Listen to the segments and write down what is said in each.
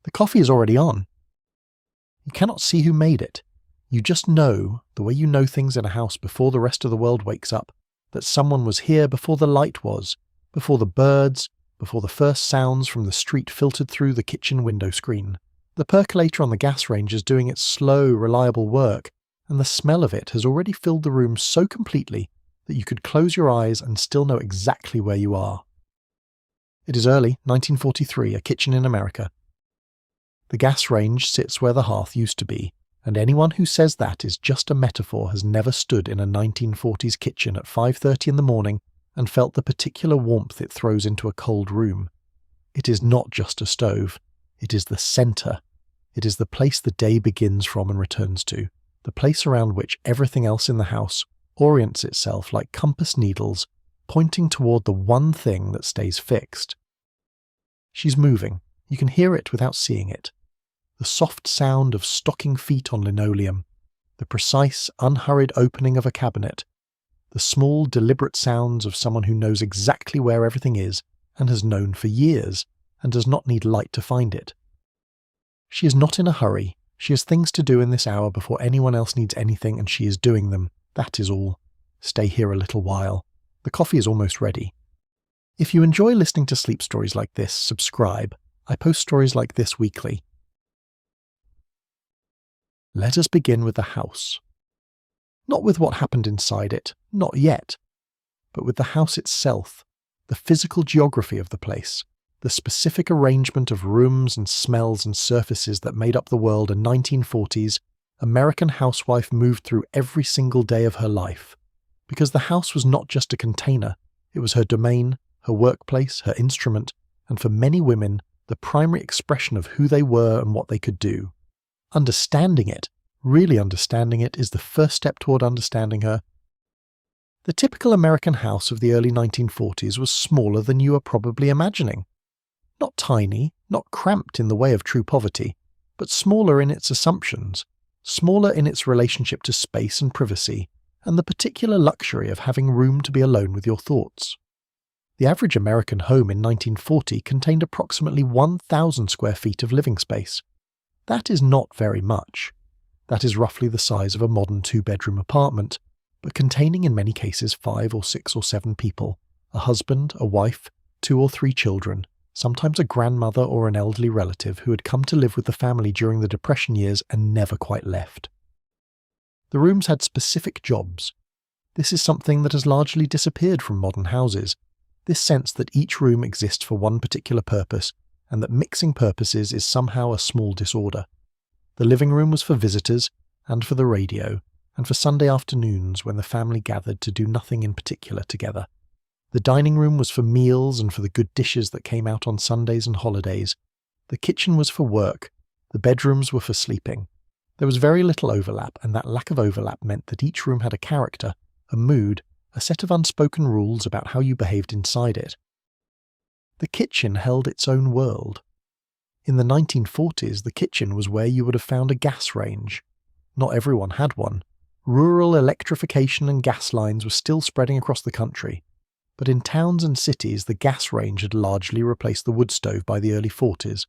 The coffee is already on. You cannot see who made it. You just know, the way you know things in a house before the rest of the world wakes up, that someone was here before the light was, before the birds, before the first sounds from the street filtered through the kitchen window screen. The percolator on the gas range is doing its slow, reliable work, and the smell of it has already filled the room so completely that you could close your eyes and still know exactly where you are. It is early 1943, a kitchen in America. The gas range sits where the hearth used to be, and anyone who says that is just a metaphor has never stood in a 1940s kitchen at 5:30 in the morning and felt the particular warmth it throws into a cold room. It is not just a stove. It is the centre. It is the place the day begins from and returns to, the place around which everything else in the house orients itself like compass needles, pointing toward the one thing that stays fixed. She's moving. You can hear it without seeing it. The soft sound of stocking feet on linoleum, the precise, unhurried opening of a cabinet, the small, deliberate sounds of someone who knows exactly where everything is and has known for years and does not need light to find it. She is not in a hurry. She has things to do in this hour before anyone else needs anything, and she is doing them. That is all. Stay here a little while. The coffee is almost ready. If you enjoy listening to sleep stories like this, subscribe. I post stories like this weekly. Let us begin with the house. Not with what happened inside it, not yet, but with the house itself, the physical geography of the place, the specific arrangement of rooms and smells and surfaces that made up the world a 1940s American housewife moved through every single day of her life. Because the house was not just a container, it was her domain, her workplace, her instrument, and for many women, the primary expression of who they were and what they could do. Understanding it, really understanding it, is the first step toward understanding her. The typical American house of the early 1940s was smaller than you are probably imagining. Not tiny, not cramped in the way of true poverty, but smaller in its assumptions, smaller in its relationship to space and privacy, and the particular luxury of having room to be alone with your thoughts. The average American home in 1940 contained approximately 1,000 square feet of living space. That is not very much. That is roughly the size of a modern two-bedroom apartment, but containing in many cases 5 or 6 or 7 people, a husband, a wife, 2 or 3 children, sometimes a grandmother or an elderly relative who had come to live with the family during the Depression years and never quite left. The rooms had specific jobs. This is something that has largely disappeared from modern houses, this sense that each room exists for one particular purpose, and that mixing purposes is somehow a small disorder. The living room was for visitors, and for the radio, and for Sunday afternoons when the family gathered to do nothing in particular together. The dining room was for meals and for the good dishes that came out on Sundays and holidays. The kitchen was for work. The bedrooms were for sleeping. There was very little overlap, and that lack of overlap meant that each room had a character, a mood, a set of unspoken rules about how you behaved inside it. The kitchen held its own world. In the 1940s, the kitchen was where you would have found a gas range. Not everyone had one. Rural electrification and gas lines were still spreading across the country. But in towns and cities, the gas range had largely replaced the wood stove by the early 40s.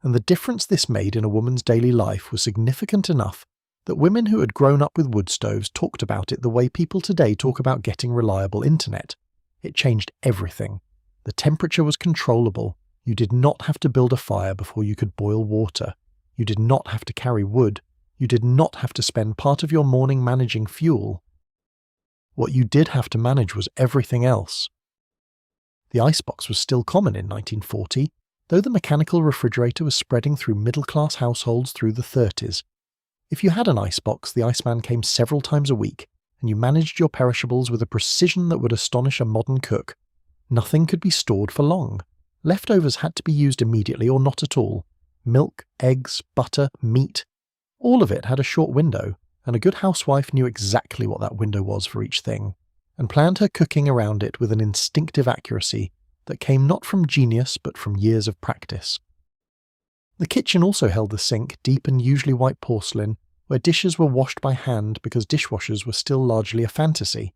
And the difference this made in a woman's daily life was significant enough that women who had grown up with wood stoves talked about it the way people today talk about getting reliable internet. It changed everything. The temperature was controllable. You did not have to build a fire before you could boil water. You did not have to carry wood. You did not have to spend part of your morning managing fuel. What you did have to manage was everything else. The icebox was still common in 1940, though the mechanical refrigerator was spreading through middle-class households through the 30s. If you had an icebox, the iceman came several times a week, and you managed your perishables with a precision that would astonish a modern cook. Nothing could be stored for long. Leftovers had to be used immediately or not at all. Milk, eggs, butter, meat, all of it had a short window, and a good housewife knew exactly what that window was for each thing, and planned her cooking around it with an instinctive accuracy that came not from genius but from years of practice. The kitchen also held the sink, deep and usually white porcelain, where dishes were washed by hand because dishwashers were still largely a fantasy,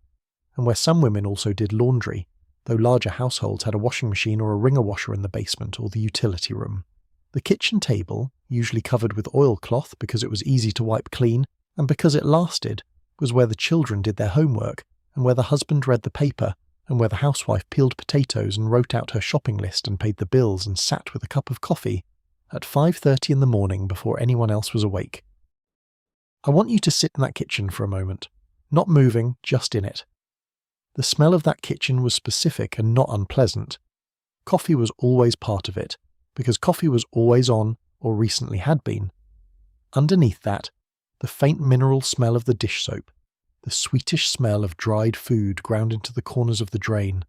and where some women also did laundry, though larger households had a washing machine or a wringer washer in the basement or the utility room. The kitchen table, usually covered with oilcloth because it was easy to wipe clean and because it lasted, was where the children did their homework and where the husband read the paper and where the housewife peeled potatoes and wrote out her shopping list and paid the bills and sat with a cup of coffee at 5:30 in the morning before anyone else was awake. I want you to sit in that kitchen for a moment, not moving, just in it. The smell of that kitchen was specific and not unpleasant. Coffee was always part of it, because coffee was always on, or recently had been. Underneath that, the faint mineral smell of the dish soap, the sweetish smell of dried food ground into the corners of the drain,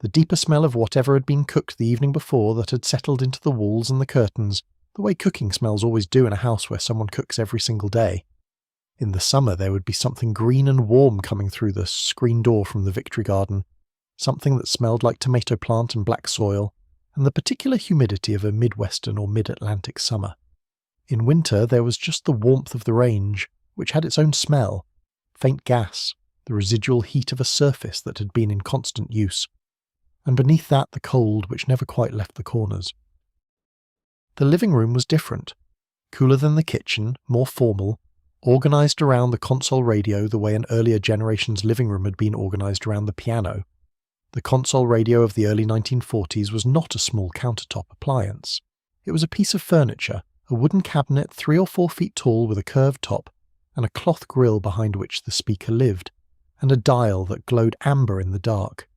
the deeper smell of whatever had been cooked the evening before that had settled into the walls and the curtains, the way cooking smells always do in a house where someone cooks every single day. In the summer there would be something green and warm coming through the screen door from the Victory Garden, something that smelled like tomato plant and black soil, and the particular humidity of a Midwestern or Mid-Atlantic summer. In winter there was just the warmth of the range, which had its own smell, faint gas, the residual heat of a surface that had been in constant use, and beneath that the cold which never quite left the corners. The living room was different, cooler than the kitchen, more formal, organised around the console radio the way an earlier generation's living room had been organised around the piano. The console radio of the early 1940s was not a small countertop appliance. It was a piece of furniture, a wooden cabinet 3 or 4 feet tall with a curved top, and a cloth grille behind which the speaker lived, and a dial that glowed amber in the dark.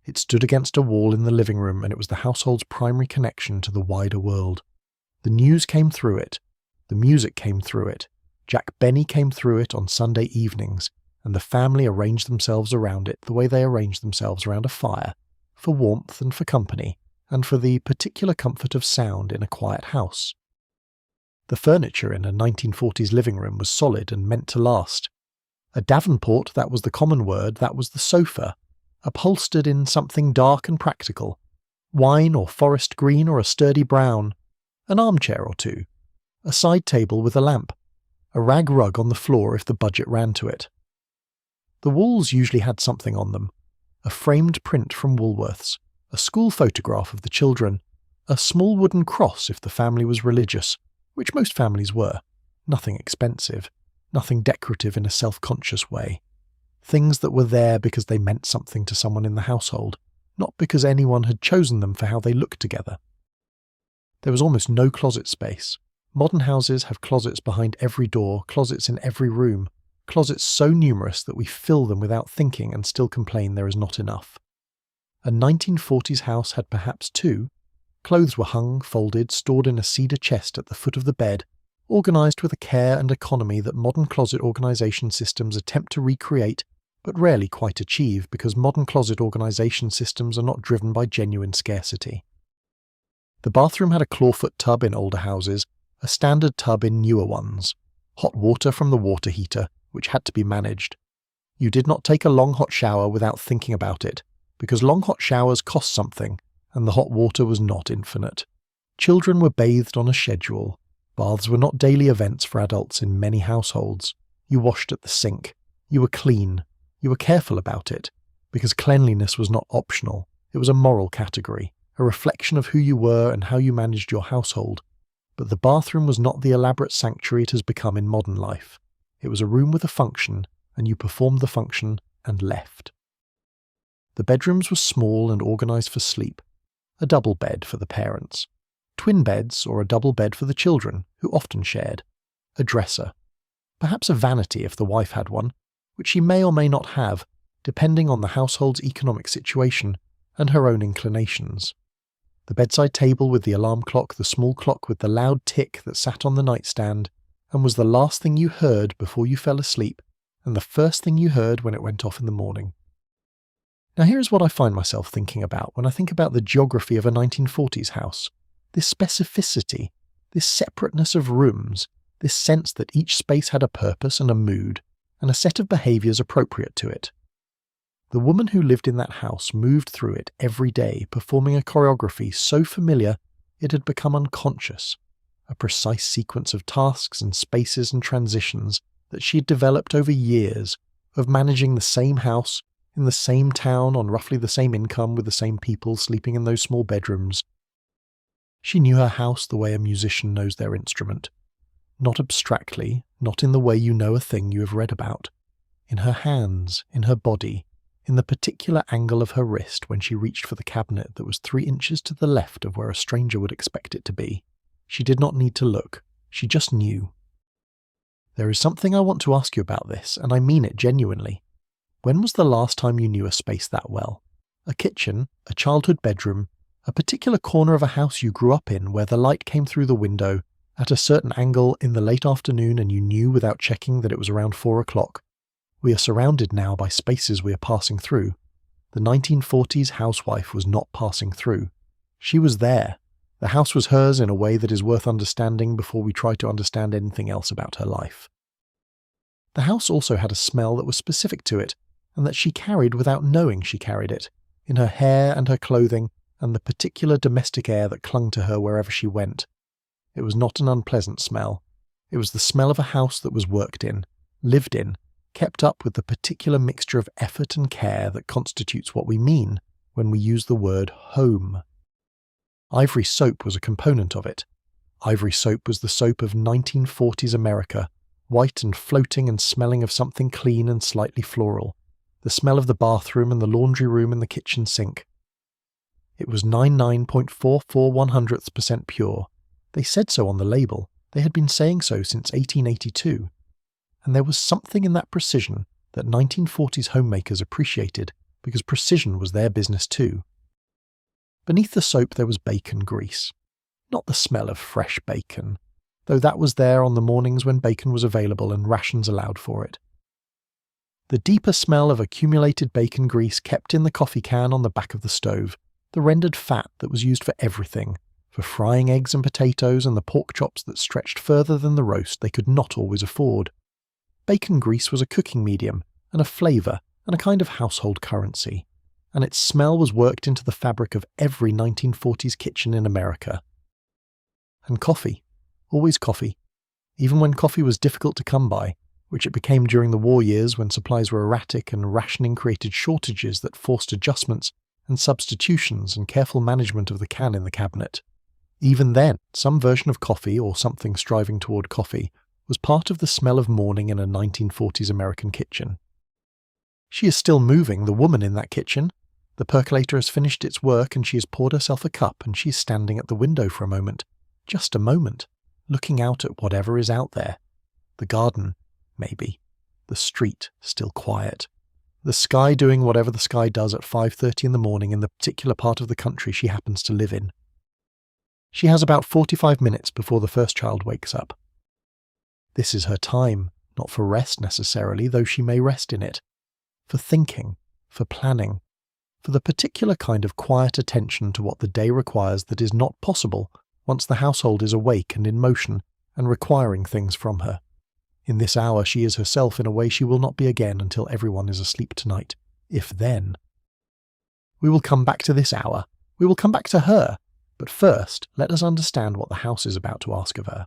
It stood against a wall in the living room, and it was the household's primary connection to the wider world. The news came through it, the music came through it, Jack Benny came through it on Sunday evenings, and the family arranged themselves around it the way they arranged themselves around a fire, for warmth and for company, and for the particular comfort of sound in a quiet house. The furniture in a 1940s living room was solid and meant to last. A davenport, that was the common word, that was the sofa, upholstered in something dark and practical, wine or forest green or a sturdy brown, an armchair or two, a side table with a lamp, a rag rug on the floor if the budget ran to it. The walls usually had something on them, a framed print from Woolworths, a school photograph of the children, a small wooden cross if the family was religious, which most families were, nothing expensive, nothing decorative in a self-conscious way. Things that were there because they meant something to someone in the household, not because anyone had chosen them for how they looked together. There was almost no closet space. Modern houses have closets behind every door, closets in every room, closets so numerous that we fill them without thinking and still complain there is not enough. A 1940s house had perhaps 2. Clothes were hung, folded, stored in a cedar chest at the foot of the bed, organised with a care and economy that modern closet organisation systems attempt to recreate, but rarely quite achieve because modern closet organisation systems are not driven by genuine scarcity. The bathroom had a clawfoot tub in older houses, a standard tub in newer ones, hot water from the water heater, which had to be managed. You did not take a long hot shower without thinking about it, because long hot showers cost something, and the hot water was not infinite. Children were bathed on a schedule. Baths were not daily events for adults in many households. You washed at the sink. You were clean. You were careful about it, because cleanliness was not optional. It was a moral category, a reflection of who you were and how you managed your household. But the bathroom was not the elaborate sanctuary it has become in modern life. It was a room with a function, and you performed the function and left. The bedrooms were small and organised for sleep. A double bed for the parents. Twin beds or a double bed for the children, who often shared. A dresser. Perhaps a vanity if the wife had one, which she may or may not have, depending on the household's economic situation and her own inclinations. The bedside table with the alarm clock, the small clock with the loud tick that sat on the nightstand, and was the last thing you heard before you fell asleep, and the first thing you heard when it went off in the morning. Now here's what I find myself thinking about when I think about the geography of a 1940s house. This specificity, this separateness of rooms, this sense that each space had a purpose and a mood, and a set of behaviours appropriate to it. The woman who lived in that house moved through it every day, performing a choreography so familiar it had become unconscious, a precise sequence of tasks and spaces and transitions that she had developed over years of managing the same house, in the same town, on roughly the same income with the same people sleeping in those small bedrooms. She knew her house the way a musician knows their instrument. Not abstractly, not in the way you know a thing you have read about. In her hands, in her body, in the particular angle of her wrist when she reached for the cabinet that was 3 inches to the left of where a stranger would expect it to be. She did not need to look, she just knew. There is something I want to ask you about this, and I mean it genuinely. When was the last time you knew a space that well? A kitchen, a childhood bedroom, a particular corner of a house you grew up in where the light came through the window at a certain angle in the late afternoon and you knew without checking that it was around 4 o'clock. We are surrounded now by spaces we are passing through. The 1940s housewife was not passing through. She was there. The house was hers in a way that is worth understanding before we try to understand anything else about her life. The house also had a smell that was specific to it, and that she carried without knowing she carried it, in her hair and her clothing, and the particular domestic air that clung to her wherever she went. It was not an unpleasant smell. It was the smell of a house that was worked in, lived in, kept up with the particular mixture of effort and care that constitutes what we mean when we use the word home. Ivory soap was a component of it. Ivory soap was the soap of 1940s America, white and floating and smelling of something clean and slightly floral, the smell of the bathroom and the laundry room and the kitchen sink. It was 99.441% pure. They said so on the label. They had been saying so since 1882. And there was something in that precision that 1940s homemakers appreciated, because precision was their business too. Beneath the soap there was bacon grease. Not the smell of fresh bacon, though that was there on the mornings when bacon was available and rations allowed for it. The deeper smell of accumulated bacon grease kept in the coffee can on the back of the stove, the rendered fat that was used for everything, for frying eggs and potatoes and the pork chops that stretched further than the roast they could not always afford. Bacon grease was a cooking medium, and a flavour, and a kind of household currency, and its smell was worked into the fabric of every 1940s kitchen in America. And coffee. Always coffee. Even when coffee was difficult to come by, which it became during the war years when supplies were erratic and rationing created shortages that forced adjustments and substitutions and careful management of the can in the cabinet. Even then, some version of coffee, or something striving toward coffee, was part of the smell of morning in a 1940s American kitchen. She is still moving, the woman in that kitchen. The percolator has finished its work and she has poured herself a cup and she is standing at the window for a moment, just a moment, looking out at whatever is out there. The garden, maybe. The street, still quiet. The sky doing whatever the sky does at 5:30 in the morning in the particular part of the country she happens to live in. She has about 45 minutes before the first child wakes up. This is her time, not for rest necessarily, though she may rest in it. For thinking, for planning, for the particular kind of quiet attention to what the day requires that is not possible once the household is awake and in motion and requiring things from her. In this hour she is herself in a way she will not be again until everyone is asleep tonight, if then. We will come back to this hour. We will come back to her. But first, let us understand what the house is about to ask of her.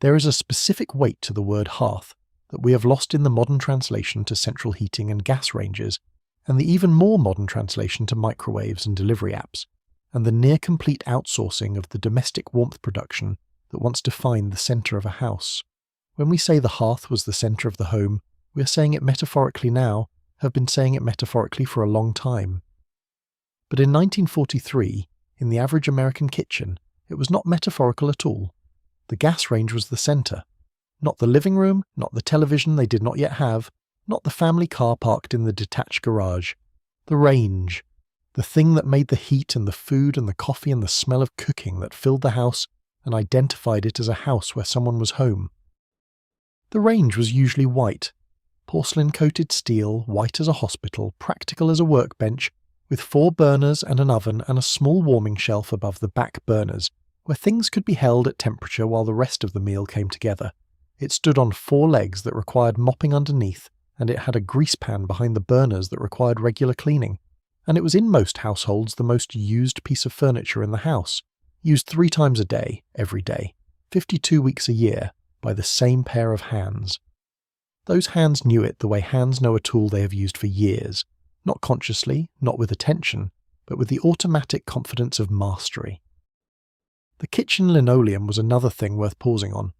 There is a specific weight to the word hearth that we have lost in the modern translation to central heating and gas ranges, and the even more modern translation to microwaves and delivery apps, and the near-complete outsourcing of the domestic warmth production that once defined the centre of a house. When we say the hearth was the centre of the home, we are saying it metaphorically now, have been saying it metaphorically for a long time. But in 1943, in the average American kitchen, it was not metaphorical at all. The gas range was the centre. Not the living room, not the television they did not yet have, not the family car parked in the detached garage. The range. The thing that made the heat and the food and the coffee and the smell of cooking that filled the house and identified it as a house where someone was home. The range was usually white, porcelain-coated steel, white as a hospital, practical as a workbench, with 4 burners and an oven and a small warming shelf above the back burners, where things could be held at temperature while the rest of the meal came together. It stood on 4 legs that required mopping underneath, and it had a grease pan behind the burners that required regular cleaning. And it was in most households the most used piece of furniture in the house, used 3 times a day, every day, 52 weeks a year, by the same pair of hands. Those hands knew it the way hands know a tool they have used for years, not consciously, not with attention, but with the automatic confidence of mastery. The kitchen linoleum was another thing worth pausing on.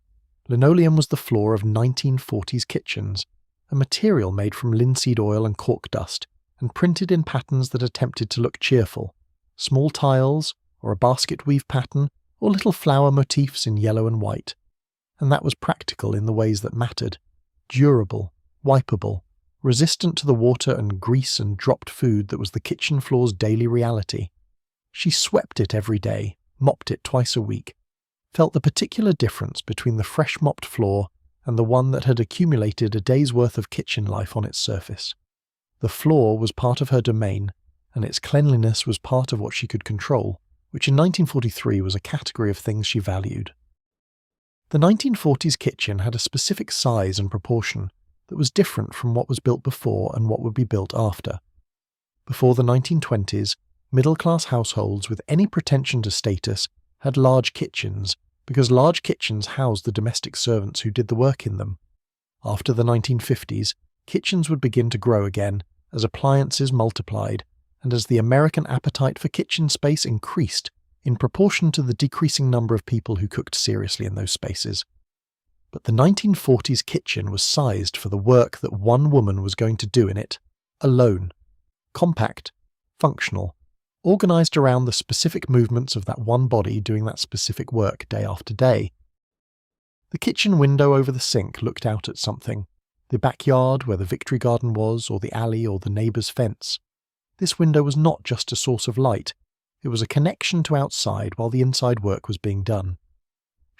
Linoleum was the floor of 1940s kitchens, a material made from linseed oil and cork dust, and printed in patterns that attempted to look cheerful. Small tiles, or a basket weave pattern, or little flower motifs in yellow and white. And that was practical in the ways that mattered. Durable, wipeable, resistant to the water and grease and dropped food that was the kitchen floor's daily reality. She swept it every day, mopped it twice a week, felt the particular difference between the fresh mopped floor and the one that had accumulated a day's worth of kitchen life on its surface. The floor was part of her domain, and its cleanliness was part of what she could control, which in 1943 was a category of things she valued. The 1940s kitchen had a specific size and proportion that was different from what was built before and what would be built after. Before the 1920s, middle-class households with any pretension to status had large kitchens, because large kitchens housed the domestic servants who did the work in them. After the 1950s, kitchens would begin to grow again as appliances multiplied and as the American appetite for kitchen space increased in proportion to the decreasing number of people who cooked seriously in those spaces. But the 1940s kitchen was sized for the work that one woman was going to do in it, alone. Compact, functional, organised around the specific movements of that one body doing that specific work day after day. The kitchen window over the sink looked out at something, the backyard where the Victory Garden was, or the alley, or the neighbour's fence. This window was not just a source of light, it was a connection to outside while the inside work was being done.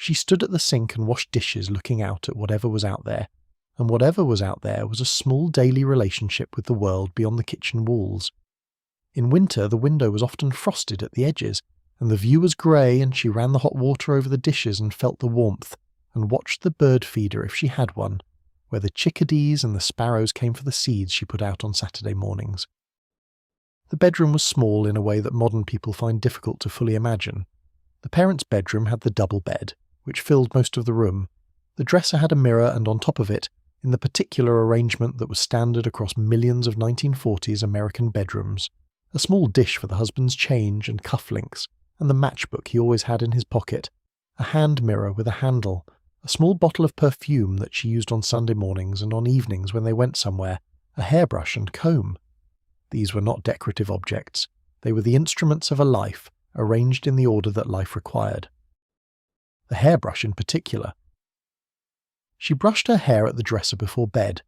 She stood at the sink and washed dishes looking out at whatever was out there, and whatever was out there was a small daily relationship with the world beyond the kitchen walls. In winter, the window was often frosted at the edges, and the view was grey, and she ran the hot water over the dishes and felt the warmth, and watched the bird feeder if she had one, where the chickadees and the sparrows came for the seeds she put out on Saturday mornings. The bedroom was small in a way that modern people find difficult to fully imagine. The parents' bedroom had the double bed, which filled most of the room. The dresser had a mirror, and on top of it, in the particular arrangement that was standard across millions of 1940s American bedrooms, a small dish for the husband's change and cufflinks, and the matchbook he always had in his pocket, a hand mirror with a handle, a small bottle of perfume that she used on Sunday mornings and on evenings when they went somewhere, a hairbrush and comb. These were not decorative objects. They were the instruments of a life, arranged in the order that life required. The hairbrush in particular. She brushed her hair at the dresser before bed,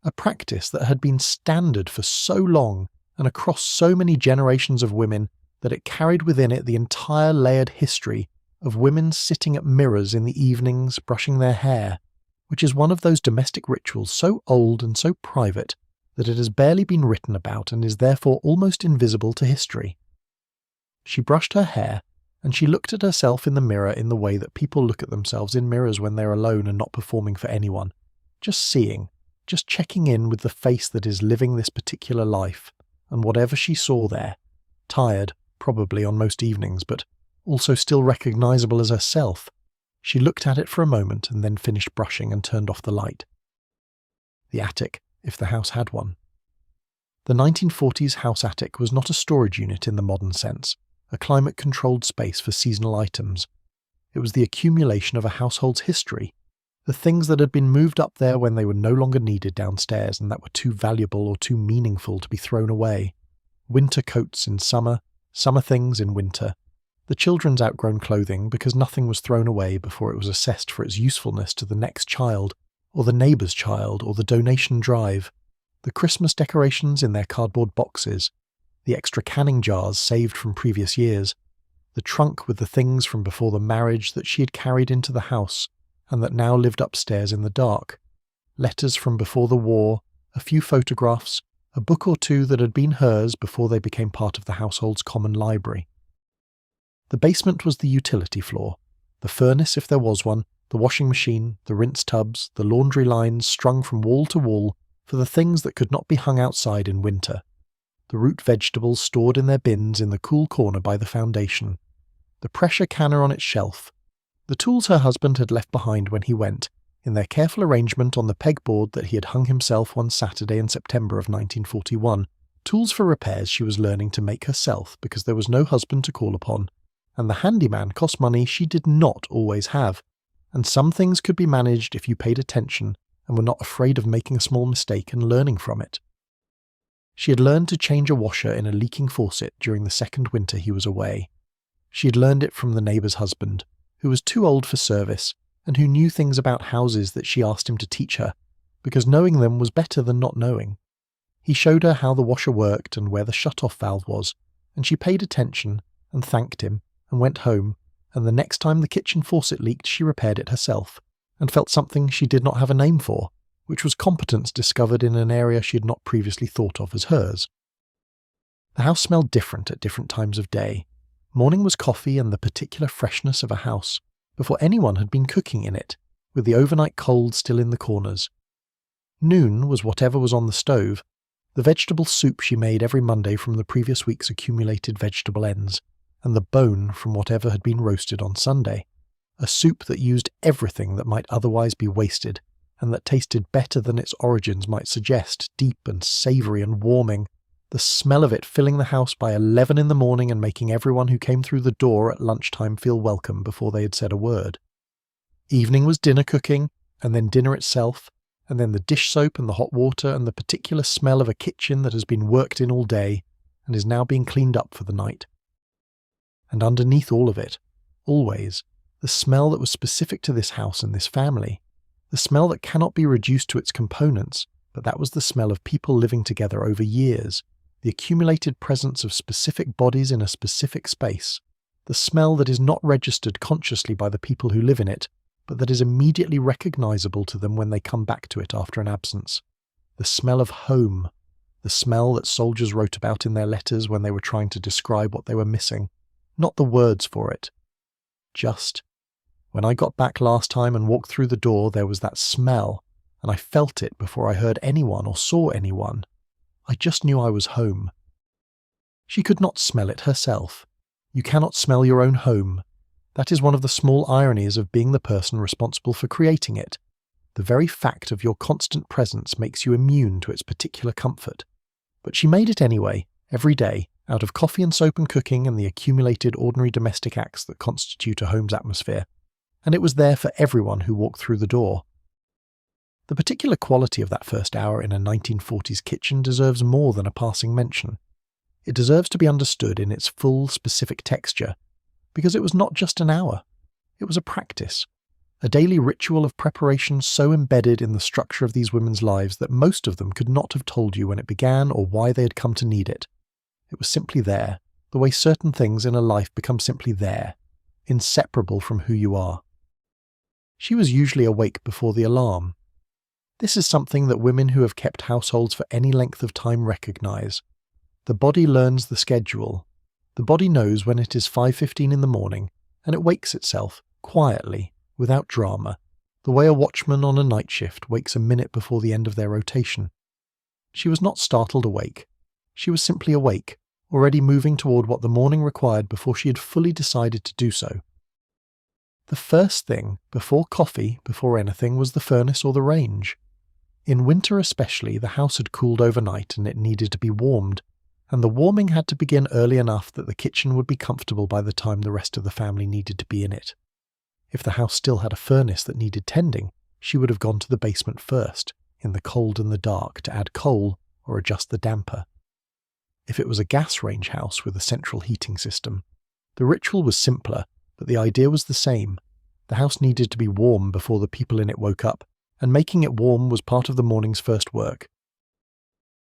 a practice that had been standard for so long and across so many generations of women that it carried within it the entire layered history of women sitting at mirrors in the evenings brushing their hair, which is one of those domestic rituals so old and so private that it has barely been written about and is therefore almost invisible to history. She brushed her hair, and she looked at herself in the mirror in the way that people look at themselves in mirrors when they're alone and not performing for anyone, just seeing, just checking in with the face that is living this particular life, and whatever she saw there, tired, probably on most evenings, but also still recognisable as herself, she looked at it for a moment and then finished brushing and turned off the light. The attic, if the house had one. The 1940s house attic was not a storage unit in the modern sense, a climate-controlled space for seasonal items. It was the accumulation of a household's history, the things that had been moved up there when they were no longer needed downstairs and that were too valuable or too meaningful to be thrown away. Winter coats in summer, summer things in winter, the children's outgrown clothing because nothing was thrown away before it was assessed for its usefulness to the next child, or the neighbour's child, or the donation drive, the Christmas decorations in their cardboard boxes, the extra canning jars saved from previous years, the trunk with the things from before the marriage that she had carried into the house and that now lived upstairs in the dark, letters from before the war, a few photographs, a book or two that had been hers before they became part of the household's common library. The basement was the utility floor, the furnace if there was one, the washing machine, the rinse tubs, the laundry lines strung from wall to wall for the things that could not be hung outside in winter, the root vegetables stored in their bins in the cool corner by the foundation, the pressure canner on its shelf, the tools her husband had left behind when he went, in their careful arrangement on the pegboard that he had hung himself one Saturday in September of 1941, Tools for repairs she was learning to make herself because there was no husband to call upon, and the handyman cost money she did not always have, and some things could be managed if you paid attention and were not afraid of making a small mistake and learning from it. She had learned to change a washer in a leaking faucet during the second winter he was away. She had learned it from the neighbour's husband, who was too old for service and who knew things about houses that she asked him to teach her, because knowing them was better than not knowing. He showed her how the washer worked and where the shut-off valve was, and she paid attention and thanked him and went home, and the next time the kitchen faucet leaked she repaired it herself, and felt something she did not have a name for, which was competence discovered in an area she had not previously thought of as hers. The house smelled different at different times of day. Morning was coffee and the particular freshness of a house, before anyone had been cooking in it, with the overnight cold still in the corners. Noon was whatever was on the stove, the vegetable soup she made every Monday from the previous week's accumulated vegetable ends, and the bone from whatever had been roasted on Sunday. A soup that used everything that might otherwise be wasted, and that tasted better than its origins might suggest, deep and savoury and warming, the smell of it filling the house by 11 in the morning and making everyone who came through the door at lunchtime feel welcome before they had said a word. Evening was dinner cooking, and then dinner itself, and then the dish soap and the hot water and the particular smell of a kitchen that has been worked in all day and is now being cleaned up for the night. And underneath all of it, always, the smell that was specific to this house and this family, the smell that cannot be reduced to its components, but that was the smell of people living together over years, the accumulated presence of specific bodies in a specific space, the smell that is not registered consciously by the people who live in it, but that is immediately recognizable to them when they come back to it after an absence. The smell of home, the smell that soldiers wrote about in their letters when they were trying to describe what they were missing, not the words for it. Just, when I got back last time and walked through the door, there was that smell, and I felt it before I heard anyone or saw anyone. I just knew I was home. She could not smell it herself. You cannot smell your own home. That is one of the small ironies of being the person responsible for creating it. The very fact of your constant presence makes you immune to its particular comfort. But she made it anyway, every day, out of coffee and soap and cooking and the accumulated ordinary domestic acts that constitute a home's atmosphere, and it was there for everyone who walked through the door. The particular quality of that first hour in a 1940s kitchen deserves more than a passing mention. It deserves to be understood in its full, specific texture, because it was not just an hour. It was a practice, a daily ritual of preparation so embedded in the structure of these women's lives that most of them could not have told you when it began or why they had come to need it. It was simply there, the way certain things in a life become simply there, inseparable from who you are. She was usually awake before the alarm. This is something that women who have kept households for any length of time recognize. The body learns the schedule. The body knows when it is 5:15 in the morning, and it wakes itself, quietly, without drama, the way a watchman on a night shift wakes a minute before the end of their rotation. She was not startled awake. She was simply awake, already moving toward what the morning required before she had fully decided to do so. The first thing, before coffee, before anything, was the furnace or the range. In winter especially, the house had cooled overnight and it needed to be warmed, and the warming had to begin early enough that the kitchen would be comfortable by the time the rest of the family needed to be in it. If the house still had a furnace that needed tending, she would have gone to the basement first, in the cold and the dark, to add coal or adjust the damper. If it was a gas range house with a central heating system, the ritual was simpler, but the idea was the same. The house needed to be warm before the people in it woke up, and making it warm was part of the morning's first work.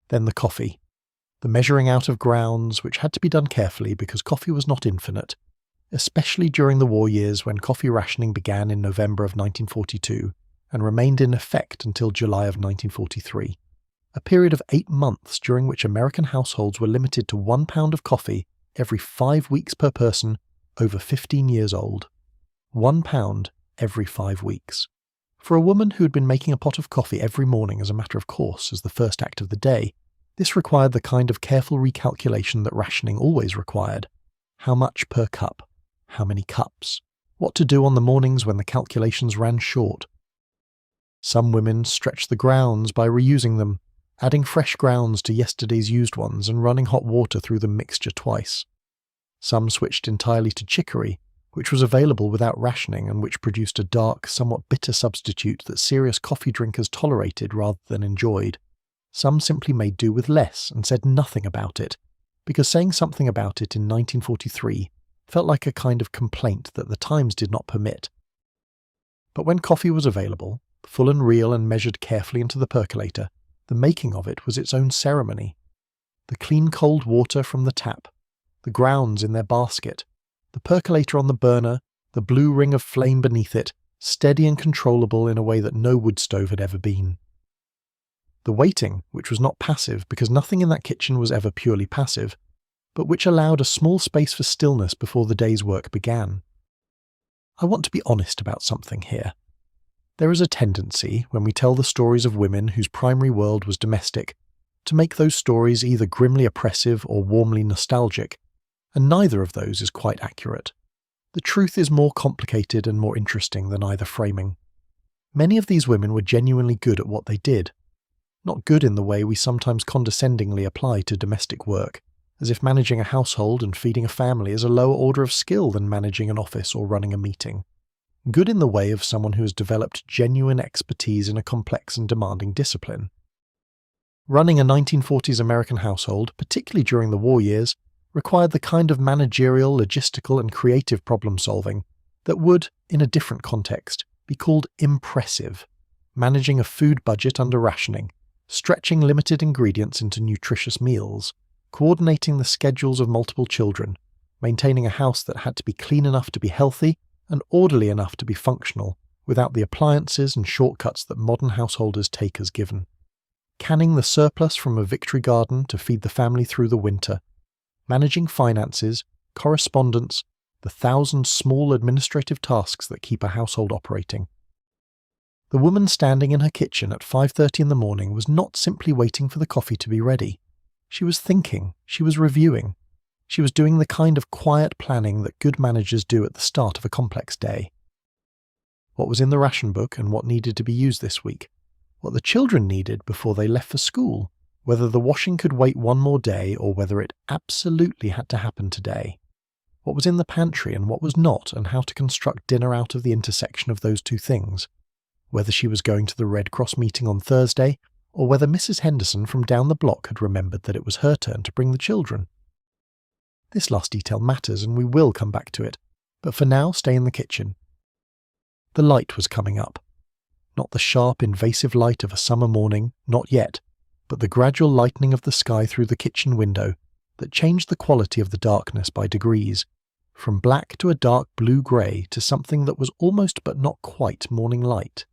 Then the coffee. The measuring out of grounds, which had to be done carefully because coffee was not infinite, especially during the war years when coffee rationing began in November of 1942 and remained in effect until July of 1943, a period of 8 months during which American households were limited to 1 pound of coffee every 5 weeks per person over 15 years old. 1 pound every 5 weeks. For a woman who had been making a pot of coffee every morning as a matter of course as the first act of the day, this required the kind of careful recalculation that rationing always required. How much per cup? How many cups? What to do on the mornings when the calculations ran short? Some women stretched the grounds by reusing them. adding fresh grounds to yesterday's used ones and running hot water through the mixture twice. Some switched entirely to chicory, which was available without rationing and which produced a dark, somewhat bitter substitute that serious coffee drinkers tolerated rather than enjoyed. Some simply made do with less and said nothing about it, because saying something about it in 1943 felt like a kind of complaint that the times did not permit. But when coffee was available, full and real and measured carefully into the percolator, the making of it was its own ceremony. The clean cold water from the tap, the grounds in their basket, the percolator on the burner, the blue ring of flame beneath it, steady and controllable in a way that no wood stove had ever been. The waiting, which was not passive because nothing in that kitchen was ever purely passive, but which allowed a small space for stillness before the day's work began. I want to be honest about something here. There is a tendency, when we tell the stories of women whose primary world was domestic, to make those stories either grimly oppressive or warmly nostalgic, and neither of those is quite accurate. The truth is more complicated and more interesting than either framing. Many of these women were genuinely good at what they did. Not good in the way we sometimes condescendingly apply to domestic work, as if managing a household and feeding a family is a lower order of skill than managing an office or running a meeting. Good in the way of someone who has developed genuine expertise in a complex and demanding discipline. Running a 1940s American household, particularly during the war years, required the kind of managerial, logistical and creative problem-solving that would, in a different context, be called impressive. Managing a food budget under rationing, stretching limited ingredients into nutritious meals, coordinating the schedules of multiple children, maintaining a house that had to be clean enough to be healthy and orderly enough to be functional, without the appliances and shortcuts that modern householders take as given. Canning the surplus from a victory garden to feed the family through the winter. Managing finances, correspondence, the 1,000 small administrative tasks that keep a household operating. The woman standing in her kitchen at 5:30 in the morning was not simply waiting for the coffee to be ready. She was thinking, she was reviewing. She was doing the kind of quiet planning that good managers do at the start of a complex day. What was in the ration book and what needed to be used this week. What the children needed before they left for school. Whether the washing could wait one more day or whether it absolutely had to happen today. What was in the pantry and what was not, and how to construct dinner out of the intersection of those two things. Whether she was going to the Red Cross meeting on Thursday, or whether Mrs. Henderson from down the block had remembered that it was her turn to bring the children. This last detail matters and we will come back to it, but for now stay in the kitchen. The light was coming up. Not the sharp, invasive light of a summer morning, not yet, but the gradual lightening of the sky through the kitchen window that changed the quality of the darkness by degrees, from black to a dark blue-grey to something that was almost but not quite morning light.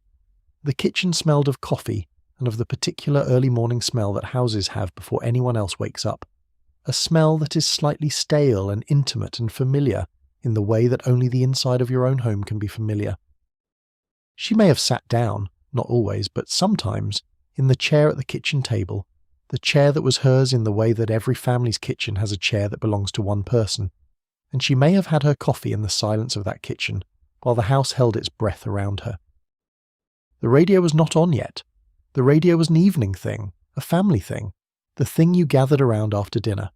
The kitchen smelled of coffee and of the particular early morning smell that houses have before anyone else wakes up, a smell that is slightly stale and intimate and familiar in the way that only the inside of your own home can be familiar. She may have sat down, not always, but sometimes, in the chair at the kitchen table, the chair that was hers in the way that every family's kitchen has a chair that belongs to one person, and she may have had her coffee in the silence of that kitchen, while the house held its breath around her. The radio was not on yet. The radio was an evening thing, a family thing, the thing you gathered around after dinner.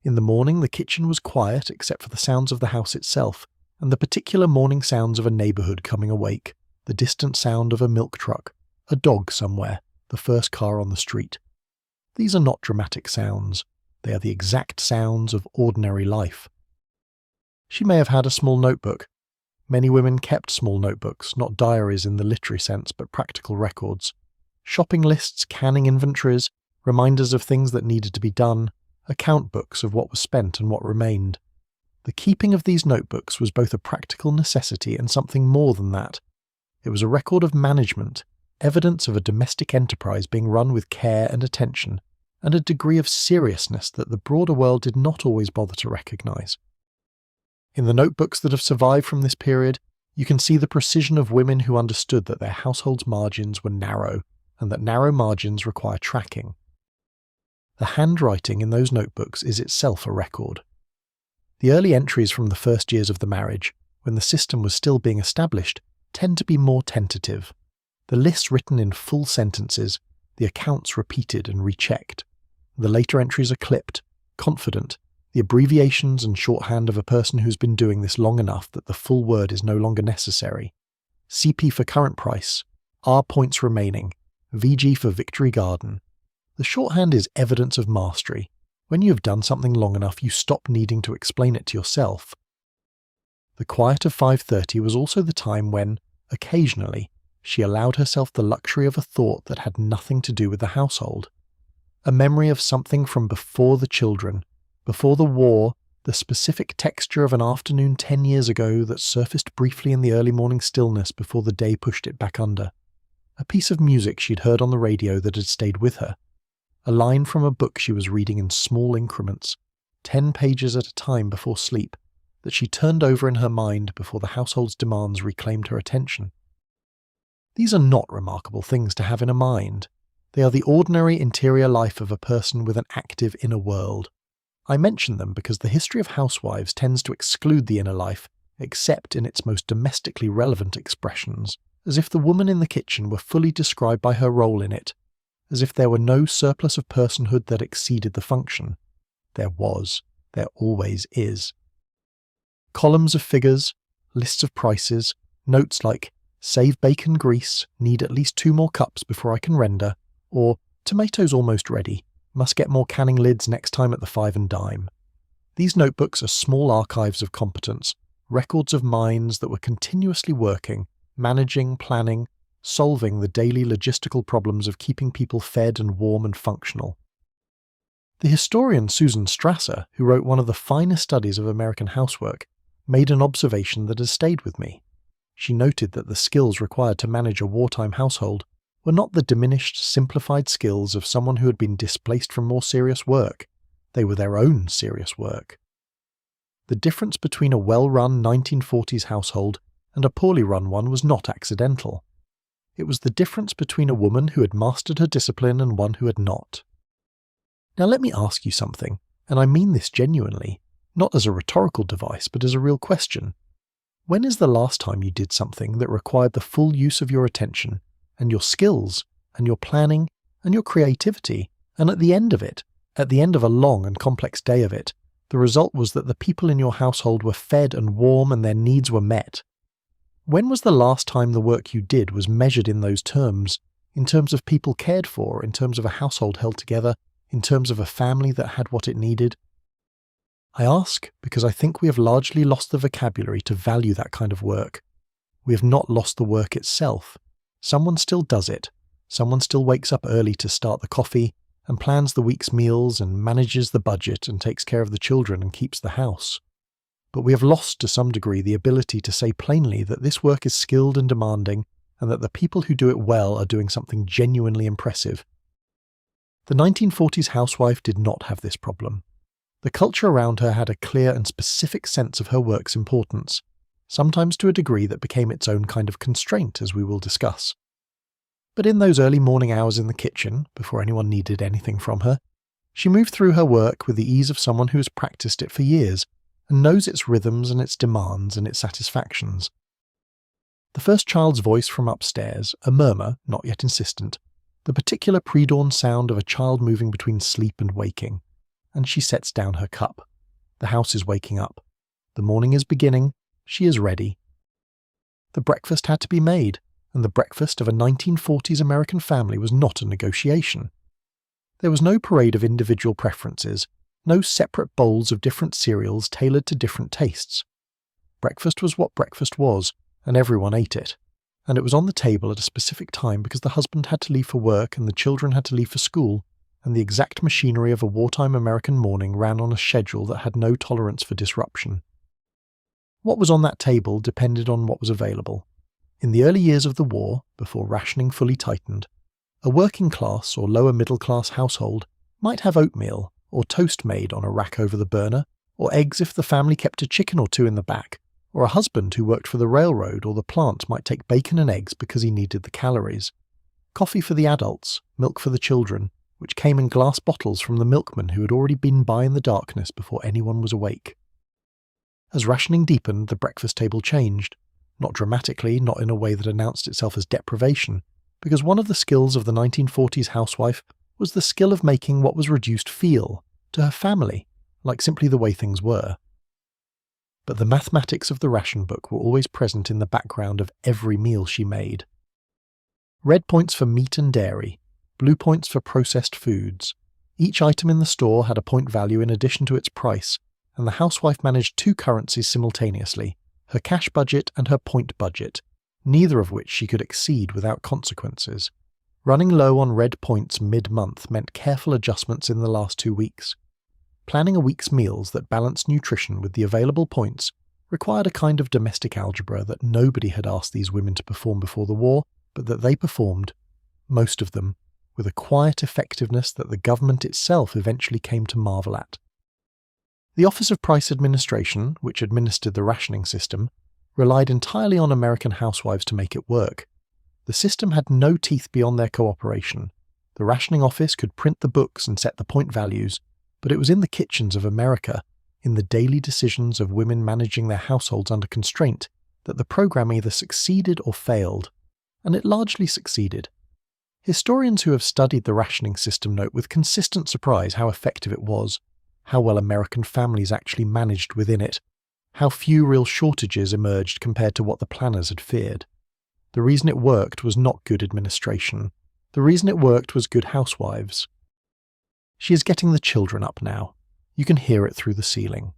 In the morning the kitchen was quiet except for the sounds of the house itself, and the particular morning sounds of a neighbourhood coming awake, the distant sound of a milk truck, a dog somewhere, the first car on the street. These are not dramatic sounds. They are the exact sounds of ordinary life. She may have had a small notebook. Many women kept small notebooks, not diaries in the literary sense, but practical records. Shopping lists, canning inventories, reminders of things that needed to be done, account books of what was spent and what remained. The keeping of these notebooks was both a practical necessity and something more than that. It was a record of management, evidence of a domestic enterprise being run with care and attention, and a degree of seriousness that the broader world did not always bother to recognise. In the notebooks that have survived from this period, you can see the precision of women who understood that their household's margins were narrow, and that narrow margins require tracking. The handwriting in those notebooks is itself a record. The early entries from the first years of the marriage, when the system was still being established, tend to be more tentative. The lists written in full sentences, the accounts repeated and rechecked. The later entries are clipped, confident, the abbreviations and shorthand of a person who's been doing this long enough that the full word is no longer necessary. CP for current price, R points remaining, VG for victory garden. The shorthand is evidence of mastery. When you have done something long enough, you stop needing to explain it to yourself. The quiet of 5:30 was also the time when, occasionally, she allowed herself the luxury of a thought that had nothing to do with the household. A memory of something from before the children, before the war, the specific texture of an afternoon 10 years ago that surfaced briefly in the early morning stillness before the day pushed it back under. A piece of music she'd heard on the radio that had stayed with her. A line from a book she was reading in small increments, 10 pages at a time before sleep, that she turned over in her mind before the household's demands reclaimed her attention. These are not remarkable things to have in a mind. They are the ordinary interior life of a person with an active inner world. I mention them because the history of housewives tends to exclude the inner life, except in its most domestically relevant expressions, as if the woman in the kitchen were fully described by her role in it, as if there were no surplus of personhood that exceeded the function. There was. There always is. Columns of figures, lists of prices, notes like, save bacon grease, need at least 2 more cups before I can render, or tomatoes almost ready, must get more canning lids next time at the 5 and dime. These notebooks are small archives of competence, records of minds that were continuously working, managing, planning, solving the daily logistical problems of keeping people fed and warm and functional. The historian Susan Strasser, who wrote one of the finest studies of American housework, made an observation that has stayed with me. She noted that the skills required to manage a wartime household were not the diminished, simplified skills of someone who had been displaced from more serious work. They were their own serious work. The difference between a well-run 1940s household and a poorly run one was not accidental. It was the difference between a woman who had mastered her discipline and one who had not. Now let me ask you something, and I mean this genuinely, not as a rhetorical device, but as a real question. When is the last time you did something that required the full use of your attention, and your skills, and your planning, and your creativity, and at the end of it, at the end of a long and complex day of it, the result was that the people in your household were fed and warm and their needs were met? When was the last time the work you did was measured in those terms, in terms of people cared for, in terms of a household held together, in terms of a family that had what it needed? I ask because I think we have largely lost the vocabulary to value that kind of work. We have not lost the work itself. Someone still does it. Someone still wakes up early to start the coffee, and plans the week's meals, and manages the budget, and takes care of the children, and keeps the house. But we have lost to some degree the ability to say plainly that this work is skilled and demanding, and that the people who do it well are doing something genuinely impressive. The 1940s housewife did not have this problem. The culture around her had a clear and specific sense of her work's importance, sometimes to a degree that became its own kind of constraint, as we will discuss. But in those early morning hours in the kitchen, before anyone needed anything from her, she moved through her work with the ease of someone who has practiced it for years, and knows its rhythms and its demands and its satisfactions. The first child's voice from upstairs, a murmur, not yet insistent, the particular pre-dawn sound of a child moving between sleep and waking, and she sets down her cup. The house is waking up. The morning is beginning. She is ready. The breakfast had to be made, and the breakfast of a 1940s American family was not a negotiation. There was no parade of individual preferences, no separate bowls of different cereals tailored to different tastes. Breakfast was what breakfast was, and everyone ate it. And it was on the table at a specific time because the husband had to leave for work and the children had to leave for school, and the exact machinery of a wartime American morning ran on a schedule that had no tolerance for disruption. What was on that table depended on what was available. In the early years of the war, before rationing fully tightened, a working class or lower middle class household might have oatmeal or toast made on a rack over the burner, or eggs if the family kept a chicken or two in the back, or a husband who worked for the railroad or the plant might take bacon and eggs because he needed the calories. Coffee for the adults, milk for the children, which came in glass bottles from the milkman who had already been by in the darkness before anyone was awake. As rationing deepened, the breakfast table changed. Not dramatically, not in a way that announced itself as deprivation, because one of the skills of the 1940s housewife was the skill of making what was reduced feel, to her family, like simply the way things were. But the mathematics of the ration book were always present in the background of every meal she made. Red points for meat and dairy, blue points for processed foods. Each item in the store had a point value in addition to its price, and the housewife managed two currencies simultaneously, her cash budget and her point budget, neither of which she could exceed without consequences. Running low on red points mid-month meant careful adjustments in the last 2 weeks. Planning a week's meals that balanced nutrition with the available points required a kind of domestic algebra that nobody had asked these women to perform before the war, but that they performed, most of them, with a quiet effectiveness that the government itself eventually came to marvel at. The Office of Price Administration, which administered the rationing system, relied entirely on American housewives to make it work. The system had no teeth beyond their cooperation. The rationing office could print the books and set the point values, but it was in the kitchens of America, in the daily decisions of women managing their households under constraint, that the program either succeeded or failed, and it largely succeeded. Historians who have studied the rationing system note with consistent surprise how effective it was, how well American families actually managed within it, how few real shortages emerged compared to what the planners had feared. The reason it worked was not good administration. The reason it worked was good housewives. She is getting the children up now. You can hear it through the ceiling.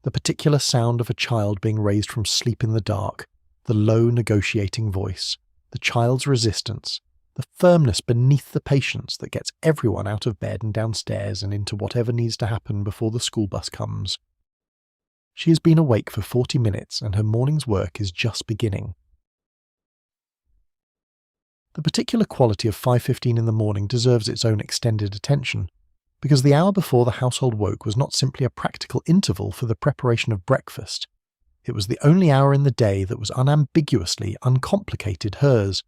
The particular sound of a child being raised from sleep in the dark, the low negotiating voice, the child's resistance, the firmness beneath the patience that gets everyone out of bed and downstairs and into whatever needs to happen before the school bus comes. She has been awake for 40 minutes and her morning's work is just beginning. The particular quality of 5:15 in the morning deserves its own extended attention, because the hour before the household woke was not simply a practical interval for the preparation of breakfast. It was the only hour in the day that was unambiguously, uncomplicated hers.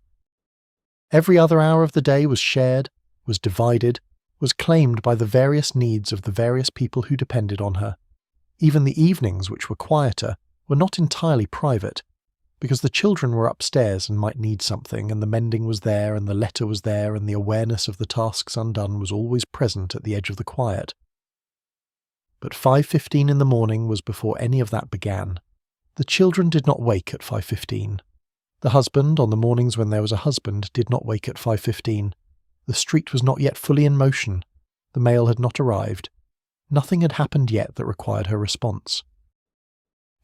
Every other hour of the day was shared, was divided, was claimed by the various needs of the various people who depended on her. Even the evenings, which were quieter, were not entirely private, because the children were upstairs and might need something, and the mending was there, and the letter was there, and the awareness of the tasks undone was always present at the edge of the quiet. But 5:15 in the morning was before any of that began. The children did not wake at 5:15. The husband, on the mornings when there was a husband, did not wake at 5:15. The street was not yet fully in motion. The mail had not arrived. Nothing had happened yet that required her response.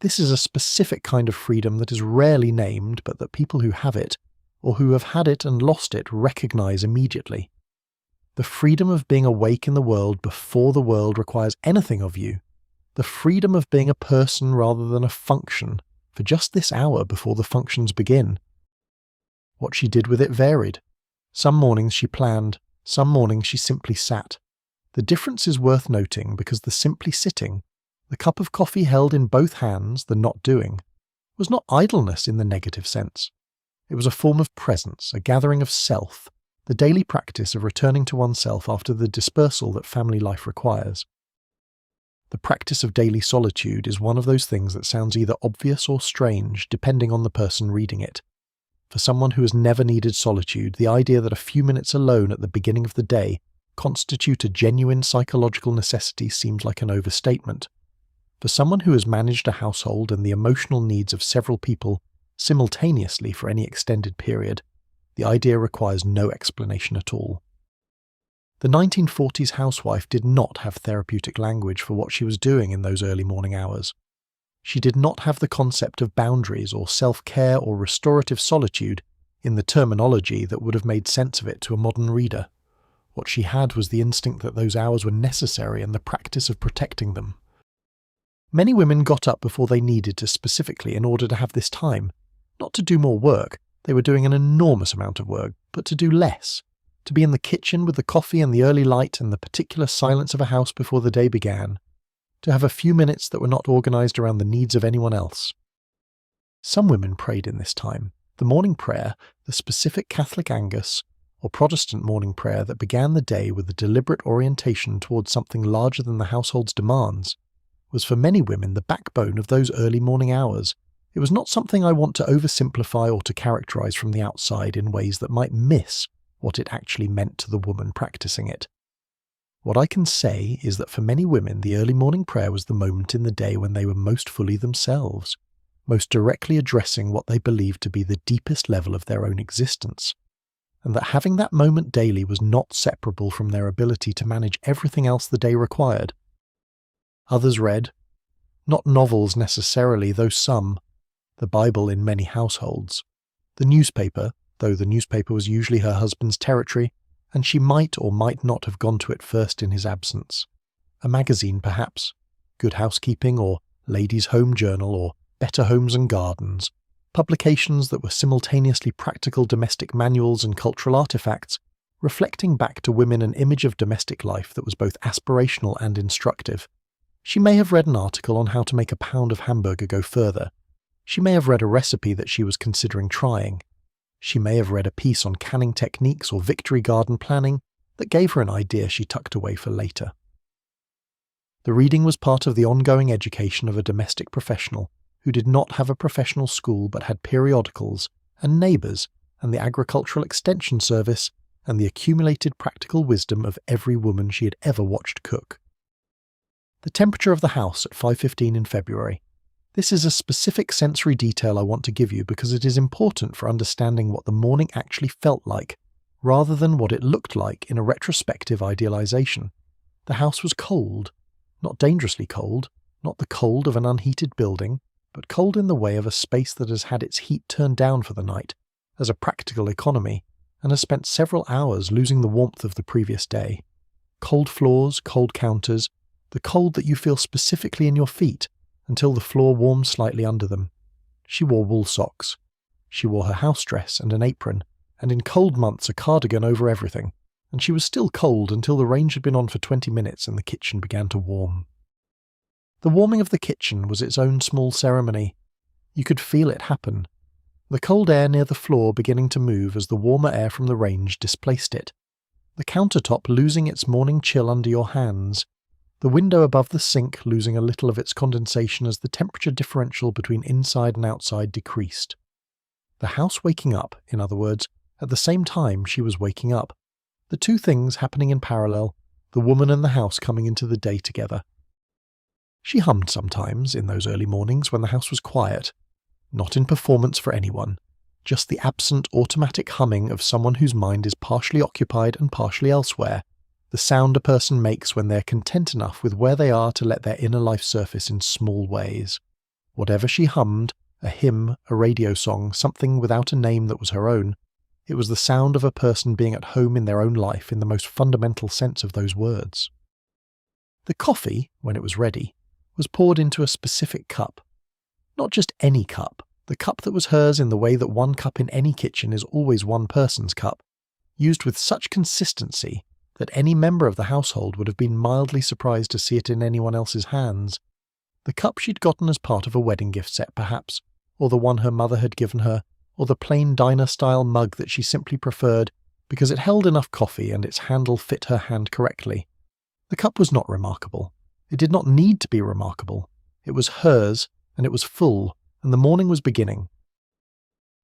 This is a specific kind of freedom that is rarely named, but that people who have it, or who have had it and lost it, recognize immediately. The freedom of being awake in the world before the world requires anything of you. The freedom of being a person rather than a function, for just this hour before the functions begin. What she did with it varied. Some mornings she planned, some mornings she simply sat. The difference is worth noting because the simply sitting, the cup of coffee held in both hands, the not doing, was not idleness in the negative sense. It was a form of presence, a gathering of self, the daily practice of returning to oneself after the dispersal that family life requires. The practice of daily solitude is one of those things that sounds either obvious or strange, depending on the person reading it. For someone who has never needed solitude, the idea that a few minutes alone at the beginning of the day constitute a genuine psychological necessity seems like an overstatement. For someone who has managed a household and the emotional needs of several people simultaneously for any extended period, the idea requires no explanation at all. The 1940s housewife did not have therapeutic language for what she was doing in those early morning hours. She did not have the concept of boundaries or self-care or restorative solitude in the terminology that would have made sense of it to a modern reader. What she had was the instinct that those hours were necessary and the practice of protecting them. Many women got up before they needed to specifically in order to have this time, not to do more work, they were doing an enormous amount of work, but to do less. To be in the kitchen with the coffee and the early light and the particular silence of a house before the day began. To have a few minutes that were not organised around the needs of anyone else. Some women prayed in this time. The morning prayer, the specific Catholic Angus, or Protestant morning prayer that began the day with a deliberate orientation towards something larger than the household's demands, was for many women the backbone of those early morning hours, It was not something I want to oversimplify or to characterize from the outside in ways that might miss what it actually meant to the woman practicing it. What I can say is that for many women, the early morning prayer was the moment in the day when they were most fully themselves, most directly addressing what they believed to be the deepest level of their own existence, and that having that moment daily was not separable from their ability to manage everything else the day required. Others read, not novels necessarily, though some, the Bible in many households, the newspaper, though the newspaper was usually her husband's territory, and she might or might not have gone to it first in his absence. A magazine, perhaps, Good Housekeeping or Ladies' Home Journal or Better Homes and Gardens, publications that were simultaneously practical domestic manuals and cultural artifacts, reflecting back to women an image of domestic life that was both aspirational and instructive. She may have read an article on how to make a pound of hamburger go further. She may have read a recipe that she was considering trying. She may have read a piece on canning techniques or victory garden planning that gave her an idea she tucked away for later. The reading was part of the ongoing education of a domestic professional who did not have a professional school but had periodicals and neighbours and the agricultural extension service and the accumulated practical wisdom of every woman she had ever watched cook. The temperature of the house at 5:15 in February. This is a specific sensory detail I want to give you because it is important for understanding what the morning actually felt like, rather than what it looked like in a retrospective idealization. The house was cold, not dangerously cold, not the cold of an unheated building, but cold in the way of a space that has had its heat turned down for the night, as a practical economy, and has spent several hours losing the warmth of the previous day. Cold floors, cold counters, the cold that you feel specifically in your feet, until the floor warmed slightly under them. She wore wool socks. She wore her house dress and an apron, and in cold months a cardigan over everything, and she was still cold until the range had been on for 20 minutes and the kitchen began to warm. The warming of the kitchen was its own small ceremony. You could feel it happen. The cold air near the floor beginning to move as the warmer air from the range displaced it. The countertop losing its morning chill under your hands. The window above the sink losing a little of its condensation as the temperature differential between inside and outside decreased. The house waking up, in other words, at the same time she was waking up. The two things happening in parallel, the woman and the house coming into the day together. She hummed sometimes in those early mornings when the house was quiet, not in performance for anyone, just the absent automatic humming of someone whose mind is partially occupied and partially elsewhere, the sound a person makes when they're content enough with where they are to let their inner life surface in small ways. Whatever she hummed, a hymn, a radio song, something without a name that was her own, it was the sound of a person being at home in their own life in the most fundamental sense of those words. The coffee, when it was ready, was poured into a specific cup. Not just any cup, the cup that was hers in the way that one cup in any kitchen is always one person's cup, used with such consistency that any member of the household would have been mildly surprised to see it in anyone else's hands. The cup she'd gotten as part of a wedding gift set, perhaps, or the one her mother had given her, or the plain diner-style mug that she simply preferred because it held enough coffee and its handle fit her hand correctly. The cup was not remarkable. It did not need to be remarkable. It was hers, and it was full, and the morning was beginning.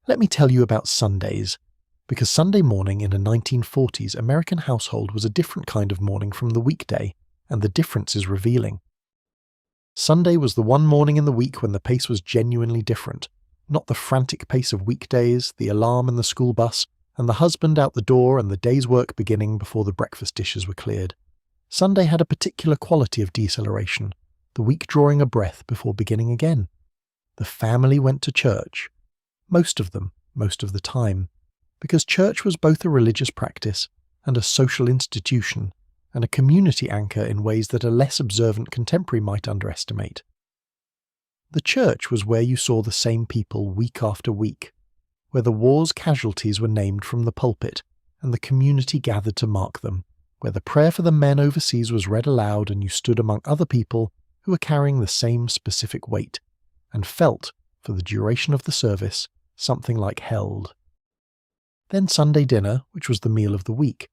Let me tell you about Sundays, because Sunday morning in a 1940s American household was a different kind of morning from the weekday, and the difference is revealing. Sunday was the one morning in the week when the pace was genuinely different, not the frantic pace of weekdays, the alarm in the school bus, and the husband out the door and the day's work beginning before the breakfast dishes were cleared. Sunday had a particular quality of deceleration, the week drawing a breath before beginning again. The family went to church. Most of them, most of the time, because church was both a religious practice and a social institution, and a community anchor in ways that a less observant contemporary might underestimate. The church was where you saw the same people week after week, where the war's casualties were named from the pulpit, and the community gathered to mark them, where the prayer for the men overseas was read aloud and you stood among other people who were carrying the same specific weight, and felt, for the duration of the service, something like held. Then Sunday dinner, which was the meal of the week,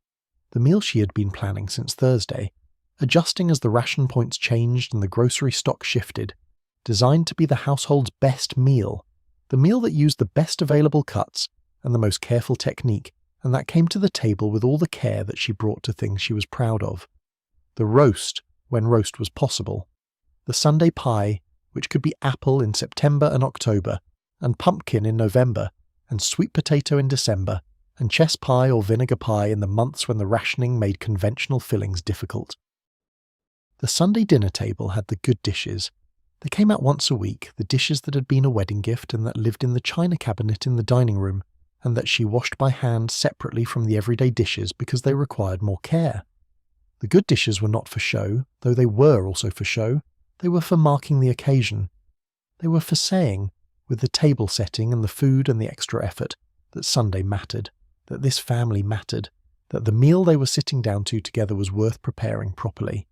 the meal she had been planning since Thursday, adjusting as the ration points changed and the grocery stock shifted, designed to be the household's best meal, The meal that used the best available cuts and the most careful technique, and that came to the table with all the care that she brought to things she was proud of. The roast, when roast was possible. The Sunday pie, which could be apple in September and October, and pumpkin in November, and sweet potato in December, and chess pie or vinegar pie in the months when the rationing made conventional fillings difficult. The Sunday dinner table had the good dishes. They came out once a week, the dishes that had been a wedding gift and that lived in the china cabinet in the dining room, and that she washed by hand separately from the everyday dishes because they required more care. The good dishes were not for show, though they were also for show. They were for marking the occasion. They were for saying, with the table setting and the food and the extra effort, that Sunday mattered, that this family mattered, that the meal they were sitting down to together was worth preparing properly.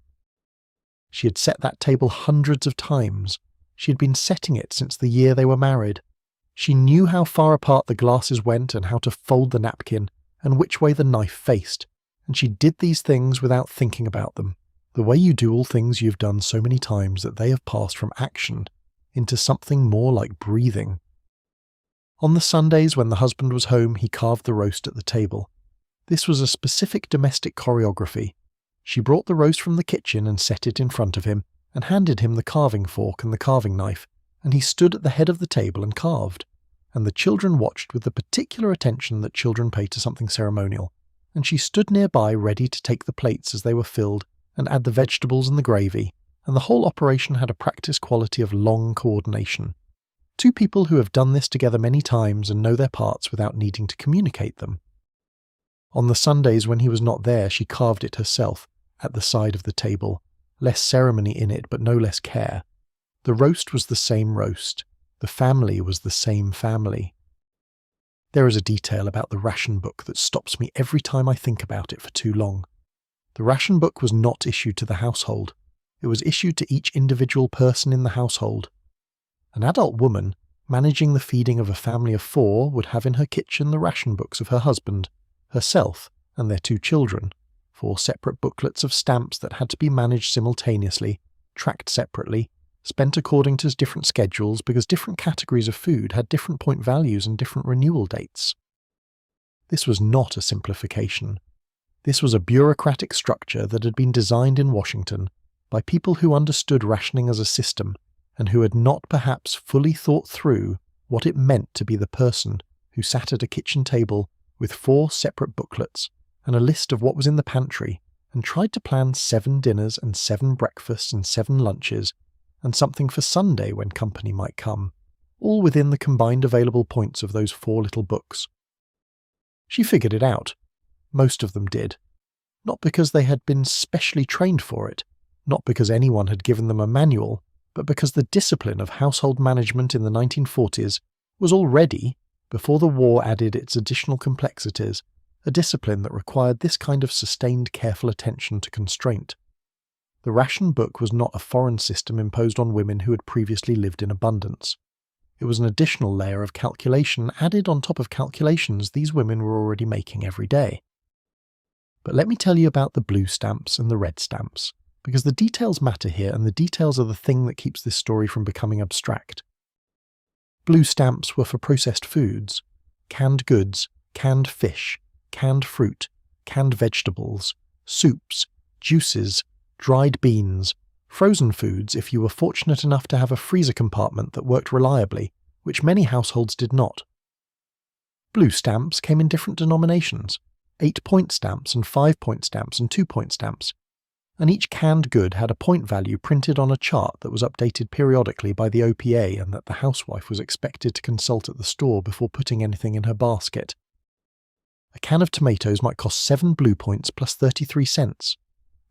She had set that table hundreds of times. She had been setting it since the year they were married. She knew how far apart the glasses went and how to fold the napkin and which way the knife faced, and she did these things without thinking about them, the way you do all things you've done so many times that they have passed from action into something more like breathing. On the Sundays when the husband was home, he carved the roast at the table. This was a specific domestic choreography. She brought the roast from the kitchen and set it in front of him, and handed him the carving fork and the carving knife, and he stood at the head of the table and carved. And the children watched with the particular attention that children pay to something ceremonial, and she stood nearby ready to take the plates as they were filled and add the vegetables and the gravy, and the whole operation had a practiced quality of long coordination. Two people who have done this together many times and know their parts without needing to communicate them. On the Sundays when he was not there, she carved it herself, at the side of the table, less ceremony in it but no less care. The roast was the same roast. The family was the same family. There is a detail about the ration book that stops me every time I think about it for too long. The ration book was not issued to the household. It was issued to each individual person in the household. An adult woman, managing the feeding of a family of 4, would have in her kitchen the ration books of her husband, herself, and their 2 children, 4 separate booklets of stamps that had to be managed simultaneously, tracked separately, spent according to different schedules because different categories of food had different point values and different renewal dates. This was not a simplification. This was a bureaucratic structure that had been designed in Washington by people who understood rationing as a system and who had not perhaps fully thought through what it meant to be the person who sat at a kitchen table with 4 separate booklets and a list of what was in the pantry and tried to plan 7 dinners and 7 breakfasts and 7 lunches and something for Sunday when company might come, all within the combined available points of those 4 little books. She figured it out. Most of them did. Not because they had been specially trained for it, not because anyone had given them a manual, but because the discipline of household management in the 1940s was already, before the war added its additional complexities, a discipline that required this kind of sustained careful attention to constraint. The ration book was not a foreign system imposed on women who had previously lived in abundance. It was an additional layer of calculation added on top of calculations these women were already making every day. But let me tell you about the blue stamps and the red stamps, because the details matter here and the details are the thing that keeps this story from becoming abstract. Blue stamps were for processed foods, canned goods, canned fish, canned fruit, canned vegetables, soups, juices, dried beans, frozen foods if you were fortunate enough to have a freezer compartment that worked reliably, which many households did not. Blue stamps came in different denominations, 8-point stamps and 5-point stamps and 2-point stamps, and each canned good had a point value printed on a chart that was updated periodically by the OPA and that the housewife was expected to consult at the store before putting anything in her basket. A can of tomatoes might cost 7 blue points plus 33 cents.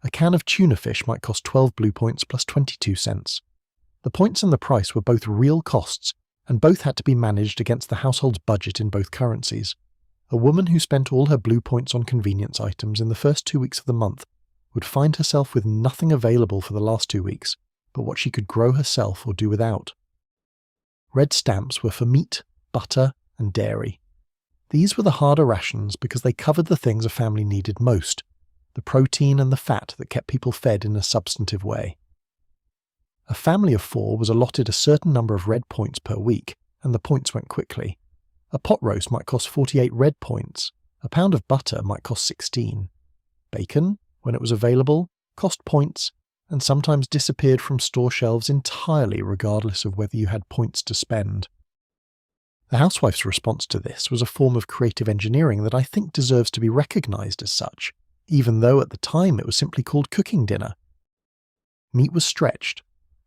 A can of tuna fish might cost 12 blue points plus 22 cents. The points and the price were both real costs, and both had to be managed against the household's budget in both currencies. A woman who spent all her blue points on convenience items in the first 2 weeks of the month would find herself with nothing available for the last 2 weeks but what she could grow herself or do without. Red stamps were for meat, butter, and dairy. These were the harder rations because they covered the things a family needed most, the protein and the fat that kept people fed in a substantive way. A family of 4 was allotted a certain number of red points per week, and the points went quickly. A pot roast might cost 48 red points. A pound of butter might cost 16. Bacon, when it was available, cost points, and sometimes disappeared from store shelves entirely regardless of whether you had points to spend. The housewife's response to this was a form of creative engineering that I think deserves to be recognised as such, even though at the time it was simply called cooking dinner. Meat was stretched.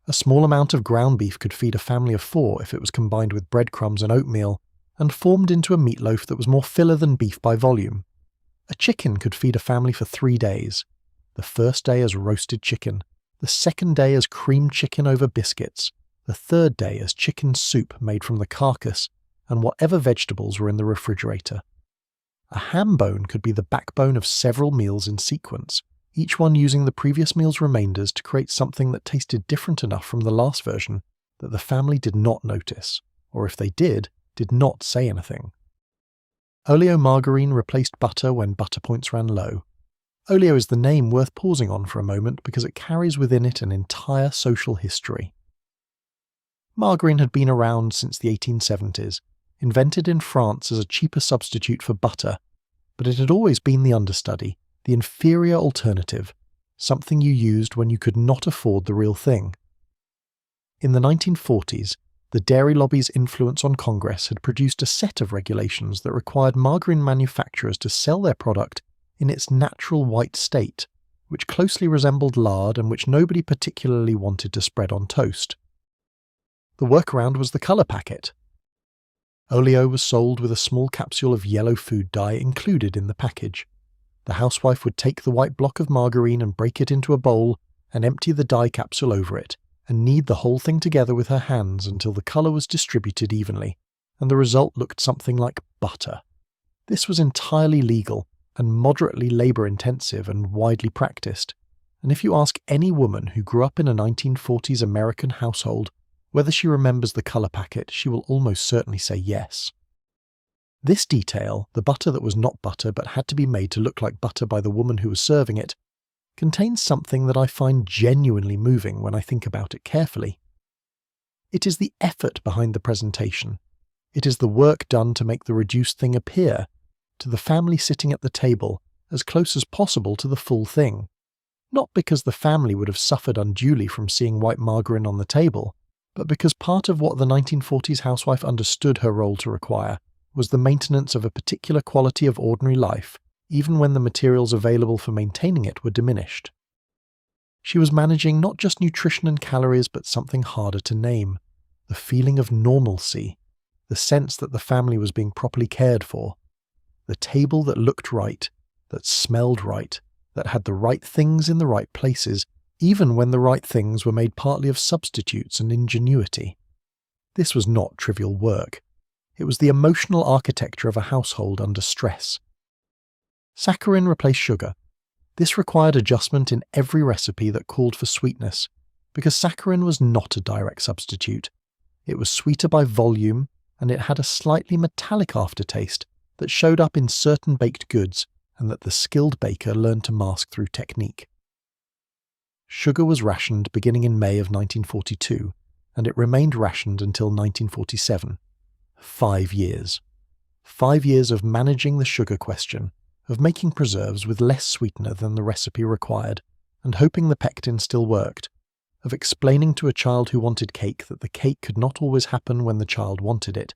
A small amount of ground beef could feed a family of 4 if it was combined with breadcrumbs and oatmeal, and formed into a meatloaf that was more filler than beef by volume. A chicken could feed a family for 3 days. The first day as roasted chicken, the second day as creamed chicken over biscuits, the third day as chicken soup made from the carcass, and whatever vegetables were in the refrigerator. A ham bone could be the backbone of several meals in sequence, each one using the previous meal's remainders to create something that tasted different enough from the last version that the family did not notice, or if they did not say anything. Oleomargarine replaced butter when butter points ran low. Oleo is the name worth pausing on for a moment because it carries within it an entire social history. Margarine had been around since the 1870s, invented in France as a cheaper substitute for butter, but it had always been the understudy, the inferior alternative, something you used when you could not afford the real thing. In the 1940s, the dairy lobby's influence on Congress had produced a set of regulations that required margarine manufacturers to sell their product in its natural white state, which closely resembled lard and which nobody particularly wanted to spread on toast. The workaround was the colour packet. Oleo was sold with a small capsule of yellow food dye included in the package. The housewife would take the white block of margarine and break it into a bowl and empty the dye capsule over it, and knead the whole thing together with her hands until the colour was distributed evenly, and the result looked something like butter. This was entirely legal and moderately labour-intensive and widely practised, and if you ask any woman who grew up in a 1940s American household whether she remembers the colour packet, she will almost certainly say yes. This detail, the butter that was not butter but had to be made to look like butter by the woman who was serving it, contains something that I find genuinely moving when I think about it carefully. It is the effort behind the presentation. It is the work done to make the reduced thing appear, to the family sitting at the table, as close as possible to the full thing. Not because the family would have suffered unduly from seeing white margarine on the table, but because part of what the 1940s housewife understood her role to require was the maintenance of a particular quality of ordinary life, even when the materials available for maintaining it were diminished. She was managing not just nutrition and calories, but something harder to name, the feeling of normalcy, the sense that the family was being properly cared for, the table that looked right, that smelled right, that had the right things in the right places, even when the right things were made partly of substitutes and ingenuity. This was not trivial work. It was the emotional architecture of a household under stress. Saccharin replaced sugar. This required adjustment in every recipe that called for sweetness, because saccharin was not a direct substitute. It was sweeter by volume, and it had a slightly metallic aftertaste that showed up in certain baked goods and that the skilled baker learned to mask through technique. Sugar was rationed beginning in May of 1942, and it remained rationed until 1947. 5 years. 5 years of managing the sugar question, of making preserves with less sweetener than the recipe required, and hoping the pectin still worked, of explaining to a child who wanted cake that the cake could not always happen when the child wanted it,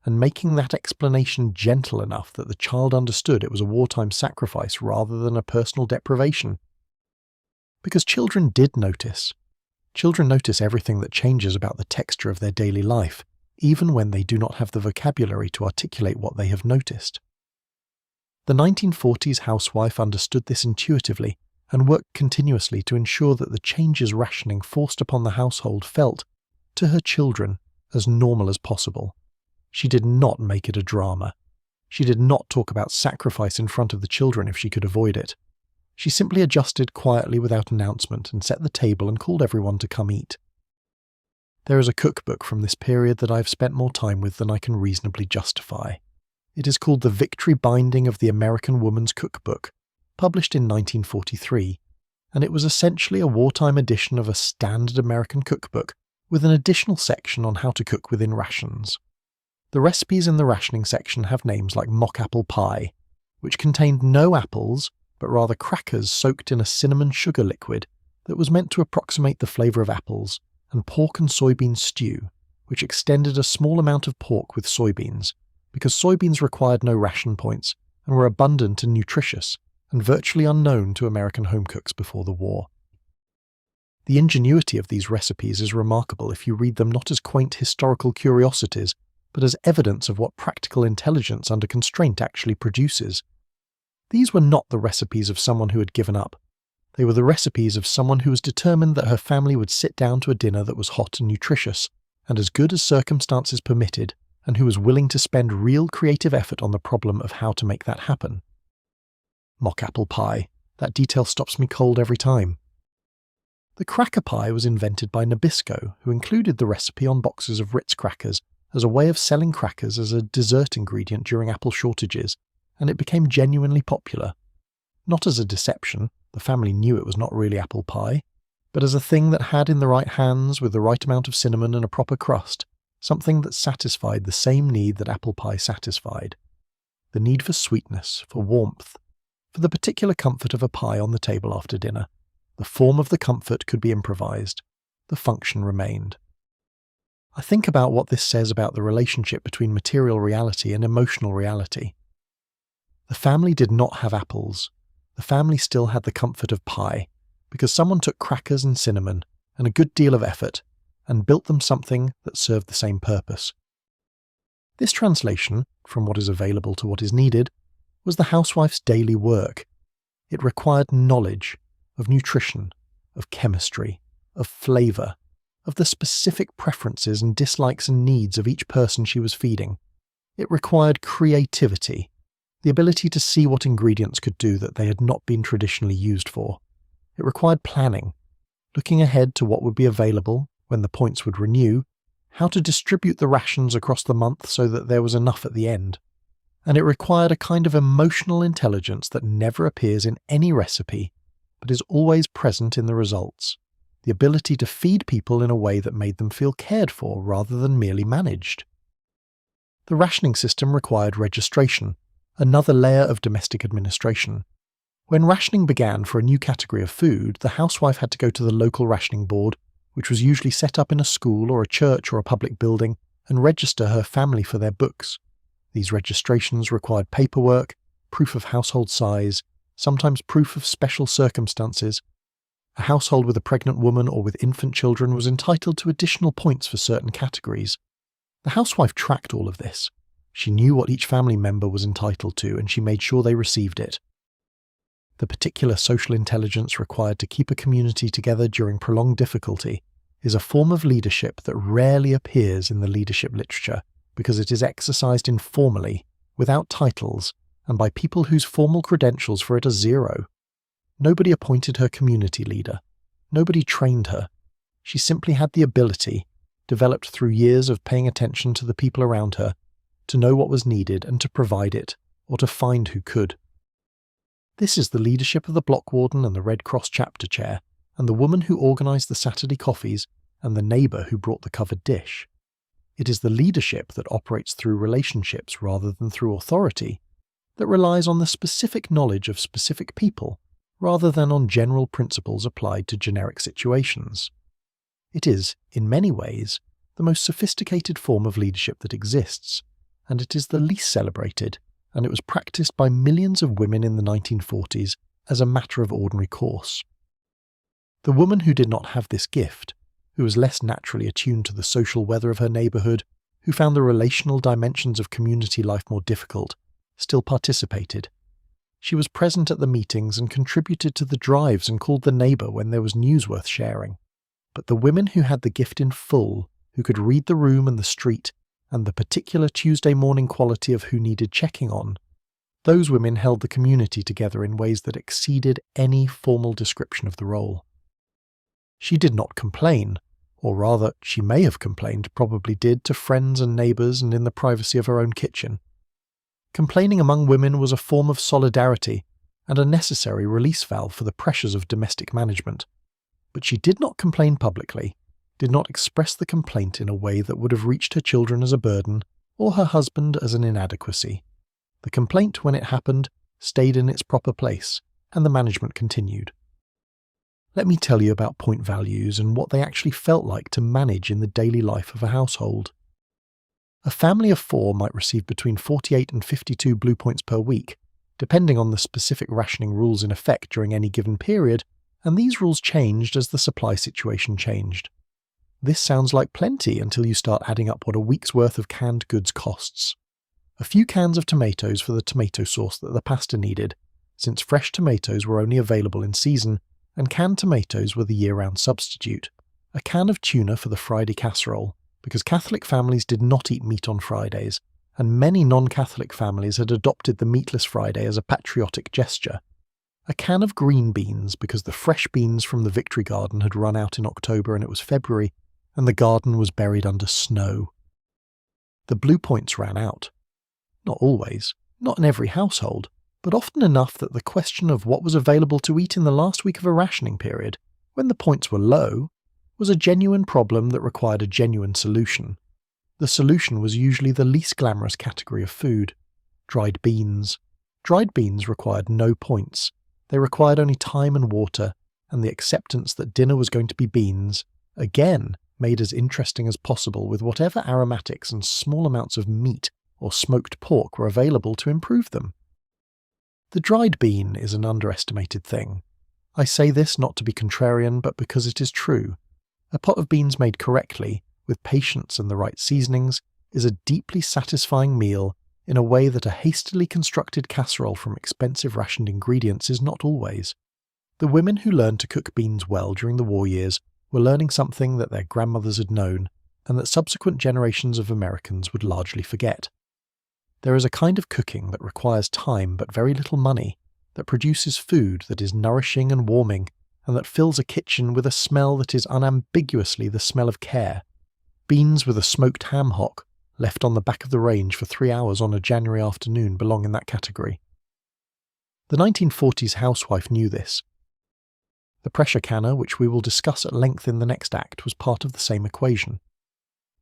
and making that explanation gentle enough that the child understood it was a wartime sacrifice rather than a personal deprivation. Because children did notice. Children notice everything that changes about the texture of their daily life, even when they do not have the vocabulary to articulate what they have noticed. The 1940s housewife understood this intuitively and worked continuously to ensure that the changes rationing forced upon the household felt, to her children, as normal as possible. She did not make it a drama. She did not talk about sacrifice in front of the children if she could avoid it. She simply adjusted quietly without announcement and set the table and called everyone to come eat. There is a cookbook from this period that I have spent more time with than I can reasonably justify. It is called The Victory Binding of the American Woman's Cookbook, published in 1943, and it was essentially a wartime edition of a standard American cookbook with an additional section on how to cook within rations. The recipes in the rationing section have names like mock apple pie, which contained no apples, but rather crackers soaked in a cinnamon sugar liquid that was meant to approximate the flavour of apples, and pork and soybean stew, which extended a small amount of pork with soybeans, because soybeans required no ration points and were abundant and nutritious, and virtually unknown to American home cooks before the war. The ingenuity of these recipes is remarkable if you read them not as quaint historical curiosities, but as evidence of what practical intelligence under constraint actually produces. These were not the recipes of someone who had given up. They were the recipes of someone who was determined that her family would sit down to a dinner that was hot and nutritious, and as good as circumstances permitted, and who was willing to spend real creative effort on the problem of how to make that happen. Mock apple pie. That detail stops me cold every time. The cracker pie was invented by Nabisco, who included the recipe on boxes of Ritz crackers as a way of selling crackers as a dessert ingredient during apple shortages, and it became genuinely popular. Not as a deception, the family knew it was not really apple pie, but as a thing that had in the right hands, with the right amount of cinnamon and a proper crust, something that satisfied the same need that apple pie satisfied. The need for sweetness, for warmth, for the particular comfort of a pie on the table after dinner. The form of the comfort could be improvised. The function remained. I think about what this says about the relationship between material reality and emotional reality. The family did not have apples. The family still had the comfort of pie, because someone took crackers and cinnamon, and a good deal of effort, and built them something that served the same purpose. This translation, from what is available to what is needed, was the housewife's daily work. It required knowledge of nutrition, of chemistry, of flavour, of the specific preferences and dislikes and needs of each person she was feeding. It required creativity, the ability to see what ingredients could do that they had not been traditionally used for. It required planning, looking ahead to what would be available when the points would renew, how to distribute the rations across the month so that there was enough at the end. And it required a kind of emotional intelligence that never appears in any recipe, but is always present in the results. The ability to feed people in a way that made them feel cared for rather than merely managed. The rationing system required registration, another layer of domestic administration. When rationing began for a new category of food, the housewife had to go to the local rationing board, which was usually set up in a school or a church or a public building, and register her family for their books. These registrations required paperwork, proof of household size, sometimes proof of special circumstances. A household with a pregnant woman or with infant children was entitled to additional points for certain categories. The housewife tracked all of this. She knew what each family member was entitled to, and she made sure they received it. The particular social intelligence required to keep a community together during prolonged difficulty is a form of leadership that rarely appears in the leadership literature because it is exercised informally, without titles, and by people whose formal credentials for it are zero. Nobody appointed her community leader. Nobody trained her. She simply had the ability, developed through years of paying attention to the people around her, to know what was needed and to provide it, or to find who could. This is the leadership of the block warden and the Red Cross chapter chair, and the woman who organised the Saturday coffees, and the neighbour who brought the covered dish. It is the leadership that operates through relationships rather than through authority, that relies on the specific knowledge of specific people, rather than on general principles applied to generic situations. It is, in many ways, the most sophisticated form of leadership that exists, and it is the least celebrated, and it was practiced by millions of women in the 1940s as a matter of ordinary course. The woman who did not have this gift, who was less naturally attuned to the social weather of her neighbourhood, who found the relational dimensions of community life more difficult, still participated. She was present at the meetings and contributed to the drives and called the neighbour when there was news worth sharing. But the women who had the gift in full, who could read the room and the street, and the particular Tuesday morning quality of who needed checking on, those women held the community together in ways that exceeded any formal description of the role. She did not complain, or rather, she may have complained, probably did, to friends and neighbours and in the privacy of her own kitchen. Complaining among women was a form of solidarity and a necessary release valve for the pressures of domestic management. But she did not complain publicly, did not express the complaint in a way that would have reached her children as a burden, or her husband as an inadequacy. The complaint, when it happened, stayed in its proper place, and the management continued. Let me tell you about point values and what they actually felt like to manage in the daily life of a household. A family of 4 might receive between 48 and 52 blue points per week, depending on the specific rationing rules in effect during any given period, and these rules changed as the supply situation changed. This sounds like plenty until you start adding up what a week's worth of canned goods costs. A few cans of tomatoes for the tomato sauce that the pasta needed, since fresh tomatoes were only available in season, and canned tomatoes were the year-round substitute. A can of tuna for the Friday casserole, because Catholic families did not eat meat on Fridays, and many non-Catholic families had adopted the meatless Friday as a patriotic gesture. A can of green beans, because the fresh beans from the Victory Garden had run out in October and it was February, and the garden was buried under snow. The blue points ran out. Not always, not in every household, but often enough that the question of what was available to eat in the last week of a rationing period, when the points were low, was a genuine problem that required a genuine solution. The solution was usually the least glamorous category of food: dried beans. Dried beans required no points. They required only time and water, and the acceptance that dinner was going to be beans, again made as interesting as possible with whatever aromatics and small amounts of meat or smoked pork were available to improve them. The dried bean is an underestimated thing. I say this not to be contrarian, but because it is true. A pot of beans made correctly, with patience and the right seasonings, is a deeply satisfying meal in a way that a hastily constructed casserole from expensive rationed ingredients is not always. The women who learned to cook beans well during the war years were learning something that their grandmothers had known, and that subsequent generations of Americans would largely forget. There is a kind of cooking that requires time but very little money, that produces food that is nourishing and warming, and that fills a kitchen with a smell that is unambiguously the smell of care. Beans with a smoked ham hock, left on the back of the range for 3 hours on a January afternoon, belong in that category. The 1940s housewife knew this. The pressure canner, which we will discuss at length in the next act, was part of the same equation.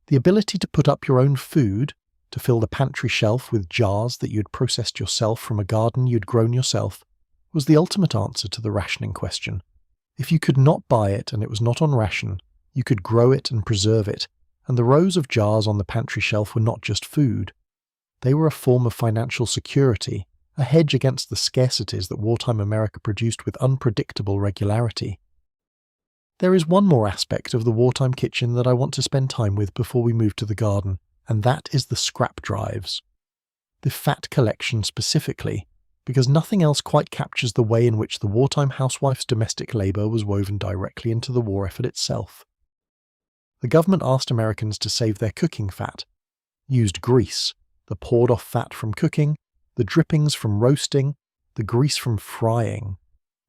The ability to put up your own food, to fill the pantry shelf with jars that you had processed yourself from a garden you had grown yourself, was the ultimate answer to the rationing question. If you could not buy it and it was not on ration, you could grow it and preserve it, and the rows of jars on the pantry shelf were not just food. They were a form of financial security, a hedge against the scarcities that wartime America produced with unpredictable regularity. There is one more aspect of the wartime kitchen that I want to spend time with before we move to the garden, and that is the scrap drives. The fat collection specifically, because nothing else quite captures the way in which the wartime housewife's domestic labour was woven directly into the war effort itself. The government asked Americans to save their cooking fat, used grease, the poured-off fat from cooking, the drippings from roasting, the grease from frying.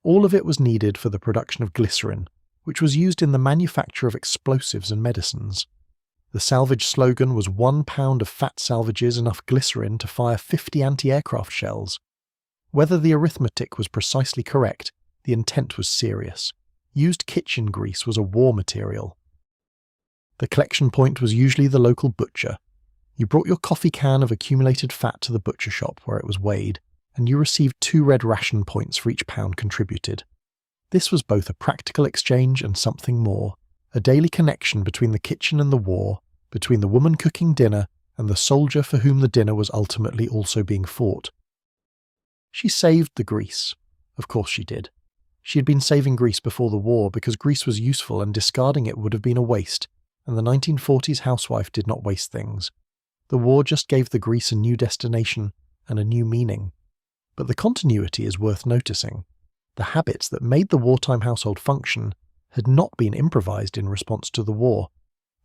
All of it was needed for the production of glycerin, which was used in the manufacture of explosives and medicines. The salvage slogan was 1 pound of fat salvages enough glycerin to fire 50 anti-aircraft shells. Whether the arithmetic was precisely correct, the intent was serious. Used kitchen grease was a war material. The collection point was usually the local butcher. You brought your coffee can of accumulated fat to the butcher shop where it was weighed, and you received 2 red ration points for each pound contributed. This was both a practical exchange and something more, a daily connection between the kitchen and the war, between the woman cooking dinner and the soldier for whom the dinner was ultimately also being fought. She saved the grease. Of course she did. She had been saving grease before the war because grease was useful and discarding it would have been a waste, and the 1940s housewife did not waste things. The war just gave the grease a new destination and a new meaning. But the continuity is worth noticing. The habits that made the wartime household function had not been improvised in response to the war.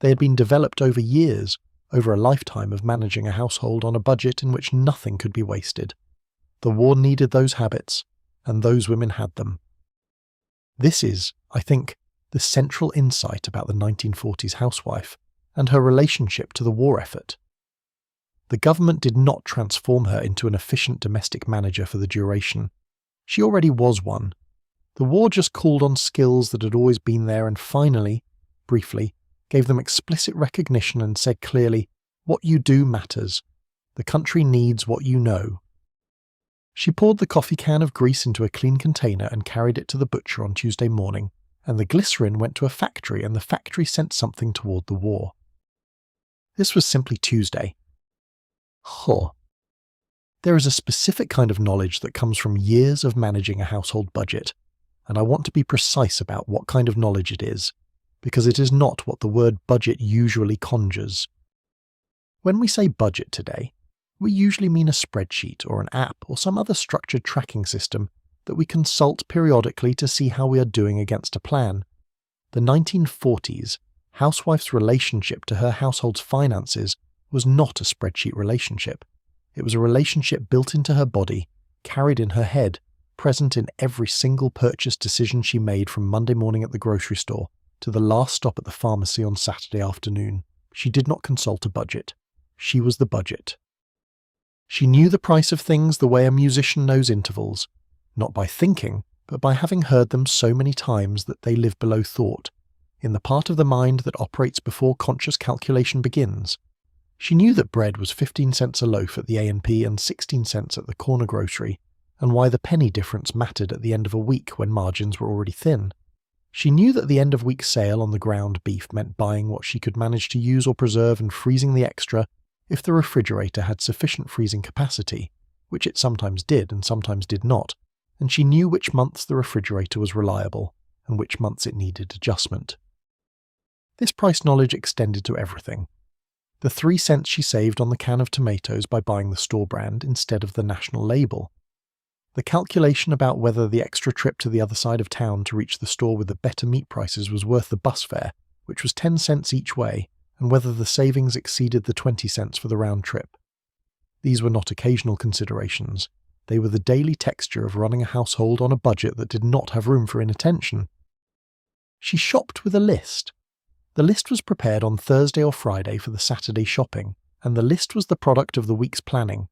They had been developed over years, over a lifetime of managing a household on a budget in which nothing could be wasted. The war needed those habits, and those women had them. This is, I think, the central insight about the 1940s housewife and her relationship to the war effort. The government did not transform her into an efficient domestic manager for the duration. She already was one. The war just called on skills that had always been there and finally, briefly, gave them explicit recognition and said clearly, What you do matters. The country needs what you know. She poured the coffee can of grease into a clean container and carried it to the butcher on Tuesday morning, and the glycerin went to a factory, and the factory sent something toward the war. This was simply Tuesday. There is a specific kind of knowledge that comes from years of managing a household budget, and I want to be precise about what kind of knowledge it is, because it is not what the word budget usually conjures. When we say budget today, we usually mean a spreadsheet or an app or some other structured tracking system that we consult periodically to see how we are doing against a plan. The 1940s, housewife's relationship to her household's finances was not a spreadsheet relationship. It was a relationship built into her body, carried in her head, present in every single purchase decision she made from Monday morning at the grocery store to the last stop at the pharmacy on Saturday afternoon. She did not consult a budget. She was the budget. She knew the price of things the way a musician knows intervals, not by thinking, but by having heard them so many times that they live below thought, in the part of the mind that operates before conscious calculation begins. She knew that bread was 15 cents a loaf at the A&P and 16 cents at the corner grocery, and why the penny difference mattered at the end of a week when margins were already thin. She knew that the end-of-week sale on the ground beef meant buying what she could manage to use or preserve and freezing the extra if the refrigerator had sufficient freezing capacity, which it sometimes did and sometimes did not, and she knew which months the refrigerator was reliable and which months it needed adjustment. This price knowledge extended to everything. The 3 cents she saved on the can of tomatoes by buying the store brand instead of the national label. The calculation about whether the extra trip to the other side of town to reach the store with the better meat prices was worth the bus fare, which was 10 cents each way, and whether the savings exceeded the 20 cents for the round trip. These were not occasional considerations. They were the daily texture of running a household on a budget that did not have room for inattention. She shopped with a list. The list was prepared on Thursday or Friday for the Saturday shopping, and the list was the product of the week's planning.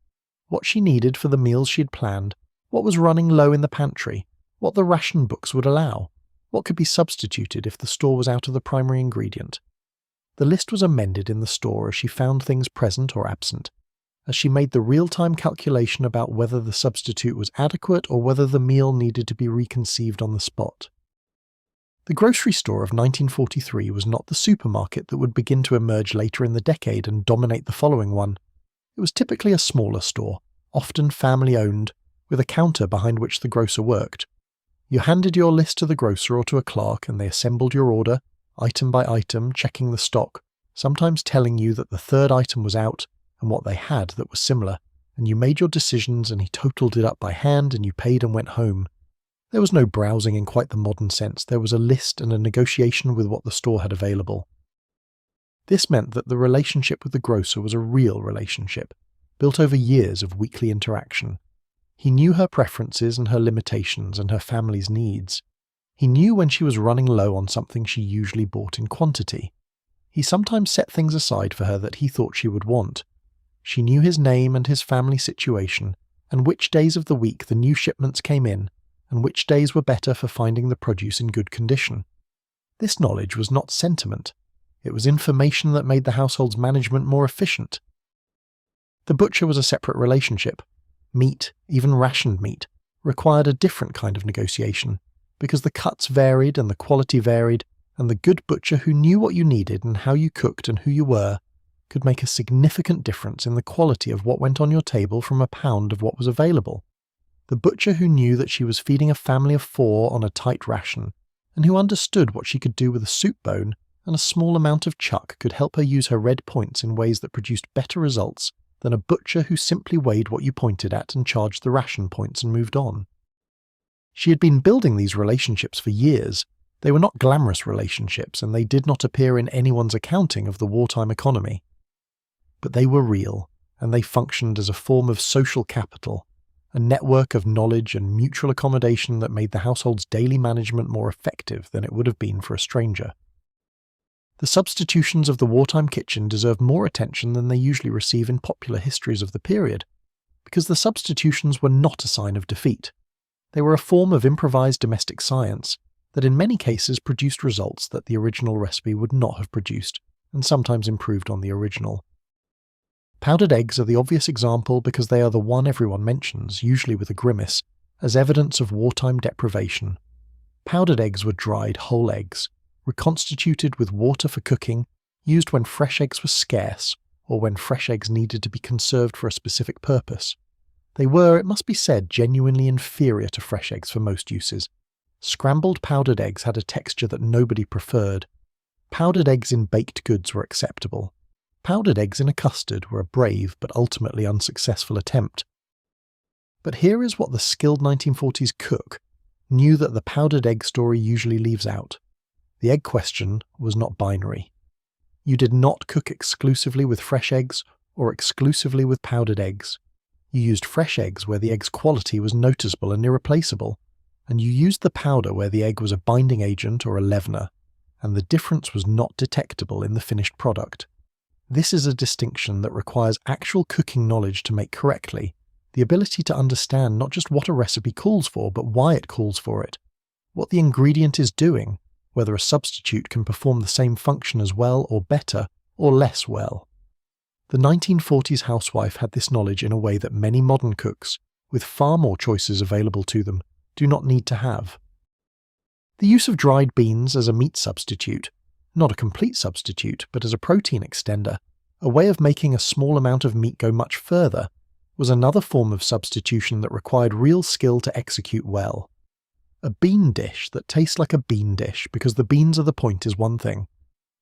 What she needed for the meals she had planned, what was running low in the pantry, what the ration books would allow, what could be substituted if the store was out of the primary ingredient. The list was amended in the store as she found things present or absent, as she made the real-time calculation about whether the substitute was adequate or whether the meal needed to be reconceived on the spot. The grocery store of 1943 was not the supermarket that would begin to emerge later in the decade and dominate the following one. It was typically a smaller store, often family-owned, with a counter behind which the grocer worked. You handed your list to the grocer or to a clerk and they assembled your order, item by item, checking the stock, sometimes telling you that the third item was out and what they had that was similar, and you made your decisions and he totaled it up by hand and you paid and went home. There was no browsing in quite the modern sense. There was a list and a negotiation with what the store had available. This meant that the relationship with the grocer was a real relationship, built over years of weekly interaction. He knew her preferences and her limitations and her family's needs. He knew when she was running low on something she usually bought in quantity. He sometimes set things aside for her that he thought she would want. She knew his name and his family situation, and which days of the week the new shipments came in, and which days were better for finding the produce in good condition. This knowledge was not sentiment. It was information that made the household's management more efficient. The butcher was a separate relationship. Meat, even rationed meat, required a different kind of negotiation, because the cuts varied and the quality varied, and the good butcher who knew what you needed and how you cooked and who you were could make a significant difference in the quality of what went on your table from a pound of what was available. The butcher who knew that she was feeding a family of 4 on a tight ration, and who understood what she could do with a soup bone and a small amount of chuck could help her use her red points in ways that produced better results than a butcher who simply weighed what you pointed at and charged the ration points and moved on. She had been building these relationships for years. They were not glamorous relationships, and they did not appear in anyone's accounting of the wartime economy. But they were real, and they functioned as a form of social capital, a network of knowledge and mutual accommodation that made the household's daily management more effective than it would have been for a stranger. The substitutions of the wartime kitchen deserve more attention than they usually receive in popular histories of the period, because the substitutions were not a sign of defeat. They were a form of improvised domestic science that in many cases produced results that the original recipe would not have produced, and sometimes improved on the original. Powdered eggs are the obvious example because they are the one everyone mentions, usually with a grimace, as evidence of wartime deprivation. Powdered eggs were dried whole eggs, reconstituted with water for cooking, used when fresh eggs were scarce, or when fresh eggs needed to be conserved for a specific purpose. They were, it must be said, genuinely inferior to fresh eggs for most uses. Scrambled powdered eggs had a texture that nobody preferred. Powdered eggs in baked goods were acceptable. Powdered eggs in a custard were a brave but ultimately unsuccessful attempt. But here is what the skilled 1940s cook knew that the powdered egg story usually leaves out. The egg question was not binary. You did not cook exclusively with fresh eggs or exclusively with powdered eggs. You used fresh eggs where the egg's quality was noticeable and irreplaceable, and you used the powder where the egg was a binding agent or a leavener, and the difference was not detectable in the finished product. This is a distinction that requires actual cooking knowledge to make correctly, the ability to understand not just what a recipe calls for, but why it calls for it, what the ingredient is doing, whether a substitute can perform the same function as well or better or less well. The 1940s housewife had this knowledge in a way that many modern cooks, with far more choices available to them, do not need to have. The use of dried beans as a meat substitute, not a complete substitute, but as a protein extender, a way of making a small amount of meat go much further, was another form of substitution that required real skill to execute well. A bean dish that tastes like a bean dish because the beans are the point is one thing.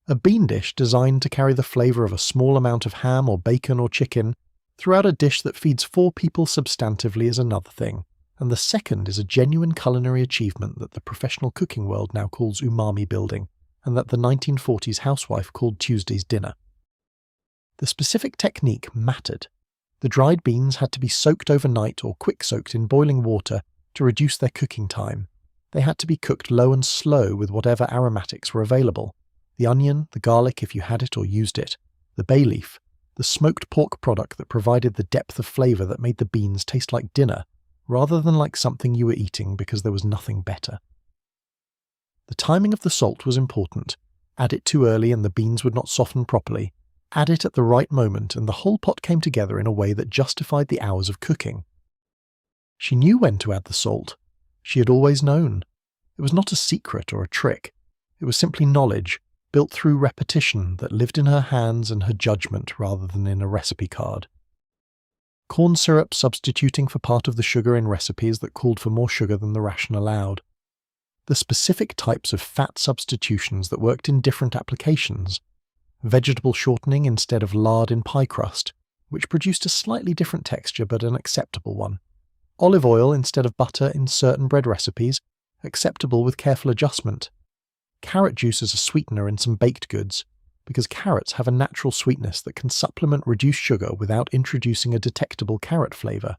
A bean dish designed to carry the flavour of a small amount of ham or bacon or chicken throughout a dish that feeds 4 people substantively is another thing, and the second is a genuine culinary achievement that the professional cooking world now calls umami building, and that the 1940s housewife called Tuesday's dinner. The specific technique mattered. The dried beans had to be soaked overnight or quick-soaked in boiling water to reduce their cooking time. They had to be cooked low and slow with whatever aromatics were available. The onion, the garlic if you had it or used it, the bay leaf, the smoked pork product that provided the depth of flavour that made the beans taste like dinner, rather than like something you were eating because there was nothing better. The timing of the salt was important. Add it too early and the beans would not soften properly. Add it at the right moment and the whole pot came together in a way that justified the hours of cooking. She knew when to add the salt. She had always known. It was not a secret or a trick. It was simply knowledge, built through repetition that lived in her hands and her judgment rather than in a recipe card. Corn syrup substituting for part of the sugar in recipes that called for more sugar than the ration allowed. The specific types of fat substitutions that worked in different applications. Vegetable shortening instead of lard in pie crust, which produced a slightly different texture but an acceptable one. Olive oil instead of butter in certain bread recipes, acceptable with careful adjustment. Carrot juice as a sweetener in some baked goods, because carrots have a natural sweetness that can supplement reduced sugar without introducing a detectable carrot flavour.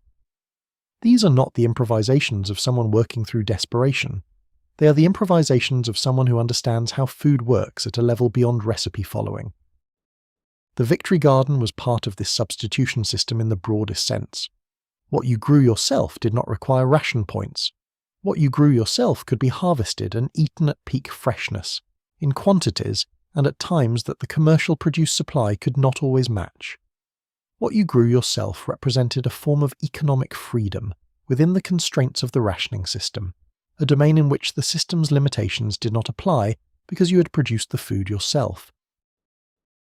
These are not the improvisations of someone working through desperation. They are the improvisations of someone who understands how food works at a level beyond recipe following. The Victory Garden was part of this substitution system in the broadest sense. What you grew yourself did not require ration points. What you grew yourself could be harvested and eaten at peak freshness, in quantities and at times that the commercial produce supply could not always match. What you grew yourself represented a form of economic freedom within the constraints of the rationing system, a domain in which the system's limitations did not apply because you had produced the food yourself.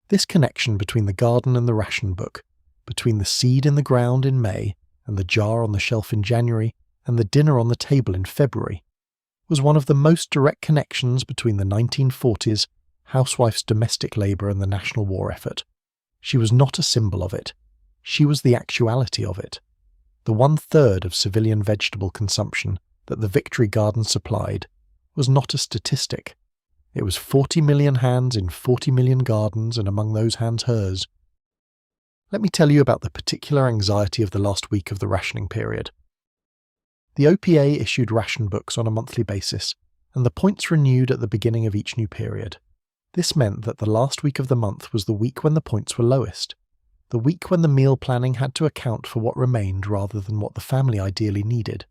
This connection between the garden and the ration book, between the seed in the ground in May and the jar on the shelf in January, and the dinner on the table in February, was one of the most direct connections between the 1940s housewife's domestic labour and the national war effort. She was not a symbol of it. She was the actuality of it. The 1/3 of civilian vegetable consumption that the Victory Garden supplied was not a statistic. It was 40 million hands in 40 million gardens, and among those hands hers. Let me tell you about the particular anxiety of the last week of the rationing period. The OPA issued ration books on a monthly basis, and the points renewed at the beginning of each new period. This meant that the last week of the month was the week when the points were lowest, the week when the meal planning had to account for what remained rather than what the family ideally needed.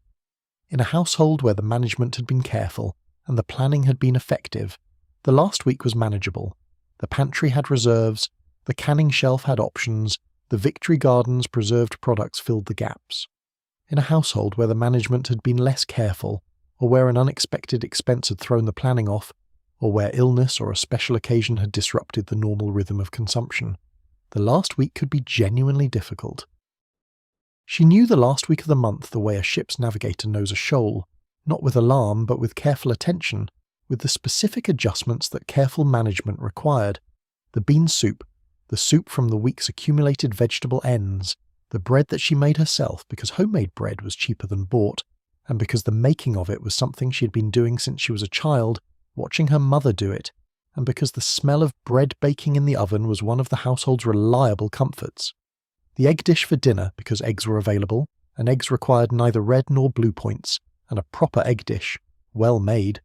In a household where the management had been careful and the planning had been effective, the last week was manageable. The pantry had reserves, the canning shelf had options, the Victory Garden's preserved products filled the gaps. In a household where the management had been less careful, or where an unexpected expense had thrown the planning off, or where illness or a special occasion had disrupted the normal rhythm of consumption, the last week could be genuinely difficult. She knew the last week of the month the way a ship's navigator knows a shoal, not with alarm but with careful attention, with the specific adjustments that careful management required. The bean soup, the soup from the week's accumulated vegetable ends, the bread that she made herself because homemade bread was cheaper than bought, and because the making of it was something she had been doing since she was a child, watching her mother do it, and because the smell of bread baking in the oven was one of the household's reliable comforts. The egg dish for dinner, because eggs were available, and eggs required neither red nor blue points, and a proper egg dish, well made,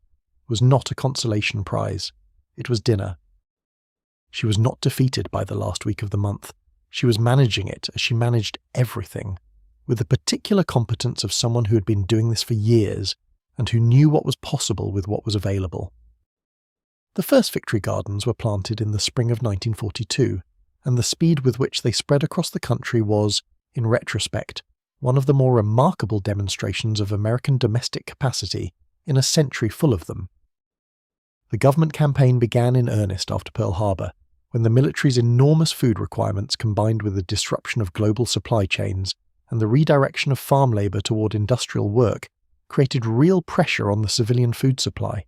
was not a consolation prize. It was dinner. She was not defeated by the last week of the month. She was managing it as she managed everything, with the particular competence of someone who had been doing this for years, and who knew what was possible with what was available. The first Victory Gardens were planted in the spring of 1942, and the speed with which they spread across the country was, in retrospect, one of the more remarkable demonstrations of American domestic capacity in a century full of them. The government campaign began in earnest after Pearl Harbor, when the military's enormous food requirements combined with the disruption of global supply chains and the redirection of farm labor toward industrial work created real pressure on the civilian food supply.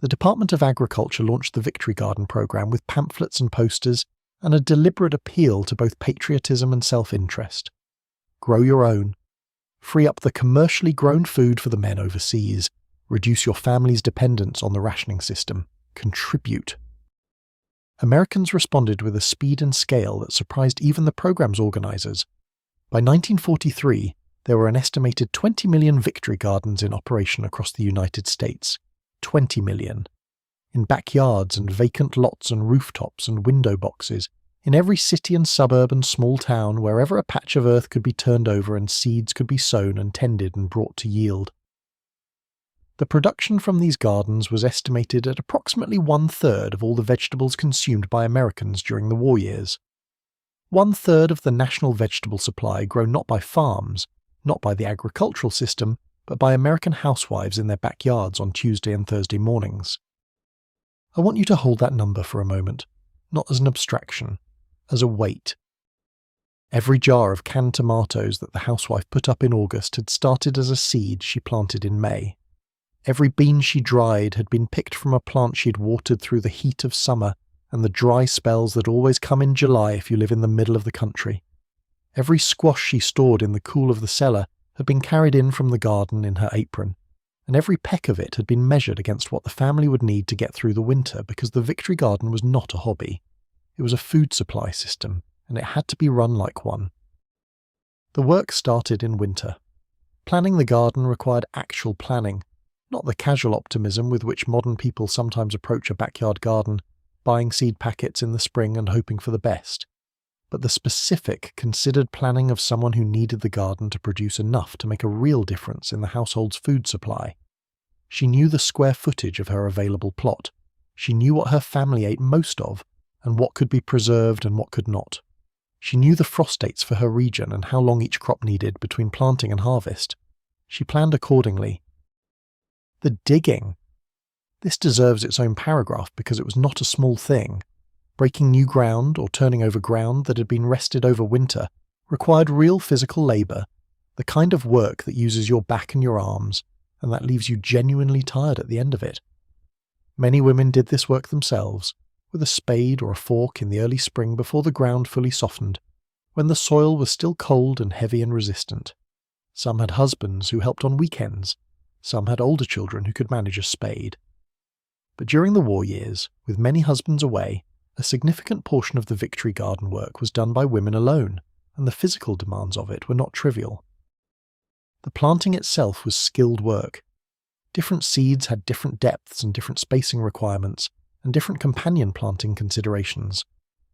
The Department of Agriculture launched the Victory Garden program with pamphlets and posters and a deliberate appeal to both patriotism and self-interest. Grow your own. Free up the commercially grown food for the men overseas. Reduce your family's dependence on the rationing system. Contribute. Americans responded with a speed and scale that surprised even the program's organizers. By 1943, there were an estimated 20 million Victory Gardens in operation across the United States. 20 million. In backyards and vacant lots and rooftops and window boxes, in every city and suburb and small town, wherever a patch of earth could be turned over and seeds could be sown and tended and brought to yield. The production from these gardens was estimated at approximately 1/3 of all the vegetables consumed by Americans during the war years. 1/3 of the national vegetable supply grown not by farms, not by the agricultural system, but by American housewives in their backyards on Tuesday and Thursday mornings. I want you to hold that number for a moment, not as an abstraction, as a weight. Every jar of canned tomatoes that the housewife put up in August had started as a seed she planted in May. Every bean she dried had been picked from a plant she'd watered through the heat of summer and the dry spells that always come in July if you live in the middle of the country. Every squash she stored in the cool of the cellar had been carried in from the garden in her apron, and every peck of it had been measured against what the family would need to get through the winter, because the Victory Garden was not a hobby. It was a food supply system, and it had to be run like one. The work started in winter. Planning the garden required actual planning, not the casual optimism with which modern people sometimes approach a backyard garden, buying seed packets in the spring and hoping for the best, but the specific, considered planning of someone who needed the garden to produce enough to make a real difference in the household's food supply. She knew the square footage of her available plot. She knew what her family ate most of, and what could be preserved and what could not. She knew the frost dates for her region and how long each crop needed between planting and harvest. She planned accordingly. The digging. This deserves its own paragraph because it was not a small thing. Breaking new ground or turning over ground that had been rested over winter required real physical labour, the kind of work that uses your back and your arms, and that leaves you genuinely tired at the end of it. Many women did this work themselves, with a spade or a fork in the early spring before the ground fully softened, when the soil was still cold and heavy and resistant. Some had husbands who helped on weekends. Some had older children who could manage a spade. But during the war years, with many husbands away, a significant portion of the Victory Garden work was done by women alone, and the physical demands of it were not trivial. The planting itself was skilled work. Different seeds had different depths and different spacing requirements, and different companion planting considerations.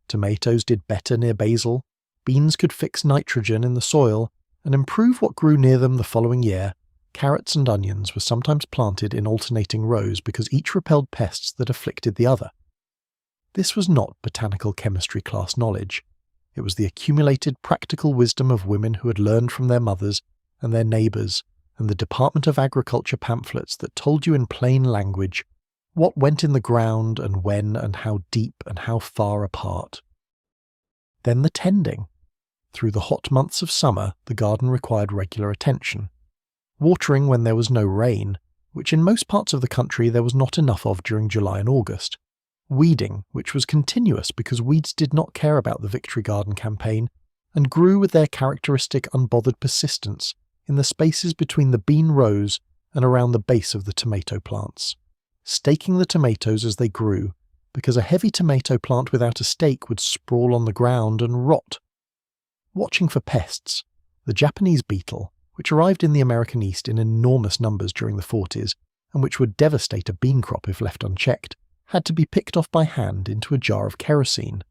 Tomatoes did better near basil, beans could fix nitrogen in the soil and improve what grew near them the following year. Carrots and onions were sometimes planted in alternating rows because each repelled pests that afflicted the other. This was not botanical chemistry class knowledge. It was the accumulated practical wisdom of women who had learned from their mothers and their neighbours and the Department of Agriculture pamphlets that told you in plain language what went in the ground and when and how deep and how far apart. Then the tending. Through the hot months of summer, the garden required regular attention. Watering when there was no rain, which in most parts of the country there was not enough of during July and August. Weeding, which was continuous because weeds did not care about the Victory Garden campaign and grew with their characteristic unbothered persistence in the spaces between the bean rows and around the base of the tomato plants. Staking the tomatoes as they grew, because a heavy tomato plant without a stake would sprawl on the ground and rot. Watching for pests. The Japanese beetle, which arrived in the American East in enormous numbers during the 40s and which would devastate a bean crop if left unchecked, had to be picked off by hand into a jar of kerosene.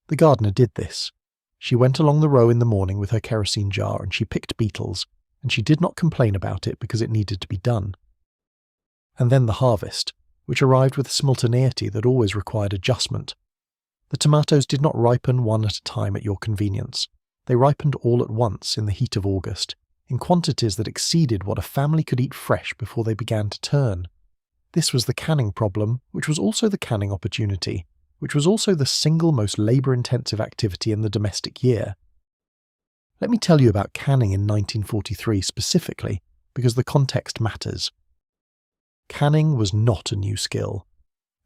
The gardener did this. She went along the row in the morning with her kerosene jar and she picked beetles, and she did not complain about it because it needed to be done. And then the harvest, which arrived with a simultaneity that always required adjustment. The tomatoes did not ripen one at a time at your convenience. They ripened all at once in the heat of August, in quantities that exceeded what a family could eat fresh before they began to turn. This was the canning problem, which was also the canning opportunity, which was also the single most labour-intensive activity in the domestic year. Let me tell you about canning in 1943 specifically, because the context matters. Canning was not a new skill.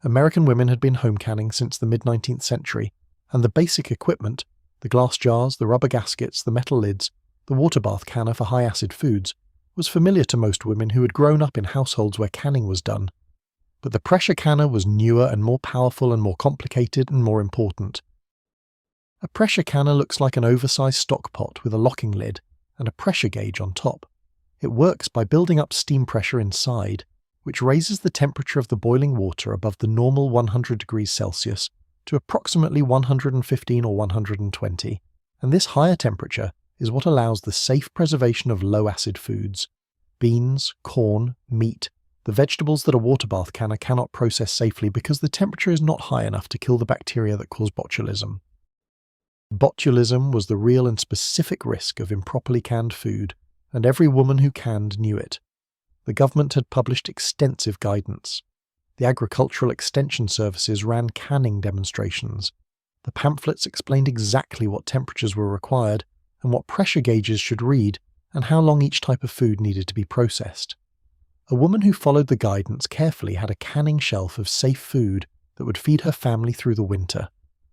American women had been home canning since the mid-19th century, and the basic equipment, the glass jars, the rubber gaskets, the metal lids, the water bath canner for high-acid foods, was familiar to most women who had grown up in households where canning was done. But the pressure canner was newer and more powerful and more complicated and more important. A pressure canner looks like an oversized stock pot with a locking lid and a pressure gauge on top. It works by building up steam pressure inside, which raises the temperature of the boiling water above the normal 100 degrees Celsius to approximately 115 or 120, and this higher temperature is what allows the safe preservation of low-acid foods. Beans, corn, meat, the vegetables that a water bath canner cannot process safely because the temperature is not high enough to kill the bacteria that cause botulism. Botulism was the real and specific risk of improperly canned food, and every woman who canned knew it. The government had published extensive guidance. The Agricultural Extension Services ran canning demonstrations. The pamphlets explained exactly what temperatures were required and what pressure gauges should read and how long each type of food needed to be processed. A woman who followed the guidance carefully had a canning shelf of safe food that would feed her family through the winter.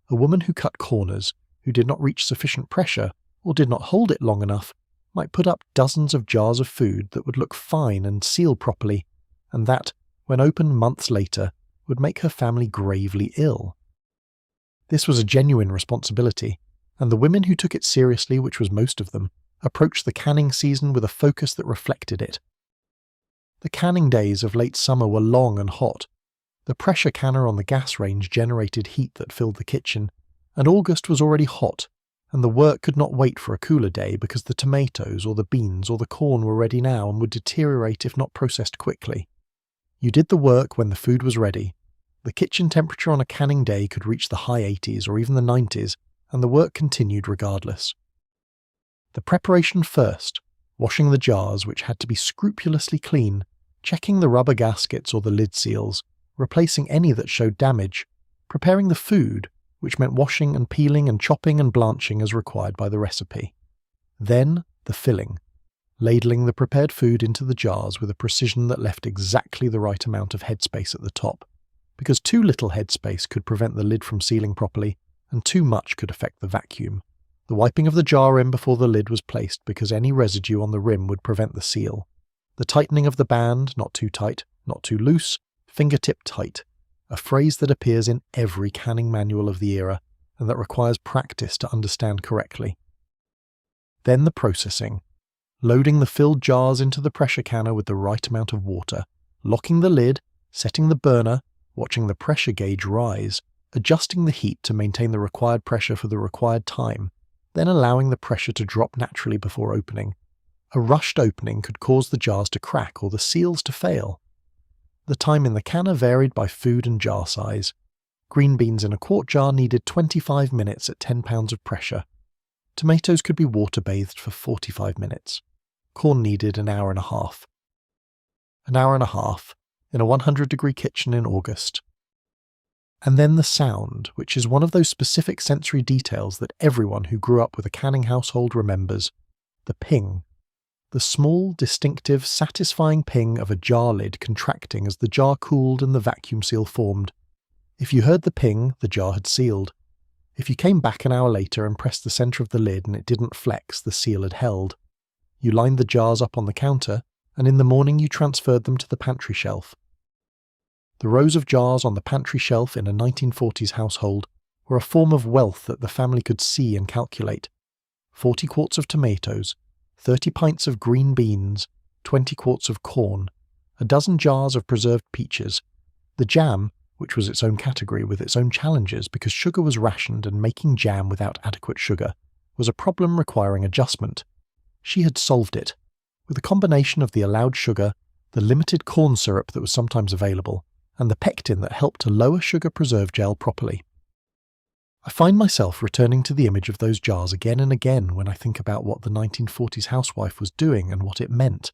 A woman who cut corners, who did not reach sufficient pressure or did not hold it long enough, might put up dozens of jars of food that would look fine and seal properly, and that, when opened months later, would make her family gravely ill. This was a genuine responsibility, and the women who took it seriously, which was most of them, approached the canning season with a focus that reflected it. The canning days of late summer were long and hot. The pressure canner on the gas range generated heat that filled the kitchen, and August was already hot, and the work could not wait for a cooler day because the tomatoes or the beans or the corn were ready now and would deteriorate if not processed quickly. You did the work when the food was ready. The kitchen temperature on a canning day could reach the high 80s or even the 90s, and the work continued regardless. The preparation first, washing the jars, which had to be scrupulously clean, checking the rubber gaskets or the lid seals, replacing any that showed damage, preparing the food, which meant washing and peeling and chopping and blanching as required by the recipe. Then the filling, ladling the prepared food into the jars with a precision that left exactly the right amount of headspace at the top, because too little headspace could prevent the lid from sealing properly, and too much could affect the vacuum. The wiping of the jar rim before the lid was placed because any residue on the rim would prevent the seal. The tightening of the band, not too tight, not too loose, fingertip tight, a phrase that appears in every canning manual of the era and that requires practice to understand correctly. Then the processing, loading the filled jars into the pressure canner with the right amount of water, locking the lid, setting the burner, watching the pressure gauge rise, adjusting the heat to maintain the required pressure for the required time, then allowing the pressure to drop naturally before opening. A rushed opening could cause the jars to crack or the seals to fail. The time in the canner varied by food and jar size. Green beans in a quart jar needed 25 minutes at 10 pounds of pressure. Tomatoes could be water-bathed for 45 minutes. Corn needed an hour and a half. An hour and a half in a 100-degree kitchen in August. And then the sound, which is one of those specific sensory details that everyone who grew up with a canning household remembers. The ping. The small, distinctive, satisfying ping of a jar lid contracting as the jar cooled and the vacuum seal formed. If you heard the ping, the jar had sealed. If you came back an hour later and pressed the centre of the lid and it didn't flex, the seal had held. You lined the jars up on the counter, and in the morning you transferred them to the pantry shelf. The rows of jars on the pantry shelf in a 1940s household were a form of wealth that the family could see and calculate. 40 quarts of tomatoes, 30 pints of green beans, 20 quarts of corn, a dozen jars of preserved peaches, the jam, which was its own category with its own challenges because sugar was rationed and making jam without adequate sugar was a problem requiring adjustment. She had solved it. With a combination of the allowed sugar, the limited corn syrup that was sometimes available, and the pectin that helped to lower sugar preserve gel properly. I find myself returning to the image of those jars again and again when I think about what the 1940s housewife was doing and what it meant.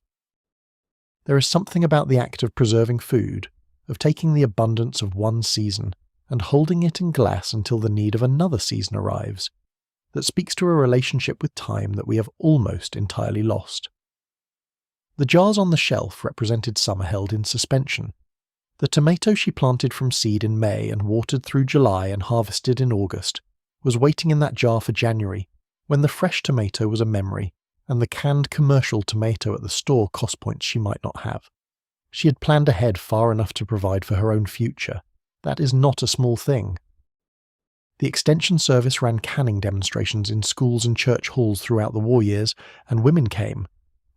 There is something about the act of preserving food, of taking the abundance of one season and holding it in glass until the need of another season arrives, that speaks to a relationship with time that we have almost entirely lost. The jars on the shelf represented summer held in suspension. The tomato she planted from seed in May and watered through July and harvested in August was waiting in that jar for January, when the fresh tomato was a memory and the canned commercial tomato at the store cost points she might not have. She had planned ahead far enough to provide for her own future. That is not a small thing. The Extension Service ran canning demonstrations in schools and church halls throughout the war years, and women came,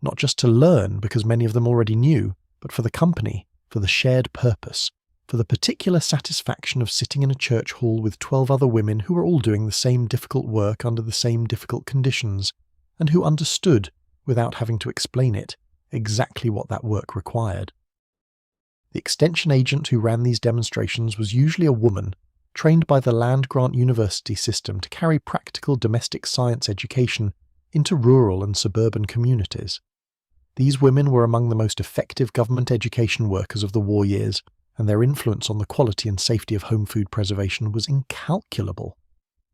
not just to learn because many of them already knew, but for the company, for the shared purpose, for the particular satisfaction of sitting in a church hall with 12 other women who were all doing the same difficult work under the same difficult conditions, and who understood, without having to explain it, exactly what that work required. The extension agent who ran these demonstrations was usually a woman, trained by the land-grant university system to carry practical domestic science education into rural and suburban communities. These women were among the most effective government education workers of the war years, and their influence on the quality and safety of home food preservation was incalculable.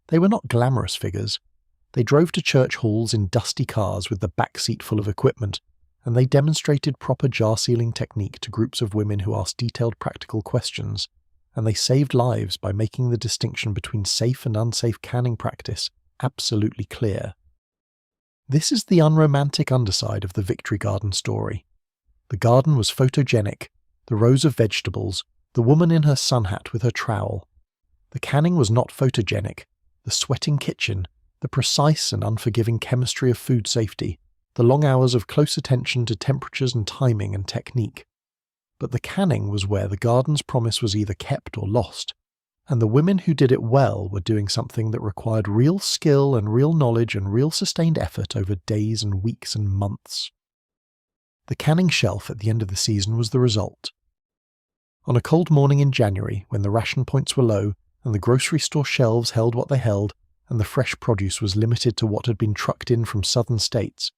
They were not glamorous figures. They drove to church halls in dusty cars with the back seat full of equipment, and they demonstrated proper jar sealing technique to groups of women who asked detailed practical questions, and they saved lives by making the distinction between safe and unsafe canning practice absolutely clear. This is the unromantic underside of the Victory Garden story. The garden was photogenic, the rows of vegetables, the woman in her sun hat with her trowel. The canning was not photogenic, the sweating kitchen, the precise and unforgiving chemistry of food safety, the long hours of close attention to temperatures and timing and technique. But the canning was where the garden's promise was either kept or lost, and the women who did it well were doing something that required real skill and real knowledge and real sustained effort over days and weeks and months. The canning shelf at the end of the season was the result. On a cold morning in January, when the ration points were low and the grocery store shelves held what they held and the fresh produce was limited to what had been trucked in from southern states,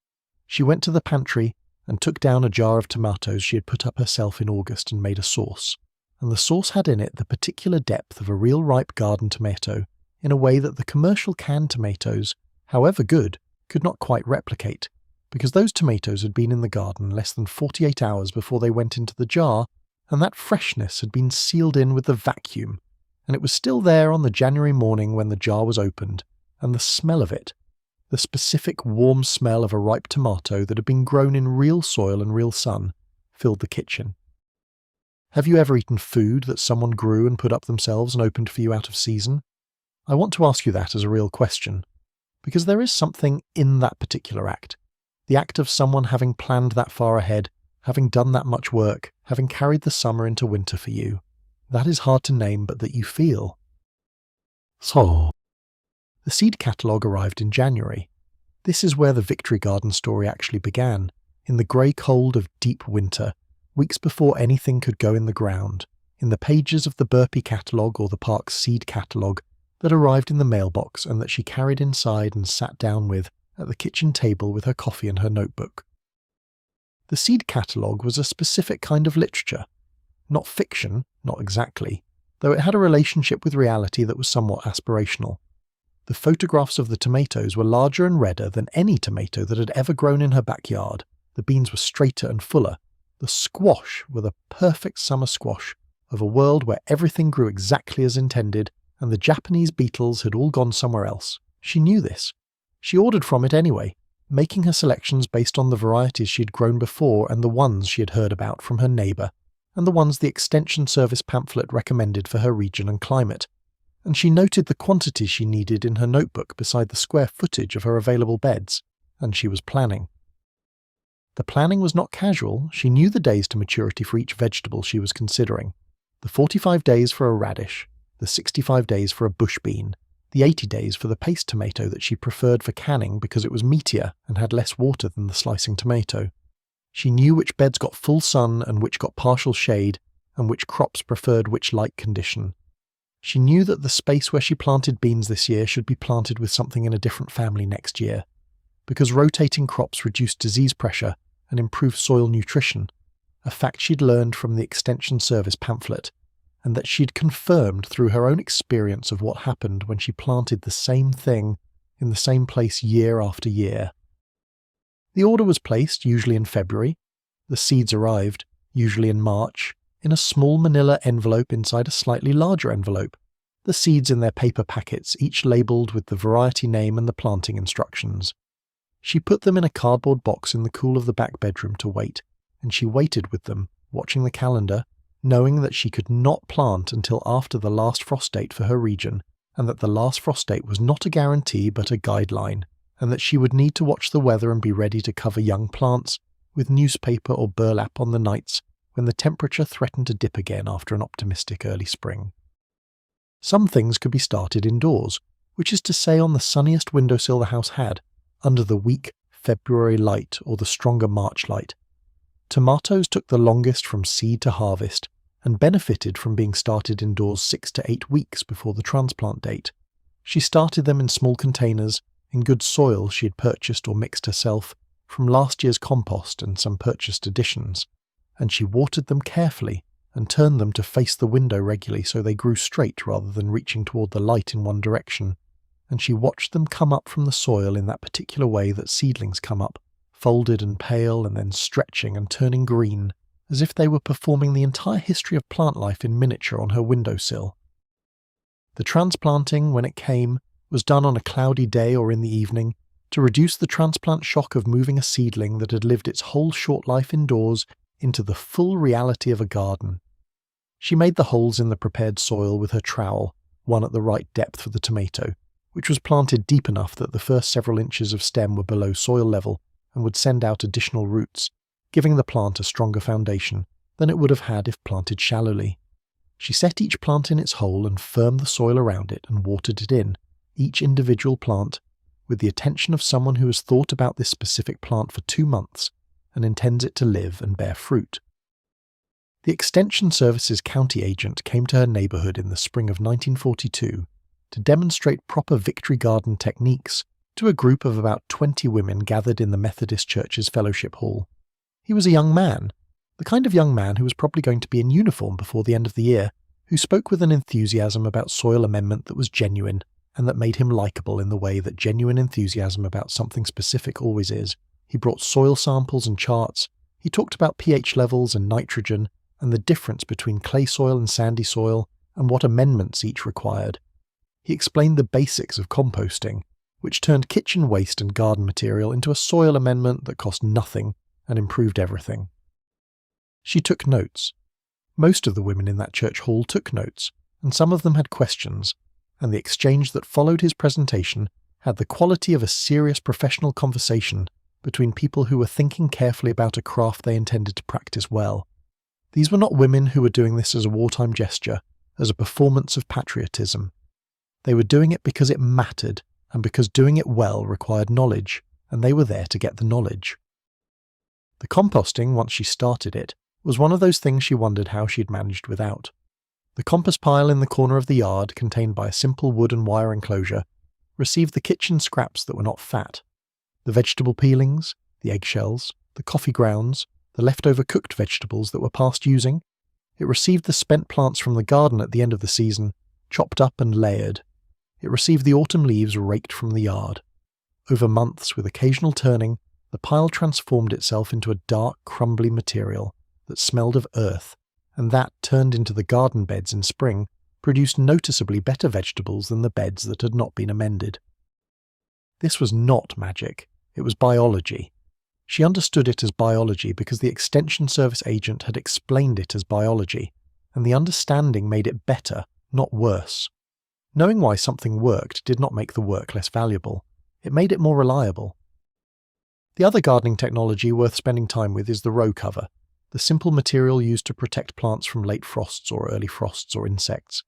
she went to the pantry and took down a jar of tomatoes she had put up herself in August and made a sauce. And the sauce had in it the particular depth of a real ripe garden tomato in a way that the commercial canned tomatoes, however good, could not quite replicate, because those tomatoes had been in the garden less than 48 hours before they went into the jar, and that freshness had been sealed in with the vacuum, and it was still there on the January morning when the jar was opened, and the smell of it, the specific warm smell of a ripe tomato that had been grown in real soil and real sun, filled the kitchen. Have you ever eaten food that someone grew and put up themselves and opened for you out of season? I want to ask you that as a real question, because there is something in that particular act, the act of someone having planned that far ahead, having done that much work, having carried the summer into winter for you. That is hard to name, but that you feel. So, the seed catalogue arrived in January. This is where the Victory Garden story actually began, in the grey cold of deep winter, weeks before anything could go in the ground, in the pages of the Burpee catalogue or the park's seed catalogue that arrived in the mailbox and that she carried inside and sat down with at the kitchen table with her coffee and her notebook. The seed catalogue was a specific kind of literature. Not fiction, not exactly, though it had a relationship with reality that was somewhat aspirational. The photographs of the tomatoes were larger and redder than any tomato that had ever grown in her backyard. The beans were straighter and fuller. The squash were the perfect summer squash of a world where everything grew exactly as intended, and the Japanese beetles had all gone somewhere else. She knew this. She ordered from it anyway, making her selections based on the varieties she had grown before and the ones she had heard about from her neighbour, and the ones the Extension Service pamphlet recommended for her region and climate. And she noted the quantities she needed in her notebook beside the square footage of her available beds, and she was planning. The planning was not casual. She knew the days to maturity for each vegetable she was considering. The 45 days for a radish, the 65 days for a bush bean, the 80 days for the paste tomato that she preferred for canning because it was meatier and had less water than the slicing tomato. She knew which beds got full sun and which got partial shade, and which crops preferred which light condition. She knew that the space where she planted beans this year should be planted with something in a different family next year, because rotating crops reduced disease pressure and improved soil nutrition, a fact she'd learned from the Extension Service pamphlet, and that she'd confirmed through her own experience of what happened when she planted the same thing in the same place year after year. The order was placed, usually in February. The seeds arrived, usually in March, in a small manila envelope inside a slightly larger envelope, the seeds in their paper packets, each labelled with the variety name and the planting instructions. She put them in a cardboard box in the cool of the back bedroom to wait, and she waited with them, watching the calendar, knowing that she could not plant until after the last frost date for her region, and that the last frost date was not a guarantee but a guideline, and that she would need to watch the weather and be ready to cover young plants with newspaper or burlap on the nights when the temperature threatened to dip again after an optimistic early spring. Some things could be started indoors, which is to say on the sunniest windowsill the house had, under the weak February light or the stronger March light. Tomatoes took the longest from seed to harvest, and benefited from being started indoors 6 to 8 weeks before the transplant date. She started them in small containers, in good soil she had purchased or mixed herself, from last year's compost and some purchased additions, and she watered them carefully and turned them to face the window regularly so they grew straight rather than reaching toward the light in one direction, and she watched them come up from the soil in that particular way that seedlings come up, folded and pale and then stretching and turning green, as if they were performing the entire history of plant life in miniature on her windowsill. The transplanting, when it came, was done on a cloudy day or in the evening, to reduce the transplant shock of moving a seedling that had lived its whole short life indoors into the full reality of a garden. She made the holes in the prepared soil with her trowel, one at the right depth for the tomato, which was planted deep enough that the first several inches of stem were below soil level and would send out additional roots, giving the plant a stronger foundation than it would have had if planted shallowly. She set each plant in its hole and firmed the soil around it and watered it in, each individual plant, with the attention of someone who has thought about this specific plant for 2 months and intends it to live and bear fruit. The Extension Service's county agent came to her neighbourhood in the spring of 1942 to demonstrate proper victory garden techniques to a group of about 20 women gathered in the Methodist Church's fellowship hall. He was a young man, the kind of young man who was probably going to be in uniform before the end of the year, who spoke with an enthusiasm about soil amendment that was genuine and that made him likeable in the way that genuine enthusiasm about something specific always is. He brought soil samples and charts. He talked about pH levels and nitrogen and the difference between clay soil and sandy soil and what amendments each required. He explained the basics of composting, which turned kitchen waste and garden material into a soil amendment that cost nothing and improved everything. She took notes. Most of the women in that church hall took notes, and some of them had questions, and the exchange that followed his presentation had the quality of a serious professional conversation between people who were thinking carefully about a craft they intended to practice well. These were not women who were doing this as a wartime gesture, as a performance of patriotism. They were doing it because it mattered, and because doing it well required knowledge, and they were there to get the knowledge. The composting, once she started it, was one of those things she wondered how she'd managed without. The compost pile in the corner of the yard, contained by a simple wood and wire enclosure, received the kitchen scraps that were not fat. The vegetable peelings, the eggshells, the coffee grounds, the leftover cooked vegetables that were past using. It received the spent plants from the garden at the end of the season, chopped up and layered. It received the autumn leaves raked from the yard. Over months, with occasional turning, the pile transformed itself into a dark, crumbly material that smelled of earth, and that, turned into the garden beds in spring, produced noticeably better vegetables than the beds that had not been amended. This was not magic, it was biology. She understood it as biology because the Extension Service agent had explained it as biology, and the understanding made it better, not worse. Knowing why something worked did not make the work less valuable. It made it more reliable. The other gardening technology worth spending time with is the row cover, the simple material used to protect plants from late frosts or early frosts or insects.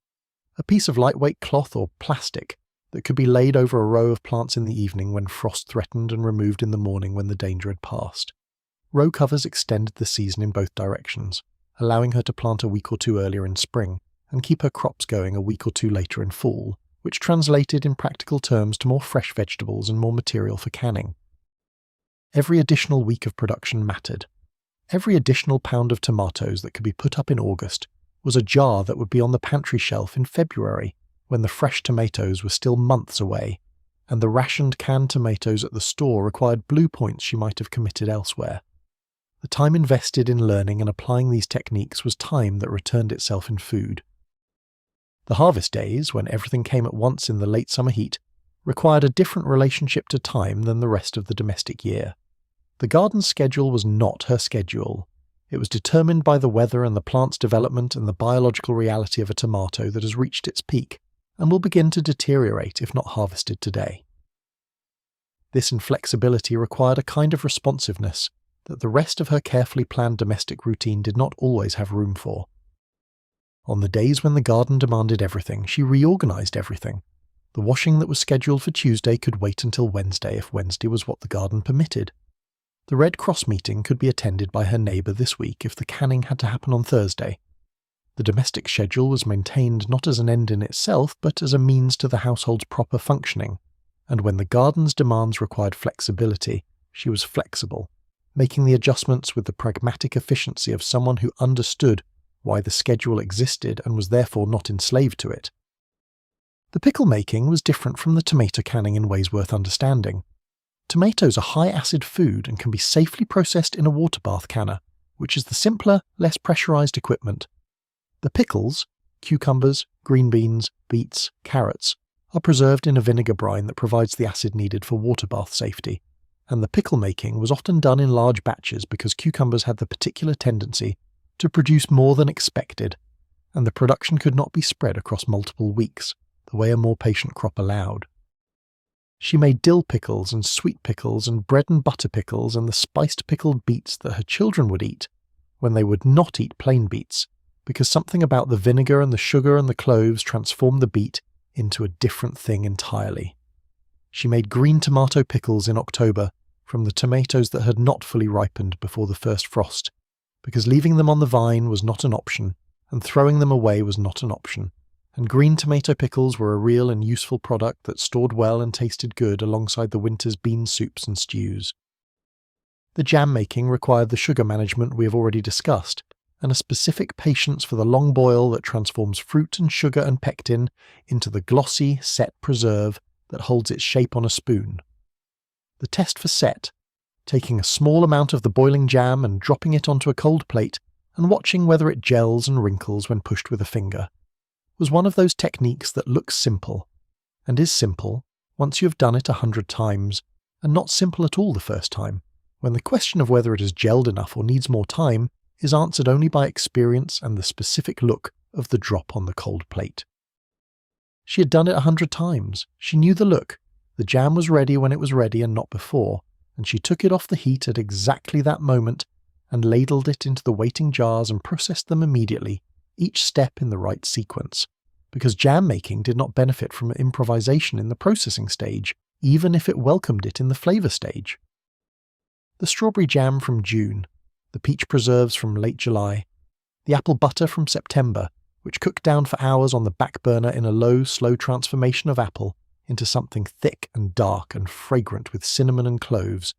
A piece of lightweight cloth or plastic that could be laid over a row of plants in the evening when frost threatened and removed in the morning when the danger had passed. Row covers extended the season in both directions, allowing her to plant a week or two earlier in spring and keep her crops going a week or two later in fall, which translated in practical terms to more fresh vegetables and more material for canning. Every additional week of production mattered. Every additional pound of tomatoes that could be put up in August was a jar that would be on the pantry shelf in February, when the fresh tomatoes were still months away, and the rationed canned tomatoes at the store required blue points she might have committed elsewhere. The time invested in learning and applying these techniques was time that returned itself in food. The harvest days, when everything came at once in the late summer heat, required a different relationship to time than the rest of the domestic year. The garden's schedule was not her schedule. It was determined by the weather and the plant's development and the biological reality of a tomato that has reached its peak and will begin to deteriorate if not harvested today. This inflexibility required a kind of responsiveness that the rest of her carefully planned domestic routine did not always have room for. On the days when the garden demanded everything, she reorganized everything. The washing that was scheduled for Tuesday could wait until Wednesday if Wednesday was what the garden permitted. The Red Cross meeting could be attended by her neighbour this week if the canning had to happen on Thursday. The domestic schedule was maintained not as an end in itself, but as a means to the household's proper functioning, and when the garden's demands required flexibility, she was flexible, making the adjustments with the pragmatic efficiency of someone who understood why the schedule existed and was therefore not enslaved to it. The pickle making was different from the tomato canning in ways worth understanding. Tomatoes are high-acid food and can be safely processed in a water bath canner, which is the simpler, less pressurized equipment. The pickles, cucumbers, green beans, beets, carrots, are preserved in a vinegar brine that provides the acid needed for water bath safety, and the pickle making was often done in large batches because cucumbers had the particular tendency to produce more than expected, and the production could not be spread across multiple weeks, the way a more patient crop allowed. She made dill pickles and sweet pickles and bread and butter pickles and the spiced pickled beets that her children would eat when they would not eat plain beets, because something about the vinegar and the sugar and the cloves transformed the beet into a different thing entirely. She made green tomato pickles in October from the tomatoes that had not fully ripened before the first frost, because leaving them on the vine was not an option, and throwing them away was not an option, and green tomato pickles were a real and useful product that stored well and tasted good alongside the winter's bean soups and stews. The jam making required the sugar management we have already discussed, and a specific patience for the long boil that transforms fruit and sugar and pectin into the glossy, set preserve that holds its shape on a spoon. The test for set, taking a small amount of the boiling jam and dropping it onto a cold plate and watching whether it gels and wrinkles when pushed with a finger, was one of those techniques that looks simple, and is simple once you have done it 100 times, and not simple at all the first time, when the question of whether it has gelled enough or needs more time is answered only by experience and the specific look of the drop on the cold plate. She had done it 100 times. She knew the look. The jam was ready when it was ready and not before, and she took it off the heat at exactly that moment and ladled it into the waiting jars and processed them immediately, each step in the right sequence, because jam making did not benefit from improvisation in the processing stage, even if it welcomed it in the flavour stage. The strawberry jam from June, the peach preserves from late July, the apple butter from September, which cooked down for hours on the back burner in a low, slow transformation of apple into something thick and dark and fragrant with cinnamon and cloves,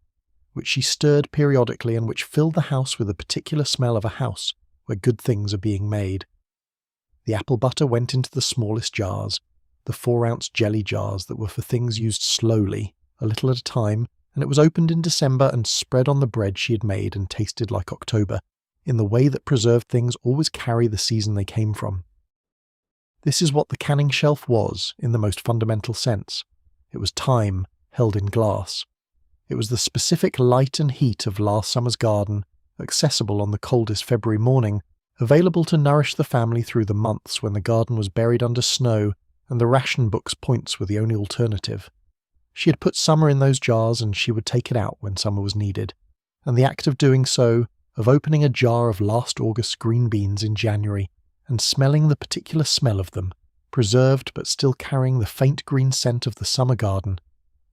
which she stirred periodically and which filled the house with the particular smell of a house where good things are being made. The apple butter went into the smallest jars, the 4-ounce jelly jars that were for things used slowly, a little at a time, and it was opened in December and spread on the bread she had made and tasted like October, in the way that preserved things always carry the season they came from. This is what the canning shelf was, in the most fundamental sense. It was time, held in glass. It was the specific light and heat of last summer's garden, accessible on the coldest February morning, available to nourish the family through the months when the garden was buried under snow and the ration book's points were the only alternative. She had put summer in those jars and she would take it out when summer was needed, and the act of doing so, of opening a jar of last August's green beans in January and smelling the particular smell of them, preserved but still carrying the faint green scent of the summer garden,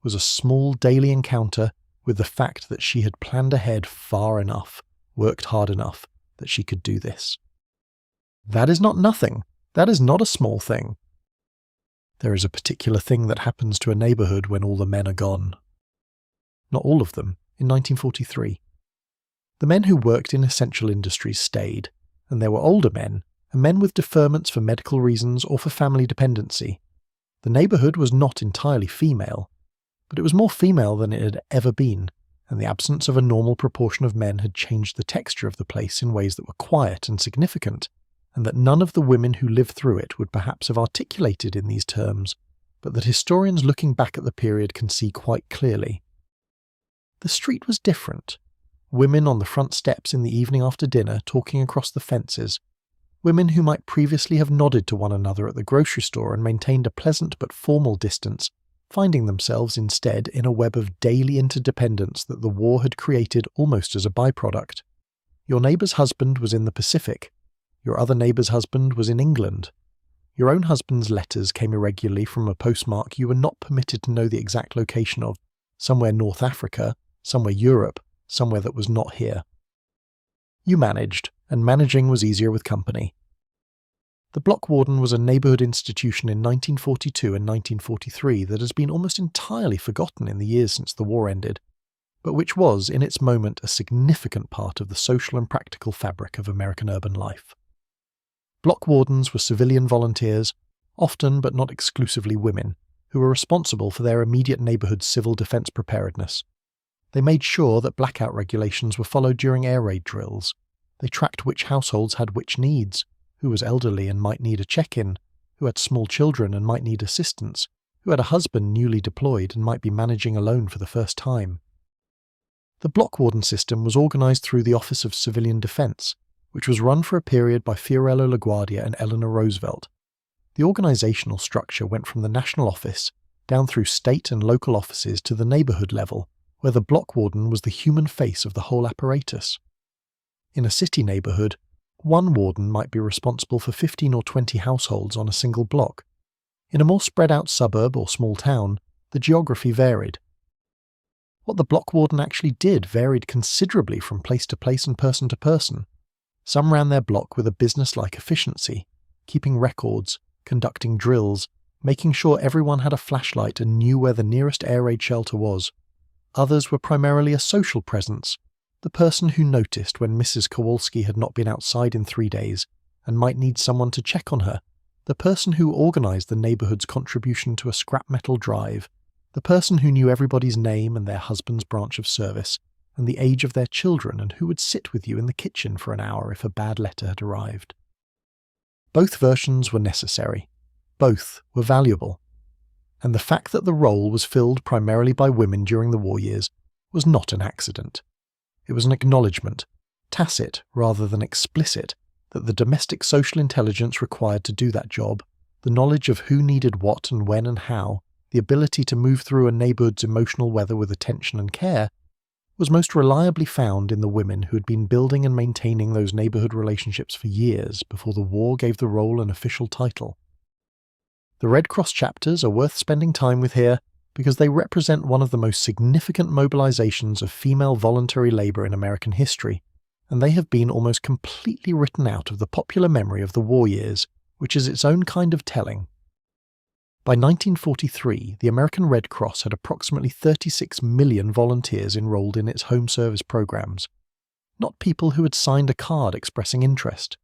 was a small daily encounter with the fact that she had planned ahead far enough, worked hard enough, that she could do this. That is not nothing. That is not a small thing. There is a particular thing that happens to a neighbourhood when all the men are gone. Not all of them, in 1943. The men who worked in essential industries stayed, and there were older men, and men with deferments for medical reasons or for family dependency. The neighbourhood was not entirely female, but it was more female than it had ever been, and the absence of a normal proportion of men had changed the texture of the place in ways that were quiet and significant, and that none of the women who lived through it would perhaps have articulated in these terms, but that historians looking back at the period can see quite clearly. The street was different. Women on the front steps in the evening after dinner talking across the fences, women who might previously have nodded to one another at the grocery store and maintained a pleasant but formal distance, finding themselves instead in a web of daily interdependence that the war had created almost as a byproduct. Your neighbour's husband was in the Pacific. Your other neighbour's husband was in England. Your own husband's letters came irregularly from a postmark you were not permitted to know the exact location of, somewhere North Africa, somewhere Europe, somewhere that was not here. You managed, and managing was easier with company. The block warden was a neighbourhood institution in 1942 and 1943 that has been almost entirely forgotten in the years since the war ended, but which was, in its moment, a significant part of the social and practical fabric of American urban life. Block wardens were civilian volunteers, often but not exclusively women, who were responsible for their immediate neighbourhood's civil defence preparedness. They made sure that blackout regulations were followed during air raid drills. They tracked which households had which needs, who was elderly and might need a check-in, who had small children and might need assistance, who had a husband newly deployed and might be managing alone for the first time. The block warden system was organised through the Office of Civilian Defence, which was run for a period by Fiorello LaGuardia and Eleanor Roosevelt. The organisational structure went from the national office down through state and local offices to the neighbourhood level, where the block warden was the human face of the whole apparatus. In a city neighbourhood, one warden might be responsible for 15 or 20 households on a single block. In a more spread-out suburb or small town, the geography varied. What the block warden actually did varied considerably from place to place and person to person. Some ran their block with a business-like efficiency, keeping records, conducting drills, making sure everyone had a flashlight and knew where the nearest air raid shelter was. Others were primarily a social presence, the person who noticed when Mrs. Kowalski had not been outside in 3 days and might need someone to check on her, the person who organised the neighbourhood's contribution to a scrap metal drive, the person who knew everybody's name and their husband's branch of service, and the age of their children, and who would sit with you in the kitchen for an hour if a bad letter had arrived. Both versions were necessary. Both were valuable. And the fact that the role was filled primarily by women during the war years was not an accident. It was an acknowledgement, tacit rather than explicit, that the domestic social intelligence required to do that job, the knowledge of who needed what and when and how, the ability to move through a neighbourhood's emotional weather with attention and care, was most reliably found in the women who had been building and maintaining those neighbourhood relationships for years before the war gave the role an official title. The Red Cross chapters are worth spending time with here because they represent one of the most significant mobilizations of female voluntary labour in American history, and they have been almost completely written out of the popular memory of the war years which is its own kind of telling. By 1943, the American Red Cross had approximately 36 million volunteers enrolled in its home service programs. Not people who had signed a card expressing interest.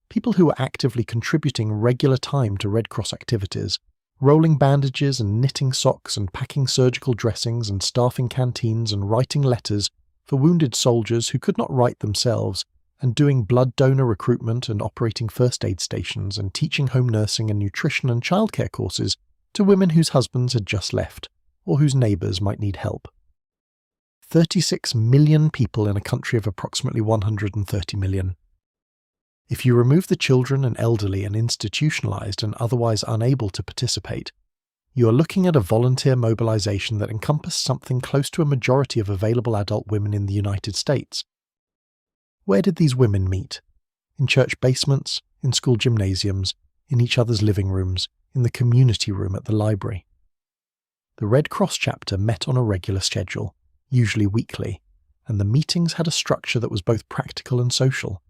People who were actively contributing regular time to Red Cross activities, rolling bandages and knitting socks and packing surgical dressings and staffing canteens and writing letters for wounded soldiers who could not write themselves, and doing blood donor recruitment and operating first aid stations and teaching home nursing and nutrition and childcare courses to women whose husbands had just left, or whose neighbours might need help. 36 million people in a country of approximately 130 million. If you remove the children and elderly and institutionalised and otherwise unable to participate, you are looking at a volunteer mobilisation that encompassed something close to a majority of available adult women in the United States. Where did these women meet? In church basements, in school gymnasiums, in each other's living rooms, in the community room at the library. The Red Cross chapter met on a regular schedule, usually weekly, and the meetings had a structure that was both practical and social.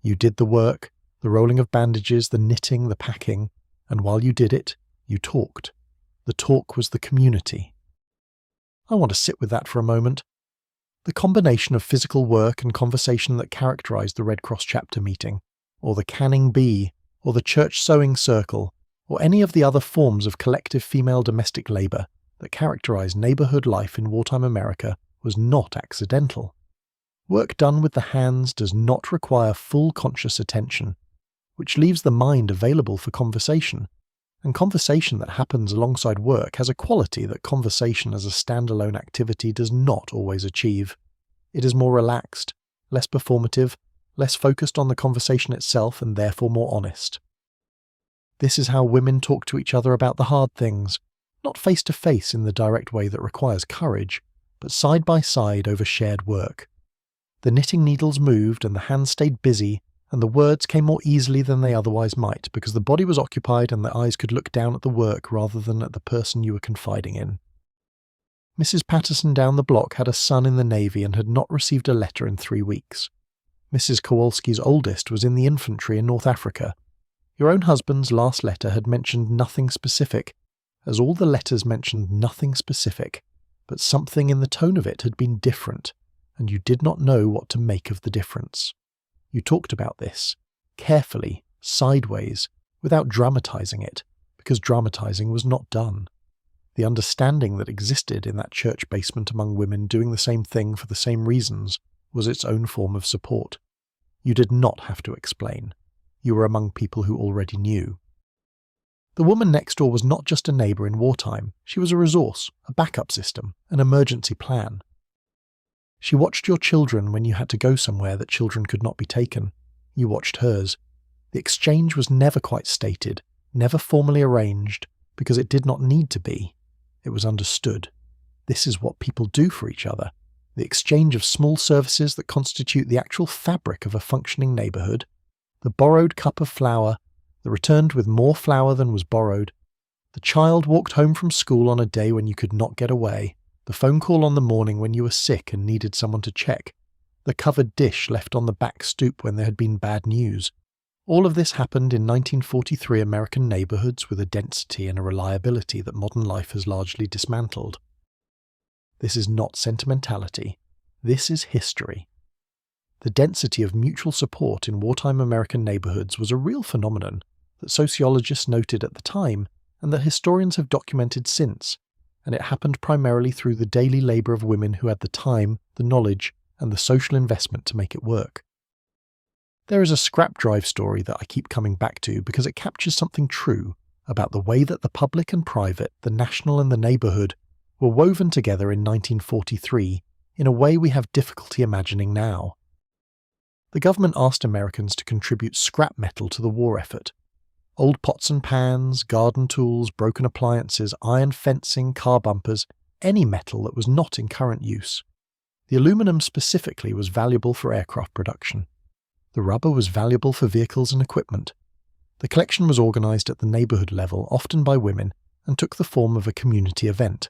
You did the work, the rolling of bandages, the knitting, the packing, and while you did it, you talked. The talk was the community. I want to sit with that for a moment. The combination of physical work and conversation that characterized the Red Cross chapter meeting, or the canning bee, or the church sewing circle, or any of the other forms of collective female domestic labor that characterized neighborhood life in wartime America was not accidental. Work done with the hands does not require full conscious attention, which leaves the mind available for conversation, and conversation that happens alongside work has a quality that conversation as a standalone activity does not always achieve. It is more relaxed, less performative, less focused on the conversation itself and therefore more honest. This is how women talk to each other about the hard things, not face to face in the direct way that requires courage, but side by side over shared work. The knitting needles moved and the hands stayed busy, and the words came more easily than they otherwise might because the body was occupied and the eyes could look down at the work rather than at the person you were confiding in. Mrs. Patterson down the block had a son in the Navy and had not received a letter in 3 weeks. Mrs. Kowalski's oldest was in the infantry in North Africa. Your own husband's last letter had mentioned nothing specific, as all the letters mentioned nothing specific, but something in the tone of it had been different, and you did not know what to make of the difference. You talked about this, carefully, sideways, without dramatizing it, because dramatizing was not done. The understanding that existed in that church basement among women doing the same thing for the same reasons was its own form of support. You did not have to explain. You were among people who already knew. The woman next door was not just a neighbour in wartime, she was a resource, a backup system, an emergency plan. She watched your children when you had to go somewhere that children could not be taken. You watched hers. The exchange was never quite stated, never formally arranged, because it did not need to be. It was understood. This is what people do for each other. The exchange of small services that constitute the actual fabric of a functioning neighbourhood. The borrowed cup of flour, the returned with more flour than was borrowed. The child walked home from school on a day when you could not get away. The phone call on the morning when you were sick and needed someone to check. The covered dish left on the back stoop when there had been bad news. All of this happened in 1943 American neighbourhoods with a density and a reliability that modern life has largely dismantled. This is not sentimentality. This is history. The density of mutual support in wartime American neighbourhoods was a real phenomenon that sociologists noted at the time and that historians have documented since, and it happened primarily through the daily labour of women who had the time, the knowledge, and the social investment to make it work. There is a scrap drive story that I keep coming back to because it captures something true about the way that the public and private, the national and the neighbourhood, were woven together in 1943 in a way we have difficulty imagining now. The government asked Americans to contribute scrap metal to the war effort. Old pots and pans, garden tools, broken appliances, iron fencing, car bumpers, any metal that was not in current use. The aluminum specifically was valuable for aircraft production. The rubber was valuable for vehicles and equipment. The collection was organised at the neighbourhood level, often by women, and took the form of a community event,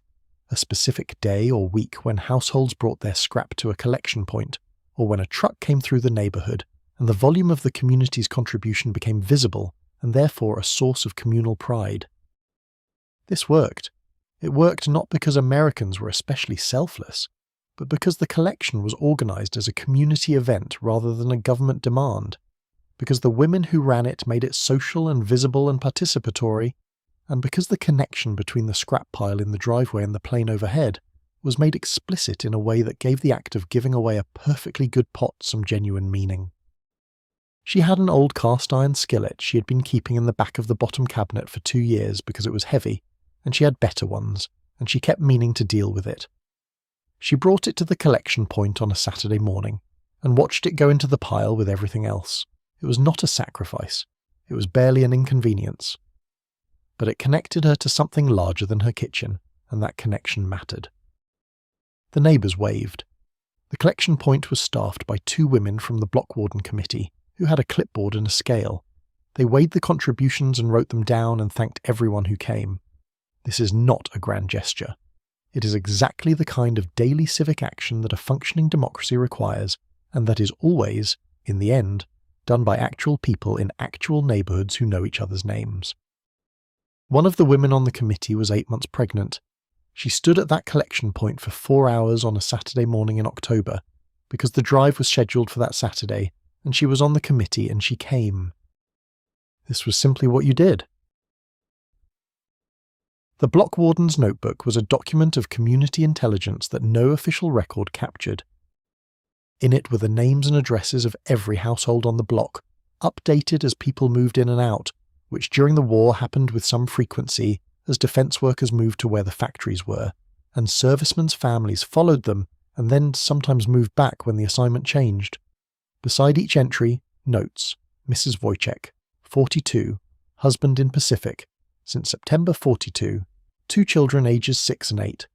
a specific day or week when households brought their scrap to a collection point, or when a truck came through the neighbourhood and the volume of the community's contribution became visible and therefore a source of communal pride. This worked. It worked not because Americans were especially selfless, but because the collection was organised as a community event rather than a government demand, because the women who ran it made it social and visible and participatory, and because the connection between the scrap pile in the driveway and the plane overhead was made explicit in a way that gave the act of giving away a perfectly good pot some genuine meaning. She had an old cast-iron skillet she had been keeping in the back of the bottom cabinet for 2 years because it was heavy, and she had better ones, and she kept meaning to deal with it. She brought it to the collection point on a Saturday morning, and watched it go into the pile with everything else. It was not a sacrifice. It was barely an inconvenience. But it connected her to something larger than her kitchen, and that connection mattered. The neighbours waved. The collection point was staffed by 2 women from the block warden committee, who had a clipboard and a scale. They weighed the contributions and wrote them down and thanked everyone who came. This is not a grand gesture. It is exactly the kind of daily civic action that a functioning democracy requires, and that is always, in the end, done by actual people in actual neighbourhoods who know each other's names. One of the women on the committee was 8 months pregnant. She stood at that collection point for 4 hours on a Saturday morning in October, because the drive was scheduled for that Saturday, and she was on the committee and she came. This was simply what you did. The block warden's notebook was a document of community intelligence that no official record captured. In it were the names and addresses of every household on the block, updated as people moved in and out, which during the war happened with some frequency as defence workers moved to where the factories were, and servicemen's families followed them and then sometimes moved back when the assignment changed. Beside each entry, notes: Mrs. Wojciech, 42, husband in Pacific, since September 42, 2 children ages 6 and 8.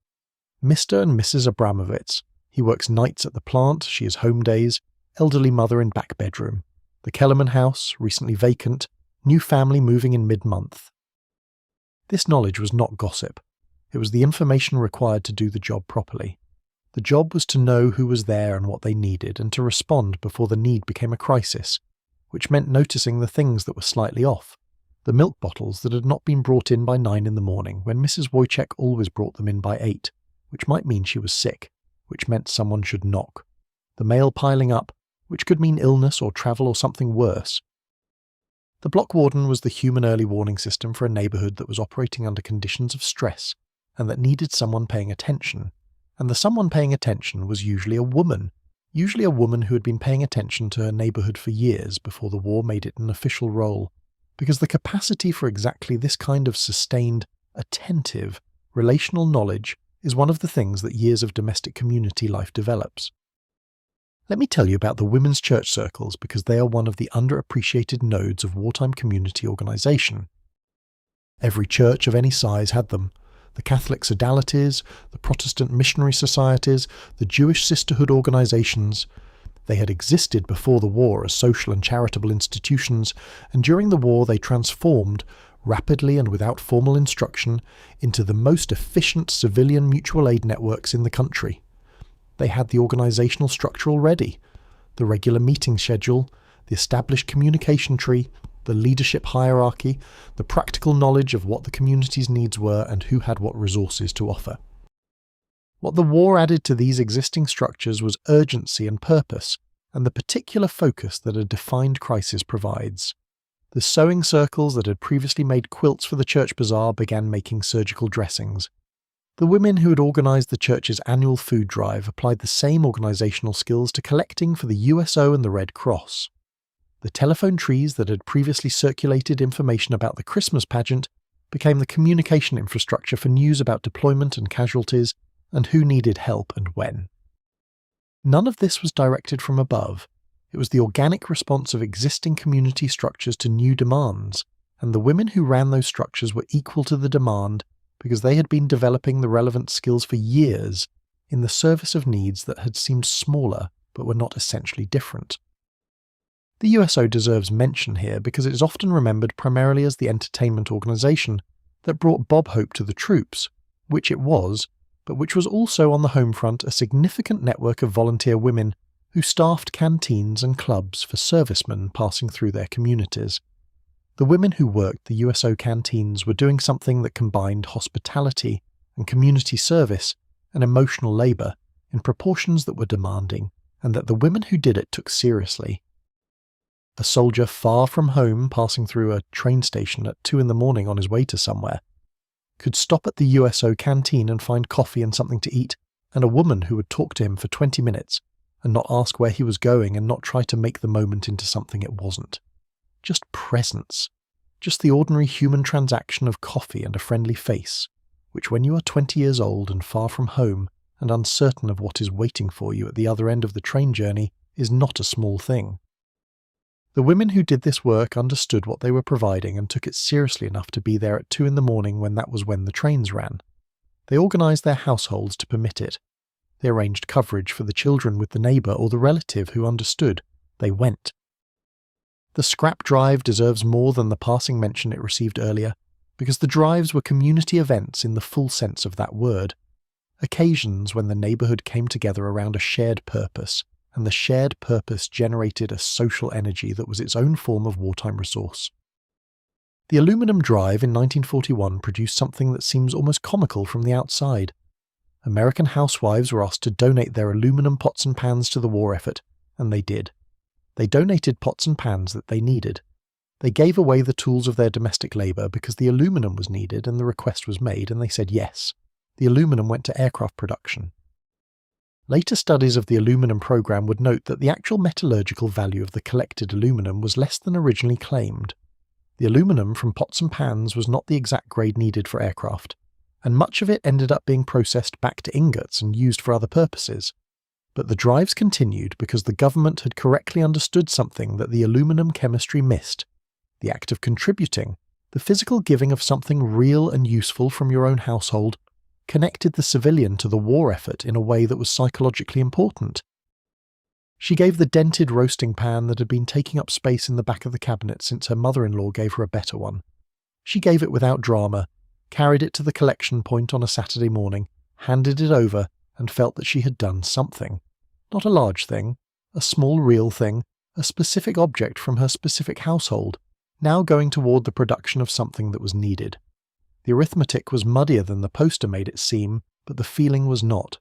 Mr. and Mrs. Abramovitz, he works nights at the plant, she is home days, elderly mother in back bedroom. The Kellerman house, recently vacant, new family moving in mid-month. This knowledge was not gossip. It was the information required to do the job properly. The job was to know who was there and what they needed, and to respond before the need became a crisis, which meant noticing the things that were slightly off. The milk bottles that had not been brought in by 9 in the morning, when Mrs. Wojciech always brought them in by 8, which might mean she was sick, which meant someone should knock. The mail piling up, which could mean illness or travel or something worse. The block warden was the human early warning system for a neighbourhood that was operating under conditions of stress, and that needed someone paying attention. And the someone paying attention was usually a woman who had been paying attention to her neighbourhood for years before the war made it an official role, because the capacity for exactly this kind of sustained, attentive, relational knowledge is one of the things that years of domestic community life develops. Let me tell you about the women's church circles, because they are one of the underappreciated nodes of wartime community organisation. Every church of any size had them. The Catholic sodalities, the Protestant missionary societies, the Jewish sisterhood organisations. They had existed before the war as social and charitable institutions, and during the war they transformed, rapidly and without formal instruction, into the most efficient civilian mutual aid networks in the country. They had the organisational structure already, the regular meeting schedule, the established communication tree, the leadership hierarchy, the practical knowledge of what the community's needs were and who had what resources to offer. What the war added to these existing structures was urgency and purpose, and the particular focus that a defined crisis provides. The sewing circles that had previously made quilts for the church bazaar began making surgical dressings. The women who had organised the church's annual food drive applied the same organisational skills to collecting for the USO and the Red Cross. The telephone trees that had previously circulated information about the Christmas pageant became the communication infrastructure for news about deployment and casualties, and who needed help and when. None of this was directed from above. It was the organic response of existing community structures to new demands, and the women who ran those structures were equal to the demand because they had been developing the relevant skills for years in the service of needs that had seemed smaller but were not essentially different. The USO deserves mention here because it is often remembered primarily as the entertainment organisation that brought Bob Hope to the troops, which it was, but which was also on the home front a significant network of volunteer women who staffed canteens and clubs for servicemen passing through their communities. The The women who worked the USO canteens were doing something that combined hospitality and community service and emotional labour in proportions that were demanding, and that the women who did it took seriously. A soldier far from home passing through a train station at 2 a.m. on his way to somewhere could stop at the USO canteen and find coffee and something to eat, and a woman who would talk to him for 20 minutes and not ask where he was going and not try to make the moment into something it wasn't. Just presence. Just the ordinary human transaction of coffee and a friendly face, which when you are 20 years old and far from home and uncertain of what is waiting for you at the other end of the train journey, is not a small thing. The women who did this work understood what they were providing and took it seriously enough to be there at 2 a.m. when that was when the trains ran. They organised their households to permit it. They arranged coverage for the children with the neighbour or the relative who understood. They went. The scrap drive deserves more than the passing mention it received earlier, because the drives were community events in the full sense of that word. Occasions when the neighbourhood came together around a shared purpose, and the shared purpose generated a social energy that was its own form of wartime resource. The aluminum drive in 1941 produced something that seems almost comical from the outside. American housewives were asked to donate their aluminum pots and pans to the war effort, and they did. They donated pots and pans that they needed. They gave away the tools of their domestic labour because the aluminum was needed and the request was made, and they said yes. The aluminum went to aircraft production. Later studies of the aluminum program would note that the actual metallurgical value of the collected aluminum was less than originally claimed. The aluminum from pots and pans was not the exact grade needed for aircraft, and much of it ended up being processed back to ingots and used for other purposes. But the drives continued because the government had correctly understood something that the aluminum chemistry missed: the act of contributing, the physical giving of something real and useful from your own household, connected the civilian to the war effort in a way that was psychologically important. She gave the dented roasting pan that had been taking up space in the back of the cabinet since her mother-in-law gave her a better one. She gave it without drama, carried it to the collection point on a Saturday morning, handed it over, and felt that she had done something. Not a large thing, a small real thing, a specific object from her specific household, now going toward the production of something that was needed. The arithmetic was muddier than the poster made it seem, but the feeling was not.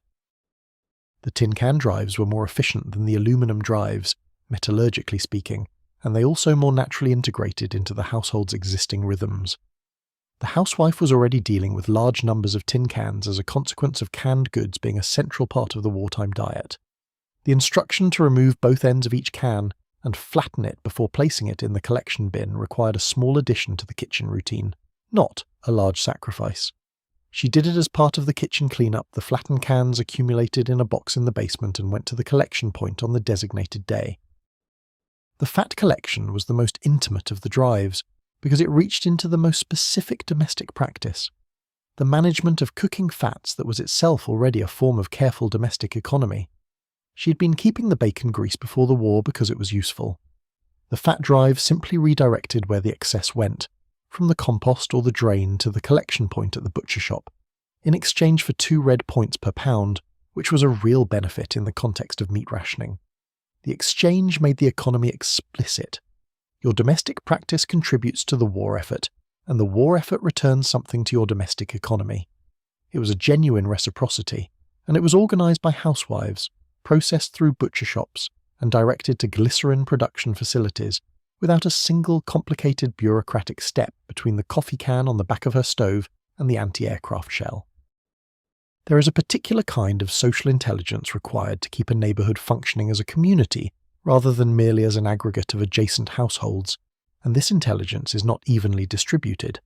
The tin can drives were more efficient than the aluminum drives, metallurgically speaking, and they also more naturally integrated into the household's existing rhythms. The housewife was already dealing with large numbers of tin cans as a consequence of canned goods being a central part of the wartime diet. The instruction to remove both ends of each can and flatten it before placing it in the collection bin required a small addition to the kitchen routine, not a large sacrifice. She did it as part of the kitchen cleanup. The flattened cans accumulated in a box in the basement and went to the collection point on the designated day. The fat collection was the most intimate of the drives, because it reached into the most specific domestic practice, the management of cooking fats that was itself already a form of careful domestic economy. She had been keeping the bacon grease before the war because it was useful. The fat drive simply redirected where the excess went, from the compost or the drain to the collection point at the butcher shop, in exchange for 2 red points per pound, which was a real benefit in the context of meat rationing. The exchange made the economy explicit. Your domestic practice contributes to the war effort, and the war effort returns something to your domestic economy. It was a genuine reciprocity, and it was organised by housewives, processed through butcher shops, and directed to glycerin production facilities, without a single complicated bureaucratic step between the coffee can on the back of her stove and the anti-aircraft shell. There is a particular kind of social intelligence required to keep a neighbourhood functioning as a community, rather than merely as an aggregate of adjacent households, and this intelligence is not evenly distributed.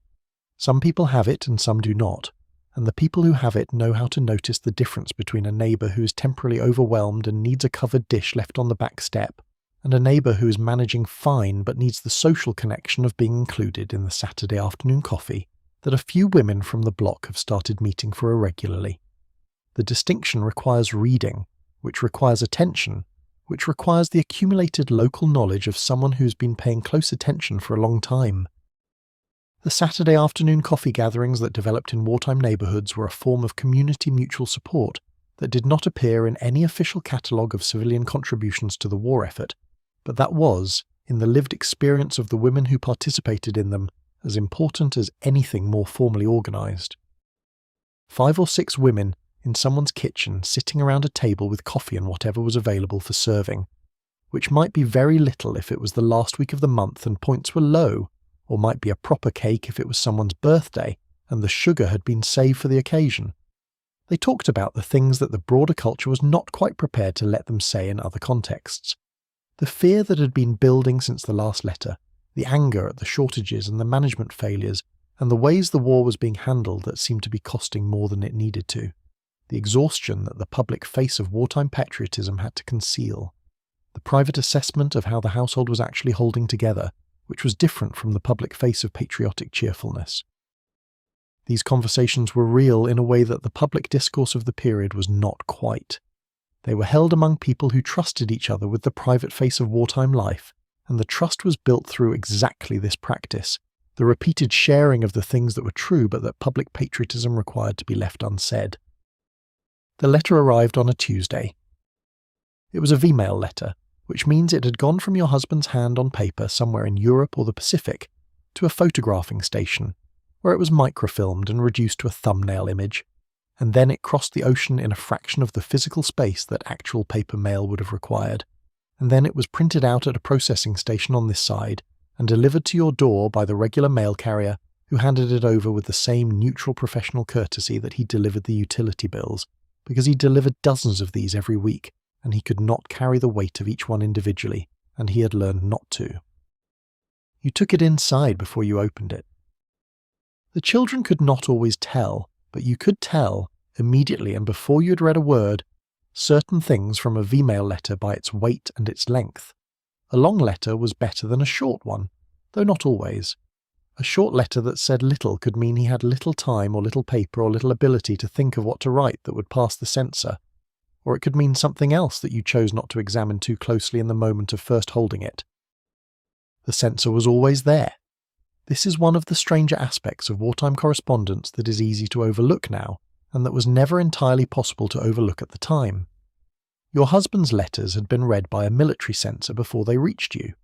Some people have it and some do not, and the people who have it know how to notice the difference between a neighbour who is temporarily overwhelmed and needs a covered dish left on the back step, and a neighbour who is managing fine but needs the social connection of being included in the Saturday afternoon coffee that a few women from the block have started meeting for irregularly. The distinction requires reading, which requires attention, which requires the accumulated local knowledge of someone who's been paying close attention for a long time. The Saturday afternoon coffee gatherings that developed in wartime neighbourhoods were a form of community mutual support that did not appear in any official catalogue of civilian contributions to the war effort, but that was, in the lived experience of the women who participated in them, as important as anything more formally organised. 5 or 6 women in someone's kitchen sitting around a table with coffee and whatever was available for serving, which might be very little if it was the last week of the month and points were low, or might be a proper cake if it was someone's birthday and the sugar had been saved for the occasion. They talked about the things that the broader culture was not quite prepared to let them say in other contexts. The fear that had been building since the last letter, the anger at the shortages and the management failures, and the ways the war was being handled that seemed to be costing more than it needed to. The exhaustion that the public face of wartime patriotism had to conceal. The private assessment of how the household was actually holding together, which was different from the public face of patriotic cheerfulness. These conversations were real in a way that the public discourse of the period was not quite. They were held among people who trusted each other with the private face of wartime life, and the trust was built through exactly this practice, the repeated sharing of the things that were true but that public patriotism required to be left unsaid. The letter arrived on a Tuesday. It was a V-mail letter, which means it had gone from your husband's hand on paper somewhere in Europe or the Pacific to a photographing station, where it was microfilmed and reduced to a thumbnail image, and then it crossed the ocean in a fraction of the physical space that actual paper mail would have required, and then it was printed out at a processing station on this side and delivered to your door by the regular mail carrier, who handed it over with the same neutral professional courtesy that he delivered the utility bills, because he delivered dozens of these every week, and he could not carry the weight of each one individually, and he had learned not to. You took it inside before you opened it. The children could not always tell, but you could tell, immediately and before you had read a word, certain things from a V-mail letter by its weight and its length. A long letter was better than a short one, though not always. A short letter that said little could mean he had little time or little paper or little ability to think of what to write that would pass the censor, or it could mean something else that you chose not to examine too closely in the moment of first holding it. The censor was always there. This is one of the stranger aspects of wartime correspondence that is easy to overlook now, and that was never entirely possible to overlook at the time. Your husband's letters had been read by a military censor before they reached you.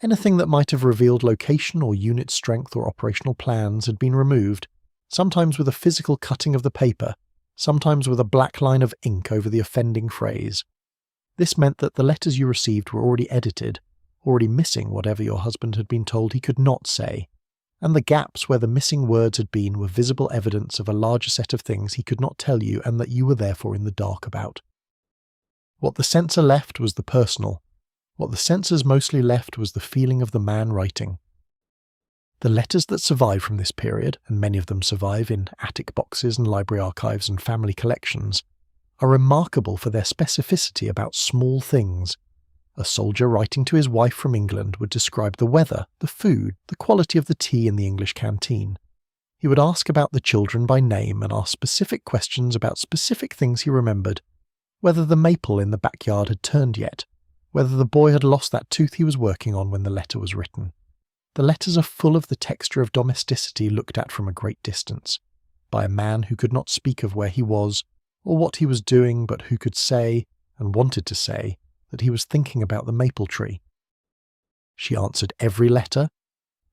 Anything that might have revealed location or unit strength or operational plans had been removed, sometimes with a physical cutting of the paper, sometimes with a black line of ink over the offending phrase. This meant that the letters you received were already edited, already missing whatever your husband had been told he could not say, and the gaps where the missing words had been were visible evidence of a larger set of things he could not tell you and that you were therefore in the dark about. What the censor left was the personal. What the censors mostly left was the feeling of the man writing. The letters that survive from this period, and many of them survive in attic boxes and library archives and family collections, are remarkable for their specificity about small things. A soldier writing to his wife from England would describe the weather, the food, the quality of the tea in the English canteen. He would ask about the children by name and ask specific questions about specific things he remembered, whether the maple in the backyard had turned yet, whether the boy had lost that tooth he was working on when the letter was written. The letters are full of the texture of domesticity looked at from a great distance, by a man who could not speak of where he was, or what he was doing, but who could say, and wanted to say, that he was thinking about the maple tree. She answered every letter.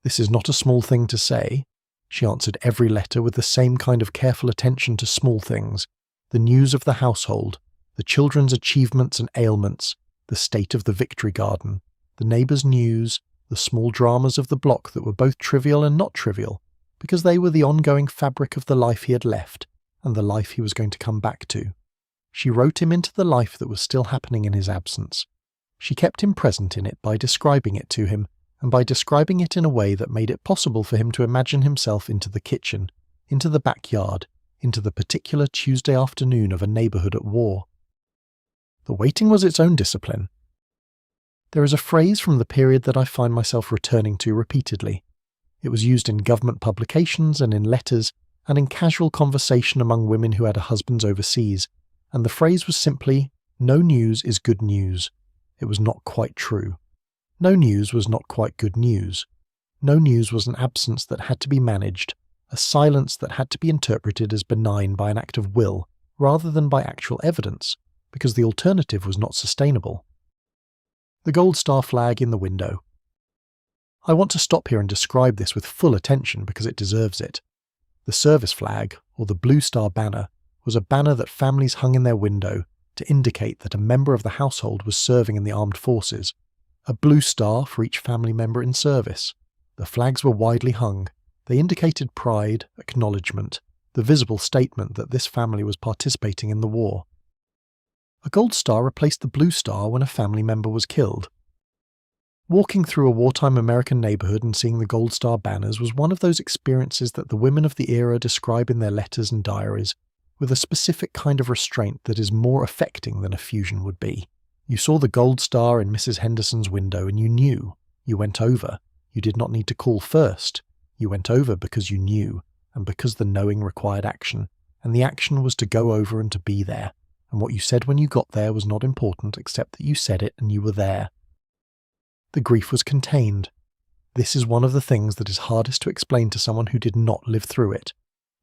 This is not a small thing to say. She answered every letter with the same kind of careful attention to small things, the news of the household, the children's achievements and ailments, the state of the victory garden, the neighbours' news, the small dramas of the block that were both trivial and not trivial, because they were the ongoing fabric of the life he had left, and the life he was going to come back to. She wrote him into the life that was still happening in his absence. She kept him present in it by describing it to him, and by describing it in a way that made it possible for him to imagine himself into the kitchen, into the backyard, into the particular Tuesday afternoon of a neighbourhood at war. The waiting was its own discipline. There is a phrase from the period that I find myself returning to repeatedly. It was used in government publications and in letters, and in casual conversation among women who had husbands overseas, and the phrase was simply, "No news is good news." It was not quite true. No news was not quite good news. No news was an absence that had to be managed, a silence that had to be interpreted as benign by an act of will, rather than by actual evidence, because the alternative was not sustainable. The Gold Star flag in the window, I want to stop here and describe this with full attention because it deserves it. The service flag, or the Blue Star banner, was a banner that families hung in their window to indicate that a member of the household was serving in the armed forces. A blue star for each family member in service. The flags were widely hung. They indicated pride, acknowledgement, the visible statement that this family was participating in the war. A gold star replaced the blue star when a family member was killed. Walking through a wartime American neighborhood and seeing the gold star banners was one of those experiences that the women of the era describe in their letters and diaries, with a specific kind of restraint that is more affecting than a fusion would be. You saw the gold star in Mrs. Henderson's window and you knew. You went over. You did not need to call first. You went over because you knew, and because the knowing required action, and the action was to go over and to be there, and what you said when you got there was not important except that you said it and you were there. The grief was contained. This is one of the things that is hardest to explain to someone who did not live through it.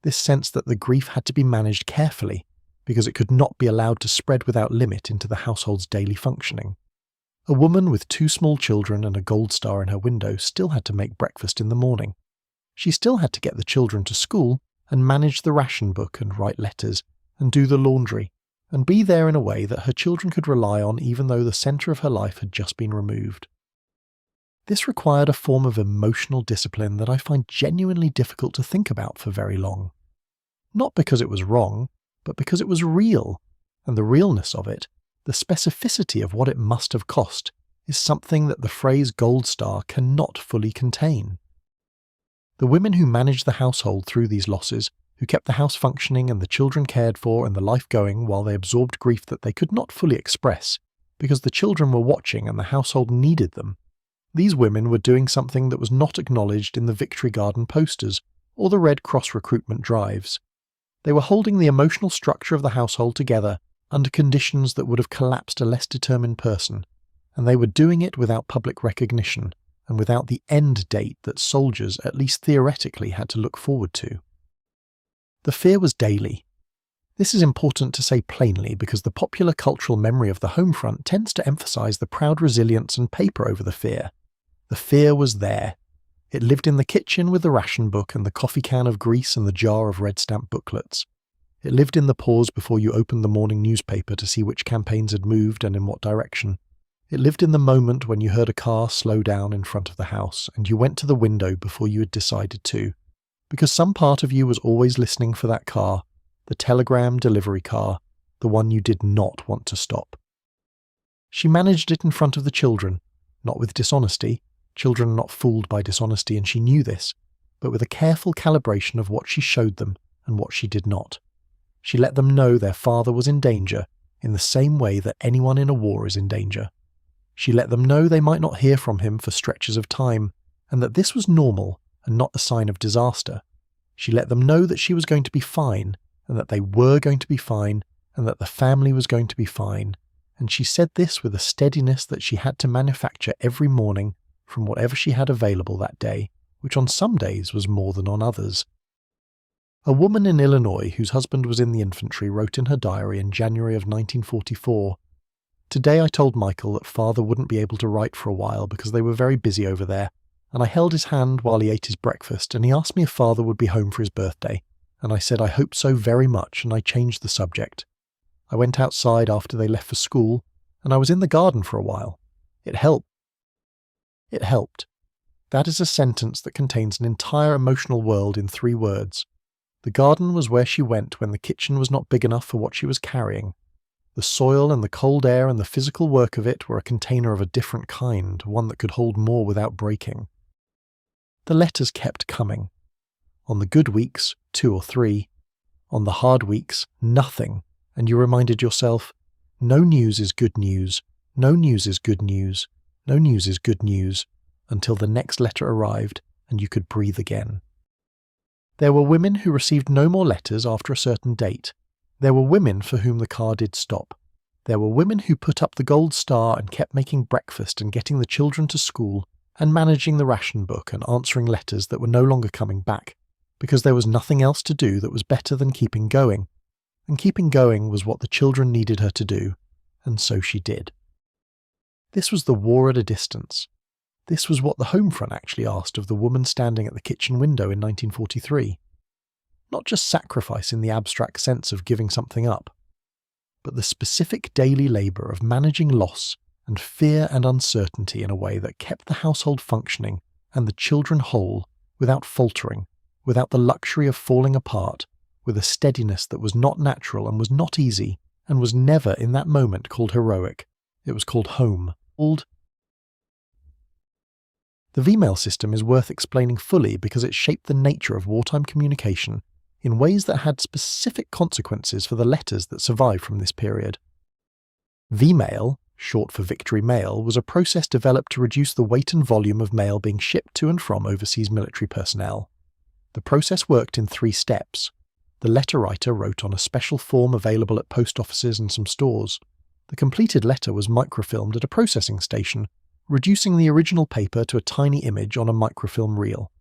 This sense that the grief had to be managed carefully, because it could not be allowed to spread without limit into the household's daily functioning. A woman with 2 small children and a gold star in her window still had to make breakfast in the morning. She still had to get the children to school and manage the ration book and write letters and do the laundry and be there in a way that her children could rely on even though the centre of her life had just been removed. This required a form of emotional discipline that I find genuinely difficult to think about for very long. Not because it was wrong, but because it was real, and the realness of it, the specificity of what it must have cost, is something that the phrase gold star cannot fully contain. The women who managed the household through these losses, who kept the house functioning and the children cared for and the life going while they absorbed grief that they could not fully express, because the children were watching and the household needed them, these women were doing something that was not acknowledged in the Victory Garden posters or the Red Cross recruitment drives. They were holding the emotional structure of the household together under conditions that would have collapsed a less determined person, and they were doing it without public recognition and without the end date that soldiers, at least theoretically, had to look forward to. The fear was daily. This is important to say plainly because the popular cultural memory of the home front tends to emphasize the proud resilience and paper over the fear. The fear was there. It lived in the kitchen with the ration book and the coffee can of grease and the jar of red stamp booklets. It lived in the pause before you opened the morning newspaper to see which campaigns had moved and in what direction. It lived in the moment when you heard a car slow down in front of the house and you went to the window before you had decided to, because some part of you was always listening for that car, the telegram delivery car, the one you did not want to stop. She managed it in front of the children, not with dishonesty. Children are not fooled by dishonesty, and she knew this, but with a careful calibration of what she showed them and what she did not. She let them know their father was in danger in the same way that anyone in a war is in danger. She let them know they might not hear from him for stretches of time, and that this was normal and not a sign of disaster. She let them know that she was going to be fine, and that they were going to be fine, and that the family was going to be fine, and she said this with a steadiness that she had to manufacture every morning from whatever she had available that day, which on some days was more than on others. A woman in Illinois whose husband was in the infantry wrote in her diary in January of 1944, "Today I told Michael that father wouldn't be able to write for a while because they were very busy over there, and I held his hand while he ate his breakfast and he asked me if father would be home for his birthday, and I said I hope so very much and I changed the subject. I went outside after they left for school and I was in the garden for a while. It helped. It helped." That is a sentence that contains an entire emotional world in 3 words. The garden was where she went when the kitchen was not big enough for what she was carrying. The soil and the cold air and the physical work of it were a container of a different kind, one that could hold more without breaking. The letters kept coming. On the good weeks, 2 or 3. On the hard weeks, nothing, and you reminded yourself, no news is good news, no news is good news, no news is good news, until the next letter arrived and you could breathe again. There were women who received no more letters after a certain date. There were women for whom the car did stop. There were women who put up the gold star and kept making breakfast and getting the children to school and managing the ration book and answering letters that were no longer coming back, because there was nothing else to do that was better than keeping going. And keeping going was what the children needed her to do, and so she did. This was the war at a distance. This was what the home front actually asked of the woman standing at the kitchen window in 1943. Not just sacrifice in the abstract sense of giving something up, but the specific daily labour of managing loss and fear and uncertainty in a way that kept the household functioning and the children whole without faltering, without the luxury of falling apart, with a steadiness that was not natural and was not easy, and was never in that moment called heroic. It was called home. The V-mail system is worth explaining fully because it shaped the nature of wartime communication in ways that had specific consequences for the letters that survived from this period. V-mail, short for Victory Mail, was a process developed to reduce the weight and volume of mail being shipped to and from overseas military personnel. The process worked in 3 steps. The letter writer wrote on a special form available at post offices and some stores. The completed letter was microfilmed at a processing station, reducing the original paper to a tiny image on a microfilm reel.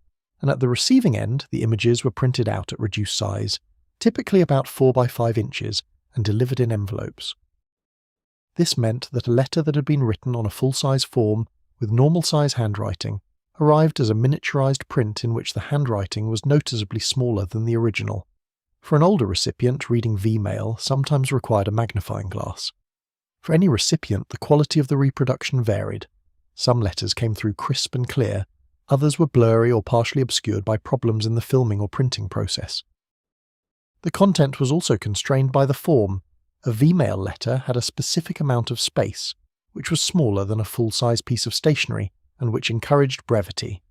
And at the receiving end, the images were printed out at reduced size, typically about 4 by 5 inches, and delivered in envelopes. This meant that a letter that had been written on a full-size form with normal-size handwriting arrived as a miniaturized print in which the handwriting was noticeably smaller than the original. For an older recipient, reading V-mail sometimes required a magnifying glass. For any recipient, the quality of the reproduction varied. Some letters came through crisp and clear, others were blurry or partially obscured by problems in the filming or printing process. The content was also constrained by the form. A V-mail letter had a specific amount of space, which was smaller than a full-size piece of stationery and which encouraged brevity.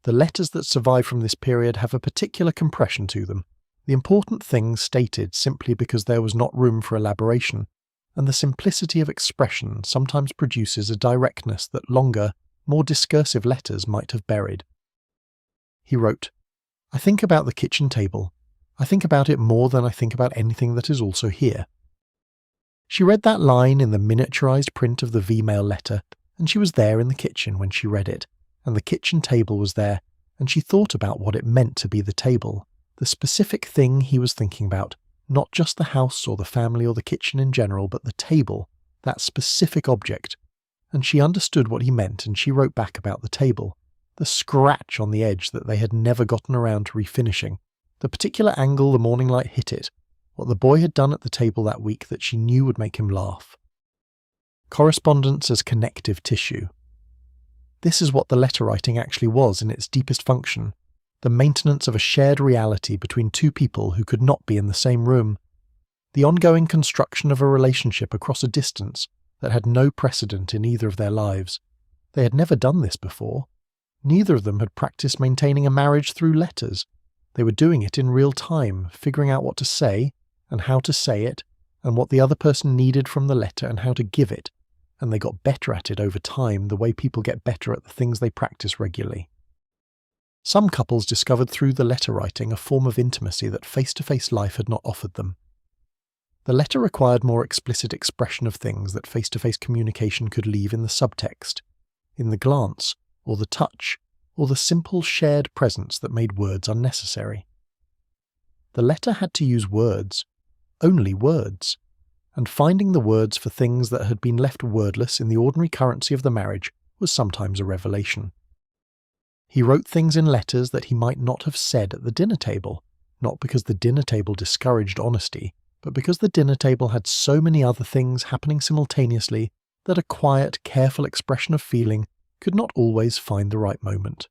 The letters that survive from this period have a particular compression to them, the important things stated simply because there was not room for elaboration, and the simplicity of expression sometimes produces a directness that longer, more discursive letters might have buried. He wrote, "I think about the kitchen table. I think about it more than I think about anything that is also here." She read that line in the miniaturized print of the V-mail letter, and she was there in the kitchen when she read it, and the kitchen table was there, and she thought about what it meant to be the table, the specific thing he was thinking about, not just the house or the family or the kitchen in general, but the table, that specific object. And she understood what he meant, and she wrote back about the table, the scratch on the edge that they had never gotten around to refinishing, the particular angle the morning light hit it, what the boy had done at the table that week that she knew would make him laugh. Correspondence as connective tissue. This is what the letter writing actually was in its deepest function, the maintenance of a shared reality between 2 people who could not be in the same room, the ongoing construction of a relationship across a distance that had no precedent in either of their lives. They had never done this before. Neither of them had practiced maintaining a marriage through letters. They were doing it in real time, figuring out what to say, and how to say it, and what the other person needed from the letter and how to give it, and they got better at it over time, the way people get better at the things they practice regularly. Some couples discovered through the letter writing a form of intimacy that face-to-face life had not offered them. The letter required more explicit expression of things that face-to-face communication could leave in the subtext, in the glance, or the touch, or the simple shared presence that made words unnecessary. The letter had to use words, only words, and finding the words for things that had been left wordless in the ordinary currency of the marriage was sometimes a revelation. He wrote things in letters that he might not have said at the dinner table, not because the dinner table discouraged honesty, but because the dinner table had so many other things happening simultaneously that a quiet, careful expression of feeling could not always find the right moment.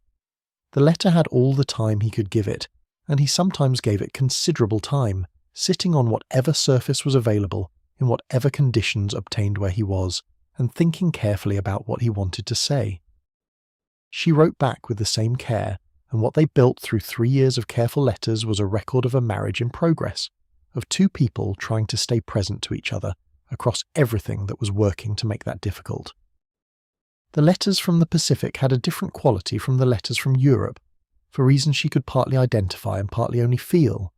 The letter had all the time he could give it, and he sometimes gave it considerable time, sitting on whatever surface was available, in whatever conditions obtained where he was, and thinking carefully about what he wanted to say. She wrote back with the same care, and what they built through 3 years of careful letters was a record of a marriage in progress, of 2 people trying to stay present to each other across everything that was working to make that difficult. The letters from the Pacific had a different quality from the letters from Europe, for reasons she could partly identify and partly only feel.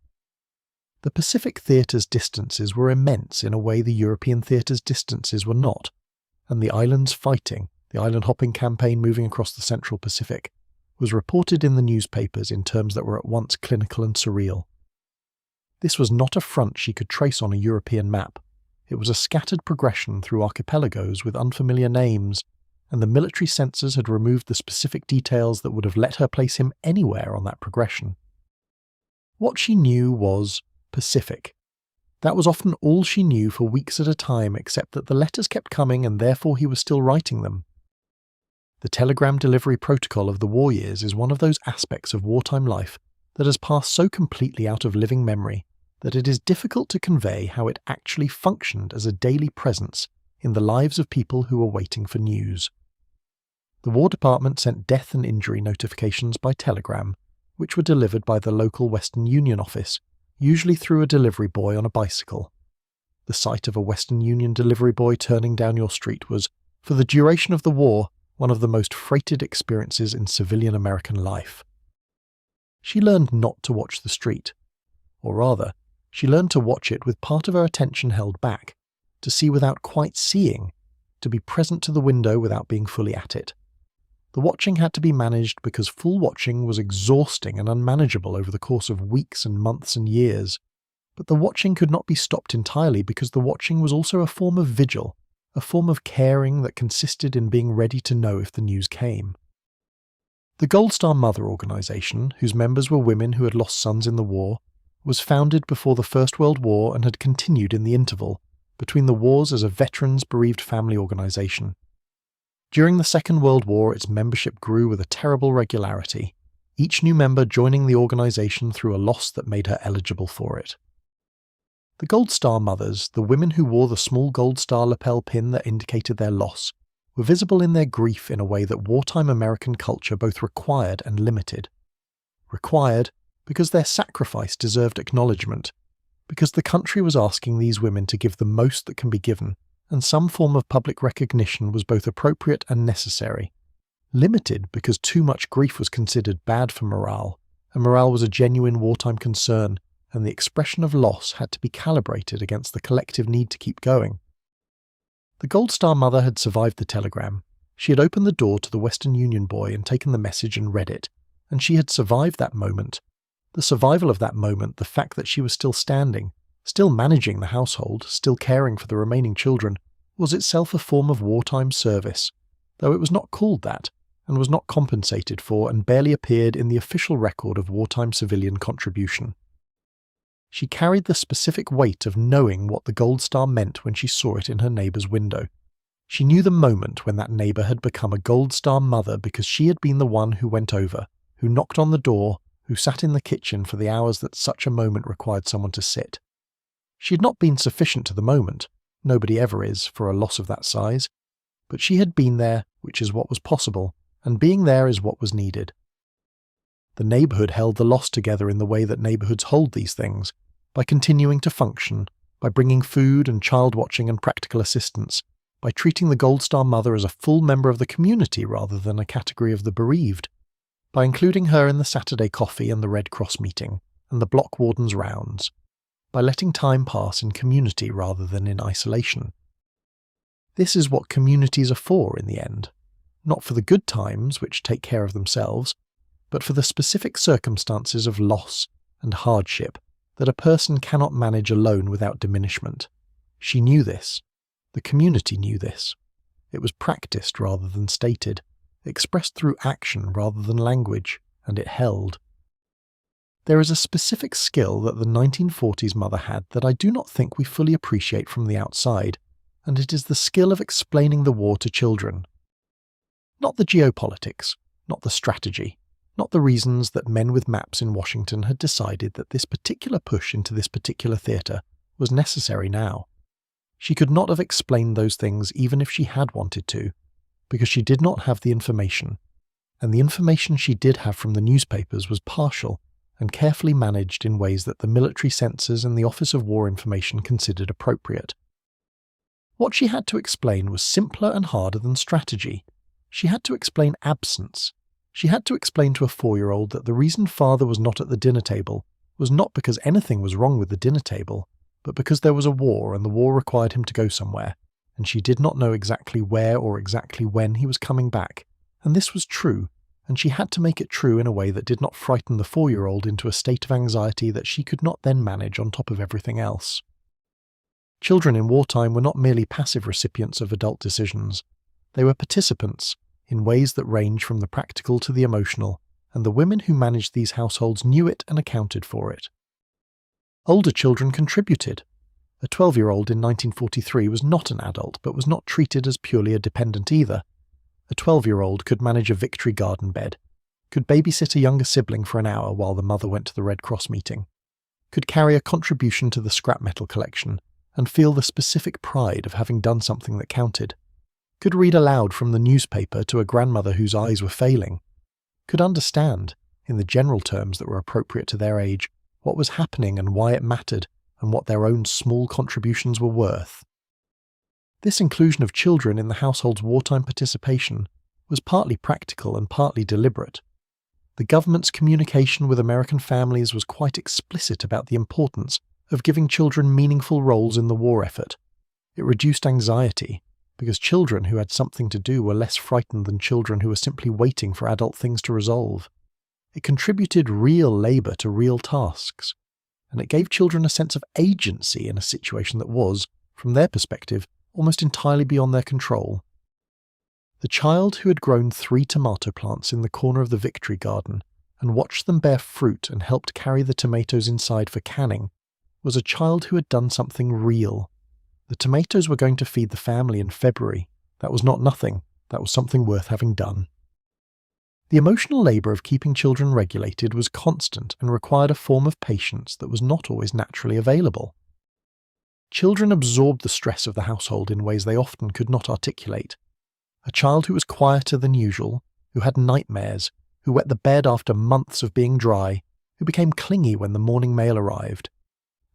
The Pacific theatre's distances were immense in a way the European theatre's distances were not, and the islands fighting, the island-hopping campaign moving across the Central Pacific, was reported in the newspapers in terms that were at once clinical and surreal. This was not a front she could trace on a European map. It was a scattered progression through archipelagos with unfamiliar names, and the military censors had removed the specific details that would have let her place him anywhere on that progression. What she knew was Pacific. That was often all she knew for weeks at a time, except that the letters kept coming and therefore he was still writing them. The telegram delivery protocol of the war years is one of those aspects of wartime life that has passed so completely out of living memory that it is difficult to convey how it actually functioned as a daily presence in the lives of people who were waiting for news. The War Department sent death and injury notifications by telegram, which were delivered by the local Western Union office, usually through a delivery boy on a bicycle. The sight of a Western Union delivery boy turning down your street was, for the duration of the war, one of the most freighted experiences in civilian American life. She learned not to watch the street. Or rather, she learned to watch it with part of her attention held back, to see without quite seeing, to be present to the window without being fully at it. The watching had to be managed because full watching was exhausting and unmanageable over the course of weeks and months and years. But the watching could not be stopped entirely because the watching was also a form of vigil, a form of caring that consisted in being ready to know if the news came. The Gold Star Mother organization, whose members were women who had lost sons in the war, was founded before the First World War and had continued in the interval between the wars as a veterans' bereaved family organization. During the Second World War, its membership grew with a terrible regularity, each new member joining the organization through a loss that made her eligible for it. The Gold Star Mothers, the women who wore the small gold star lapel pin that indicated their loss, were visible in their grief in a way that wartime American culture both required and limited. Required because their sacrifice deserved acknowledgement, because the country was asking these women to give the most that can be given, and some form of public recognition was both appropriate and necessary. Limited because too much grief was considered bad for morale, and morale was a genuine wartime concern, and the expression of loss had to be calibrated against the collective need to keep going. The Gold Star Mother had survived the telegram. She had opened the door to the Western Union boy and taken the message and read it, and she had survived that moment. The survival of that moment, the fact that she was still standing, still managing the household, still caring for the remaining children, was itself a form of wartime service, though it was not called that, and was not compensated for and barely appeared in the official record of wartime civilian contribution. She carried the specific weight of knowing what the Gold Star meant when she saw it in her neighbour's window. She knew the moment when that neighbour had become a Gold Star mother because she had been the one who went over, who knocked on the door, who sat in the kitchen for the hours that such a moment required someone to sit. She had not been sufficient to the moment, nobody ever is for a loss of that size, but she had been there, which is what was possible, and being there is what was needed. The neighbourhood held the loss together in the way that neighbourhoods hold these things, by continuing to function, by bringing food and child watching and practical assistance, by treating the Gold Star Mother as a full member of the community rather than a category of the bereaved, by including her in the Saturday coffee and the Red Cross meeting, and the block warden's rounds, by letting time pass in community rather than in isolation. This is what communities are for in the end, not for the good times, which take care of themselves, but for the specific circumstances of loss and hardship that a person cannot manage alone without diminishment. She knew this. The community knew this. It was practiced rather than stated, expressed through action rather than language, and it held. There is a specific skill that the 1940s mother had that I do not think we fully appreciate from the outside, and it is the skill of explaining the war to children. Not the geopolitics, not the strategy, not the reasons that men with maps in Washington had decided that this particular push into this particular theatre was necessary now. She could not have explained those things even if she had wanted to, because she did not have the information, and the information she did have from the newspapers was partial and carefully managed in ways that the military censors and the Office of War Information considered appropriate. What she had to explain was simpler and harder than strategy. She had to explain absence. She had to explain to a 4-year-old that the reason father was not at the dinner table was not because anything was wrong with the dinner table, but because there was a war and the war required him to go somewhere, and she did not know exactly where or exactly when he was coming back, and this was true, and she had to make it true in a way that did not frighten the 4-year-old into a state of anxiety that she could not then manage on top of everything else. Children in wartime were not merely passive recipients of adult decisions. They were participants in ways that range from the practical to the emotional, and the women who managed these households knew it and accounted for it. Older children contributed. A 12-year-old in 1943 was not an adult, but was not treated as purely a dependent either. A 12-year-old could manage a victory garden bed, could babysit a younger sibling for an hour while the mother went to the Red Cross meeting, could carry a contribution to the scrap metal collection and feel the specific pride of having done something that counted, could read aloud from the newspaper to a grandmother whose eyes were failing, could understand, in the general terms that were appropriate to their age, what was happening and why it mattered, and what their own small contributions were worth. This inclusion of children in the household's wartime participation was partly practical and partly deliberate. The government's communication with American families was quite explicit about the importance of giving children meaningful roles in the war effort. It reduced anxiety, because children who had something to do were less frightened than children who were simply waiting for adult things to resolve. It contributed real labour to real tasks, and it gave children a sense of agency in a situation that was, from their perspective, almost entirely beyond their control. The child who had grown 3 tomato plants in the corner of the victory garden and watched them bear fruit and helped carry the tomatoes inside for canning was a child who had done something real. The tomatoes were going to feed the family in February. That was not nothing. That was something worth having done. The emotional labour of keeping children regulated was constant and required a form of patience that was not always naturally available. Children absorbed the stress of the household in ways they often could not articulate. A child who was quieter than usual, who had nightmares, who wet the bed after months of being dry, who became clingy when the morning mail arrived.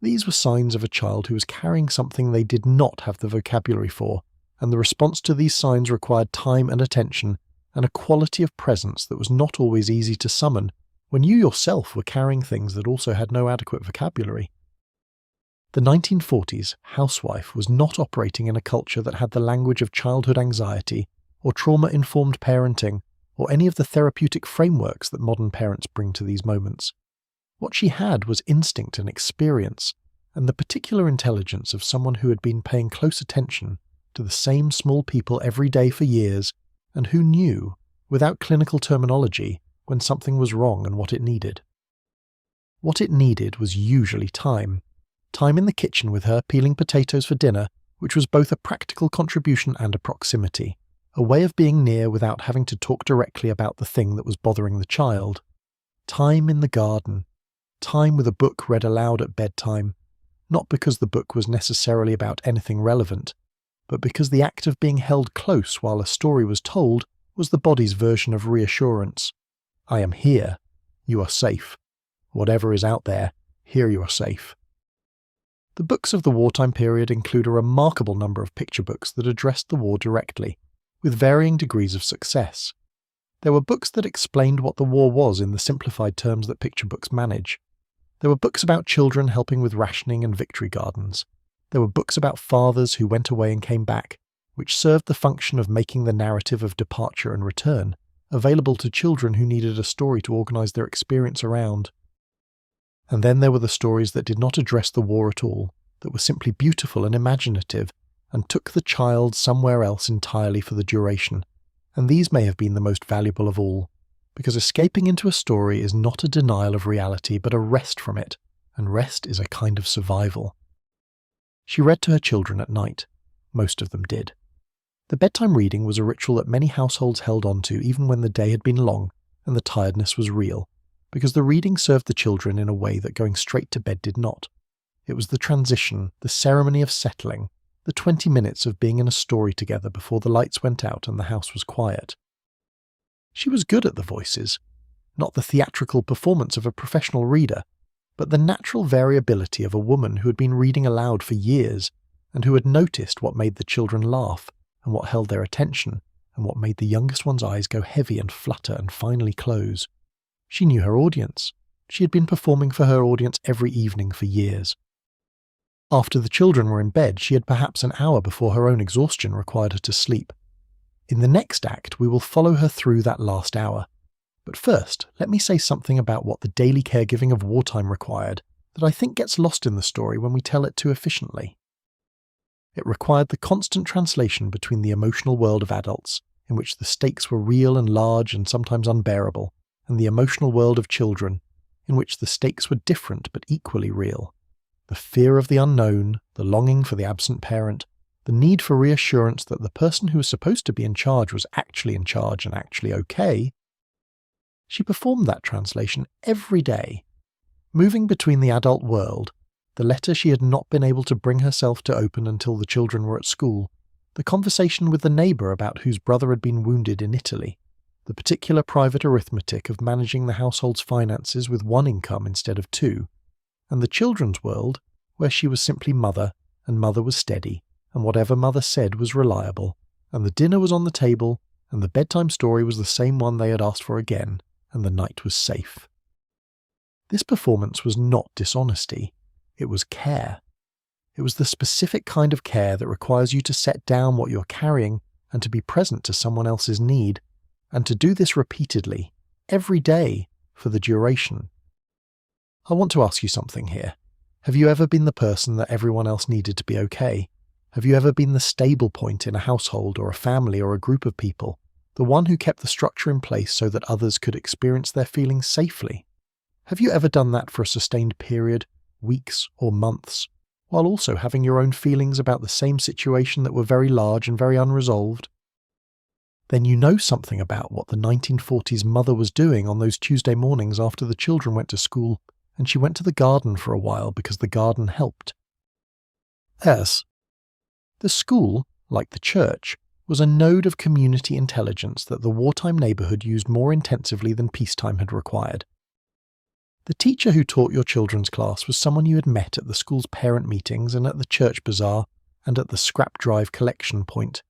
These were signs of a child who was carrying something they did not have the vocabulary for, and the response to these signs required time and attention, and a quality of presence that was not always easy to summon when you yourself were carrying things that also had no adequate vocabulary. The 1940s housewife was not operating in a culture that had the language of childhood anxiety, or trauma-informed parenting, or any of the therapeutic frameworks that modern parents bring to these moments. What she had was instinct and experience, and the particular intelligence of someone who had been paying close attention to the same small people every day for years, and who knew, without clinical terminology, when something was wrong and what it needed. What it needed was usually time. Time in the kitchen with her peeling potatoes for dinner, which was both a practical contribution and a proximity, a way of being near without having to talk directly about the thing that was bothering the child. Time in the garden. Time with a book read aloud at bedtime, not because the book was necessarily about anything relevant, but because the act of being held close while a story was told was the body's version of reassurance. I am here. You are safe. Whatever is out there, here you are safe. The books of the wartime period include a remarkable number of picture books that addressed the war directly, with varying degrees of success. There were books that explained what the war was in the simplified terms that picture books manage. There were books about children helping with rationing and victory gardens. There were books about fathers who went away and came back, which served the function of making the narrative of departure and return available to children who needed a story to organise their experience around. And then there were the stories that did not address the war at all, that were simply beautiful and imaginative, and took the child somewhere else entirely for the duration. And these may have been the most valuable of all, because escaping into a story is not a denial of reality but a rest from it, and rest is a kind of survival. She read to her children at night. Most of them did. The bedtime reading was a ritual that many households held on to even when the day had been long and the tiredness was real, because the reading served the children in a way that going straight to bed did not. It was the transition, the ceremony of settling, the 20 minutes of being in a story together before the lights went out and the house was quiet. She was good at the voices, not the theatrical performance of a professional reader, but the natural variability of a woman who had been reading aloud for years and who had noticed what made the children laugh and what held their attention and what made the youngest one's eyes go heavy and flutter and finally close. She knew her audience. She had been performing for her audience every evening for years. After the children were in bed, she had perhaps an hour before her own exhaustion required her to sleep. In the next act, we will follow her through that last hour. But first, let me say something about what the daily caregiving of wartime required that I think gets lost in the story when we tell it too efficiently. It required the constant translation between the emotional world of adults, in which the stakes were real and large and sometimes unbearable, and the emotional world of children, in which the stakes were different but equally real. The fear of the unknown, the longing for the absent parent, the need for reassurance that the person who was supposed to be in charge was actually in charge and actually okay. She performed that translation every day, moving between the adult world, the letter she had not been able to bring herself to open until the children were at school, the conversation with the neighbour about whose brother had been wounded in Italy, the particular private arithmetic of managing the household's finances with one income instead of two, and the children's world, where she was simply mother, and mother was steady, and whatever mother said was reliable, and the dinner was on the table, and the bedtime story was the same one they had asked for again, and the night was safe. This performance was not dishonesty, it was care. It was the specific kind of care that requires you to set down what you're carrying and to be present to someone else's need, and to do this repeatedly, every day, for the duration. I want to ask you something here. Have you ever been the person that everyone else needed to be okay? Have you ever been the stable point in a household or a family or a group of people, the one who kept the structure in place so that others could experience their feelings safely? Have you ever done that for a sustained period, weeks or months, while also having your own feelings about the same situation that were very large and very unresolved? Then you know something about what the 1940s mother was doing on those Tuesday mornings after the children went to school, and she went to the garden for a while because the garden helped. Yes. The school, like the church, was a node of community intelligence that the wartime neighbourhood used more intensively than peacetime had required. The teacher who taught your children's class was someone you had met at the school's parent meetings and at the church bazaar and at the scrap drive collection point.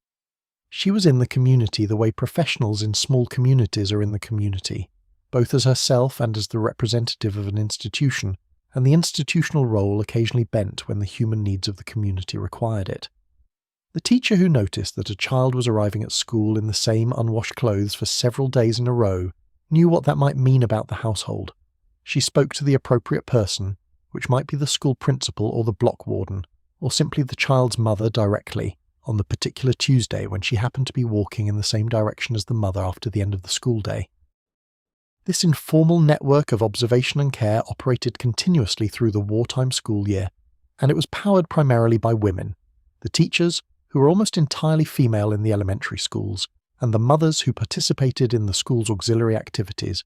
She was in the community the way professionals in small communities are in the community, both as herself and as the representative of an institution, and the institutional role occasionally bent when the human needs of the community required it. The teacher who noticed that a child was arriving at school in the same unwashed clothes for several days in a row knew what that might mean about the household. She spoke to the appropriate person, which might be the school principal or the block warden, or simply the child's mother directly, on the particular Tuesday when she happened to be walking in the same direction as the mother after the end of the school day. This informal network of observation and care operated continuously through the wartime school year, and it was powered primarily by women, the teachers, who were almost entirely female in the elementary schools, and the mothers who participated in the school's auxiliary activities.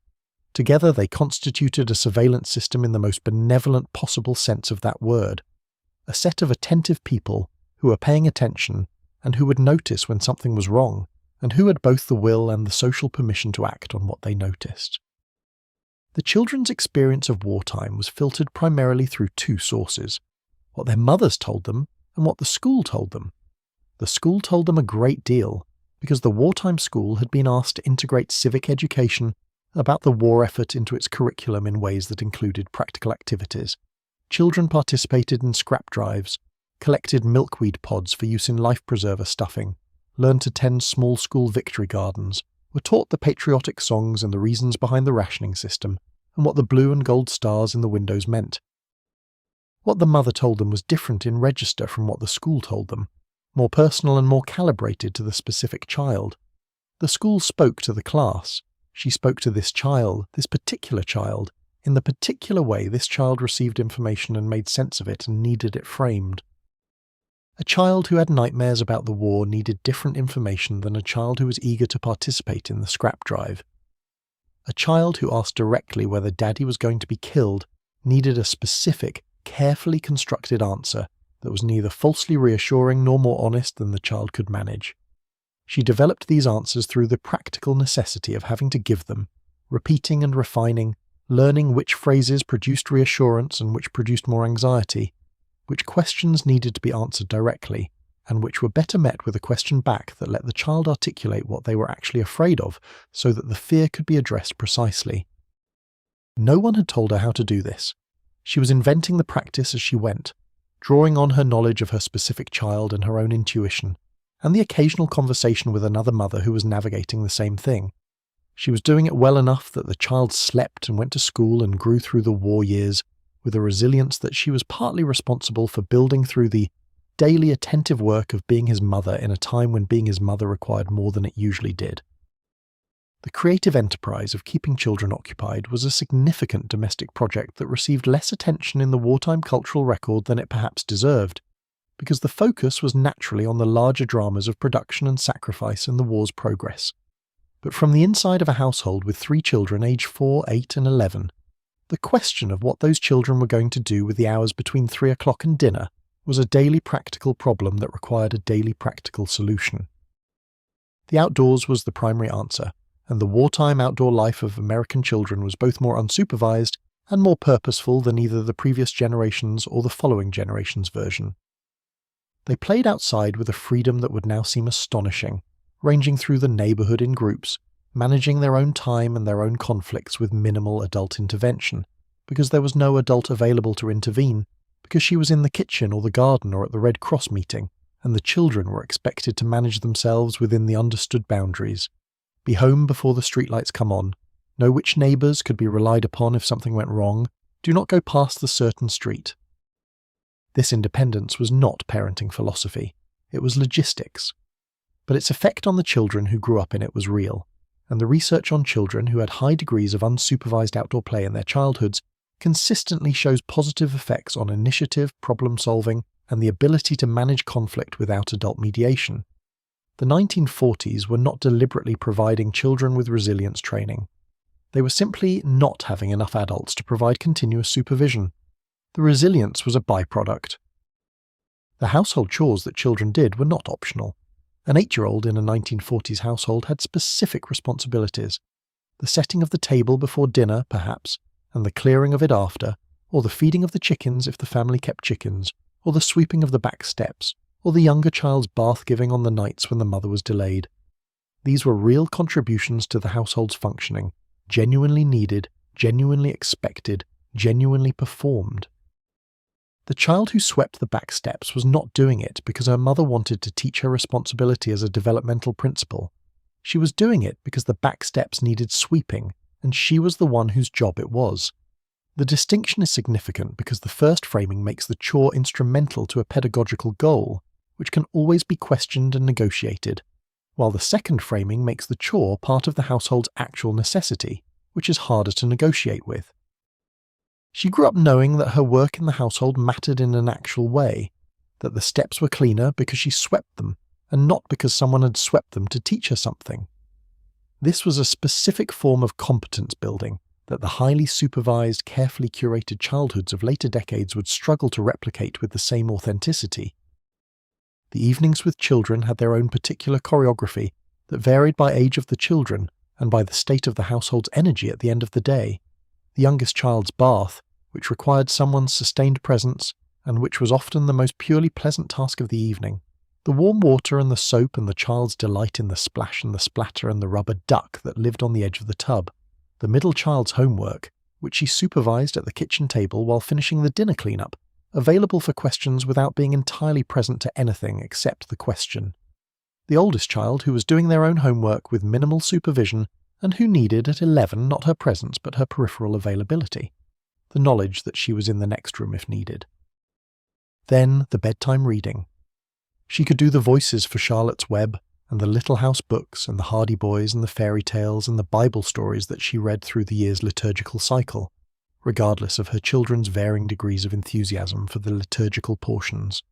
Together they constituted a surveillance system in the most benevolent possible sense of that word, a set of attentive people who were paying attention and who would notice when something was wrong, and who had both the will and the social permission to act on what they noticed. The children's experience of wartime was filtered primarily through two sources: what their mothers told them and what the school told them. The school told them a great deal, because the wartime school had been asked to integrate civic education about the war effort into its curriculum in ways that included practical activities. Children participated in scrap drives, collected milkweed pods for use in life preserver stuffing, learned to tend small school victory gardens, were taught the patriotic songs and the reasons behind the rationing system, and what the blue and gold stars in the windows meant. What the mother told them was different in register from what the school told them, more personal and more calibrated to the specific child. The school spoke to the class. She spoke to this child, this particular child, in the particular way this child received information and made sense of it and needed it framed. A child who had nightmares about the war needed different information than a child who was eager to participate in the scrap drive. A child who asked directly whether Daddy was going to be killed needed a specific, carefully constructed answer that was neither falsely reassuring nor more honest than the child could manage. She developed these answers through the practical necessity of having to give them, repeating and refining, learning which phrases produced reassurance and which produced more anxiety, which questions needed to be answered directly, and which were better met with a question back that let the child articulate what they were actually afraid of, so that the fear could be addressed precisely. No one had told her how to do this. She was inventing the practice as she went, drawing on her knowledge of her specific child and her own intuition, and the occasional conversation with another mother who was navigating the same thing. She was doing it well enough that the child slept and went to school and grew through the war years with a resilience that she was partly responsible for building through the daily attentive work of being his mother in a time when being his mother required more than it usually did. The creative enterprise of keeping children occupied was a significant domestic project that received less attention in the wartime cultural record than it perhaps deserved, because the focus was naturally on the larger dramas of production and sacrifice and the war's progress. But from the inside of a household with 3 children aged 4, 8 and 11, the question of what those children were going to do with the hours between 3 o'clock and dinner was a daily practical problem that required a daily practical solution. The outdoors was the primary answer, and the wartime outdoor life of American children was both more unsupervised and more purposeful than either the previous generation's or the following generation's version. They played outside with a freedom that would now seem astonishing, ranging through the neighborhood in groups, managing their own time and their own conflicts with minimal adult intervention, because there was no adult available to intervene, because she was in the kitchen or the garden or at the Red Cross meeting, and the children were expected to manage themselves within the understood boundaries. Be home before the streetlights come on, know which neighbours could be relied upon if something went wrong, do not go past the certain street. This independence was not parenting philosophy, it was logistics. But its effect on the children who grew up in it was real, and the research on children who had high degrees of unsupervised outdoor play in their childhoods consistently shows positive effects on initiative, problem-solving, and the ability to manage conflict without adult mediation. The 1940s were not deliberately providing children with resilience training. They were simply not having enough adults to provide continuous supervision. The resilience was a byproduct. The household chores that children did were not optional. An 8-year-old in a 1940s household had specific responsibilities. The setting of the table before dinner, perhaps, and the clearing of it after, or the feeding of the chickens if the family kept chickens, or the sweeping of the back steps, or the younger child's bath-giving on the nights when the mother was delayed. These were real contributions to the household's functioning, genuinely needed, genuinely expected, genuinely performed. The child who swept the back steps was not doing it because her mother wanted to teach her responsibility as a developmental principle. She was doing it because the back steps needed sweeping, and she was the one whose job it was. The distinction is significant because the first framing makes the chore instrumental to a pedagogical goal, which can always be questioned and negotiated, while the second framing makes the chore part of the household's actual necessity, which is harder to negotiate with. She grew up knowing that her work in the household mattered in an actual way, that the steps were cleaner because she swept them, and not because someone had swept them to teach her something. This was a specific form of competence building that the highly supervised, carefully curated childhoods of later decades would struggle to replicate with the same authenticity. The evenings with children had their own particular choreography that varied by age of the children and by the state of the household's energy at the end of the day. The youngest child's bath, which required someone's sustained presence and which was often the most purely pleasant task of the evening. The warm water and the soap and the child's delight in the splash and the splatter and the rubber duck that lived on the edge of the tub. The middle child's homework, which she supervised at the kitchen table while finishing the dinner cleanup, available for questions without being entirely present to anything except the question. The oldest child who was doing their own homework with minimal supervision and who needed at 11 not her presence but her peripheral availability, the knowledge that she was in the next room if needed. Then the bedtime reading. She could do the voices for Charlotte's Web and the Little House books and the Hardy Boys and the fairy tales and the Bible stories that she read through the year's liturgical cycle, regardless of her children's varying degrees of enthusiasm for the liturgical portions.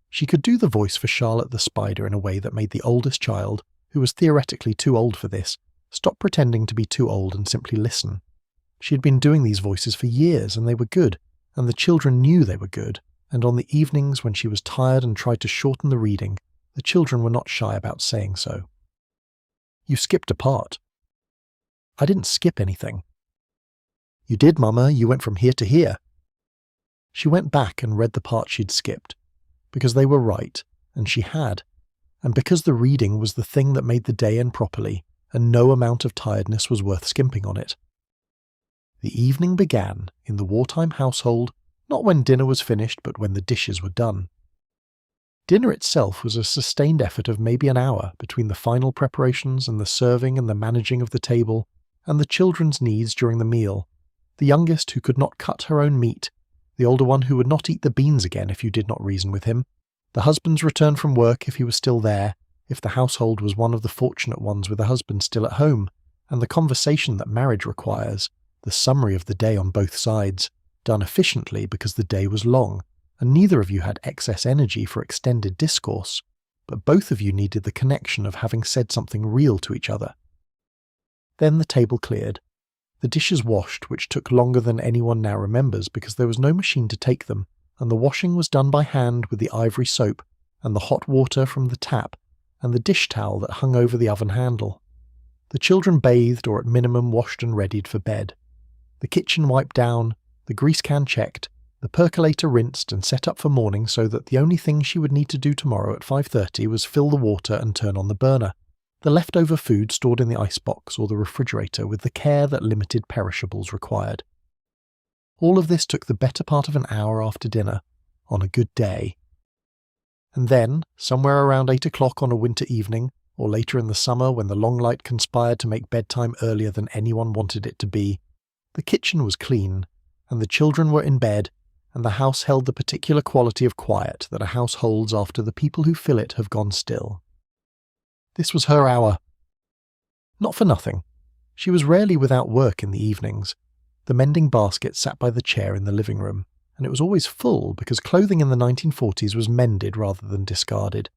She could do the voice for Charlotte the Spider in a way that made the oldest child, who was theoretically too old for this, stop pretending to be too old and simply listen. She had been doing these voices for years and they were good, and the children knew they were good, and on the evenings when she was tired and tried to shorten the reading, the children were not shy about saying so. "You skipped a part." "I didn't skip anything." "You did, Mama, you went from here to here." She went back and read the part she'd skipped, because they were right, and she had, and because the reading was the thing that made the day end properly, and no amount of tiredness was worth skimping on it. The evening began, in the wartime household, not when dinner was finished but when the dishes were done. Dinner itself was a sustained effort of maybe an hour between the final preparations and the serving and the managing of the table, and the children's needs during the meal. The youngest who could not cut her own meat, the older one who would not eat the beans again if you did not reason with him, the husband's return from work if he was still there, if the household was one of the fortunate ones with a husband still at home, and the conversation that marriage requires, the summary of the day on both sides, done efficiently because the day was long, and neither of you had excess energy for extended discourse, but both of you needed the connection of having said something real to each other. Then the table cleared, the dishes washed, which took longer than anyone now remembers because there was no machine to take them, and the washing was done by hand with the ivory soap, and the hot water from the tap, and the dish towel that hung over the oven handle. The children bathed or at minimum washed and readied for bed. The kitchen wiped down, the grease can checked, the percolator rinsed and set up for morning so that the only thing she would need to do tomorrow at 5:30 was fill the water and turn on the burner. The leftover food stored in the icebox or the refrigerator with the care that limited perishables required. All of this took the better part of an hour after dinner, on a good day. And then, somewhere around 8 o'clock on a winter evening, or later in the summer when the long light conspired to make bedtime earlier than anyone wanted it to be, the kitchen was clean, and the children were in bed, and the house held the particular quality of quiet that a house holds after the people who fill it have gone still. This was her hour. Not for nothing. She was rarely without work in the evenings. The mending basket sat by the chair in the living room, and it was always full because clothing in the 1940s was mended rather than discarded,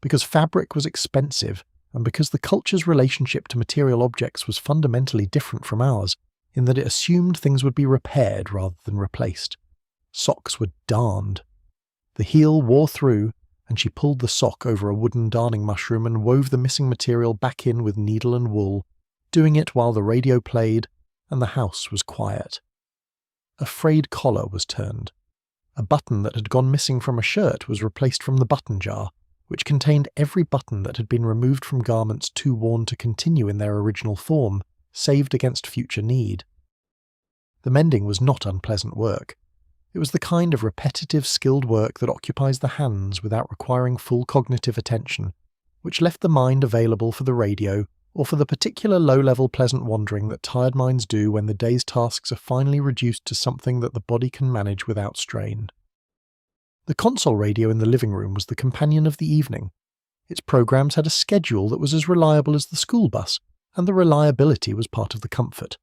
because fabric was expensive, and because the culture's relationship to material objects was fundamentally different from ours, in that it assumed things would be repaired rather than replaced. Socks were darned. The heel wore through, and she pulled the sock over a wooden darning mushroom and wove the missing material back in with needle and wool, doing it while the radio played and the house was quiet. A frayed collar was turned. A button that had gone missing from a shirt was replaced from the button jar, which contained every button that had been removed from garments too worn to continue in their original form, saved against future need. The mending was not unpleasant work. It was the kind of repetitive, skilled work that occupies the hands without requiring full cognitive attention, which left the mind available for the radio or for the particular low-level pleasant wandering that tired minds do when the day's tasks are finally reduced to something that the body can manage without strain. The console radio in the living room was the companion of the evening. Its programs had a schedule that was as reliable as the school bus, and the reliability was part of the comfort.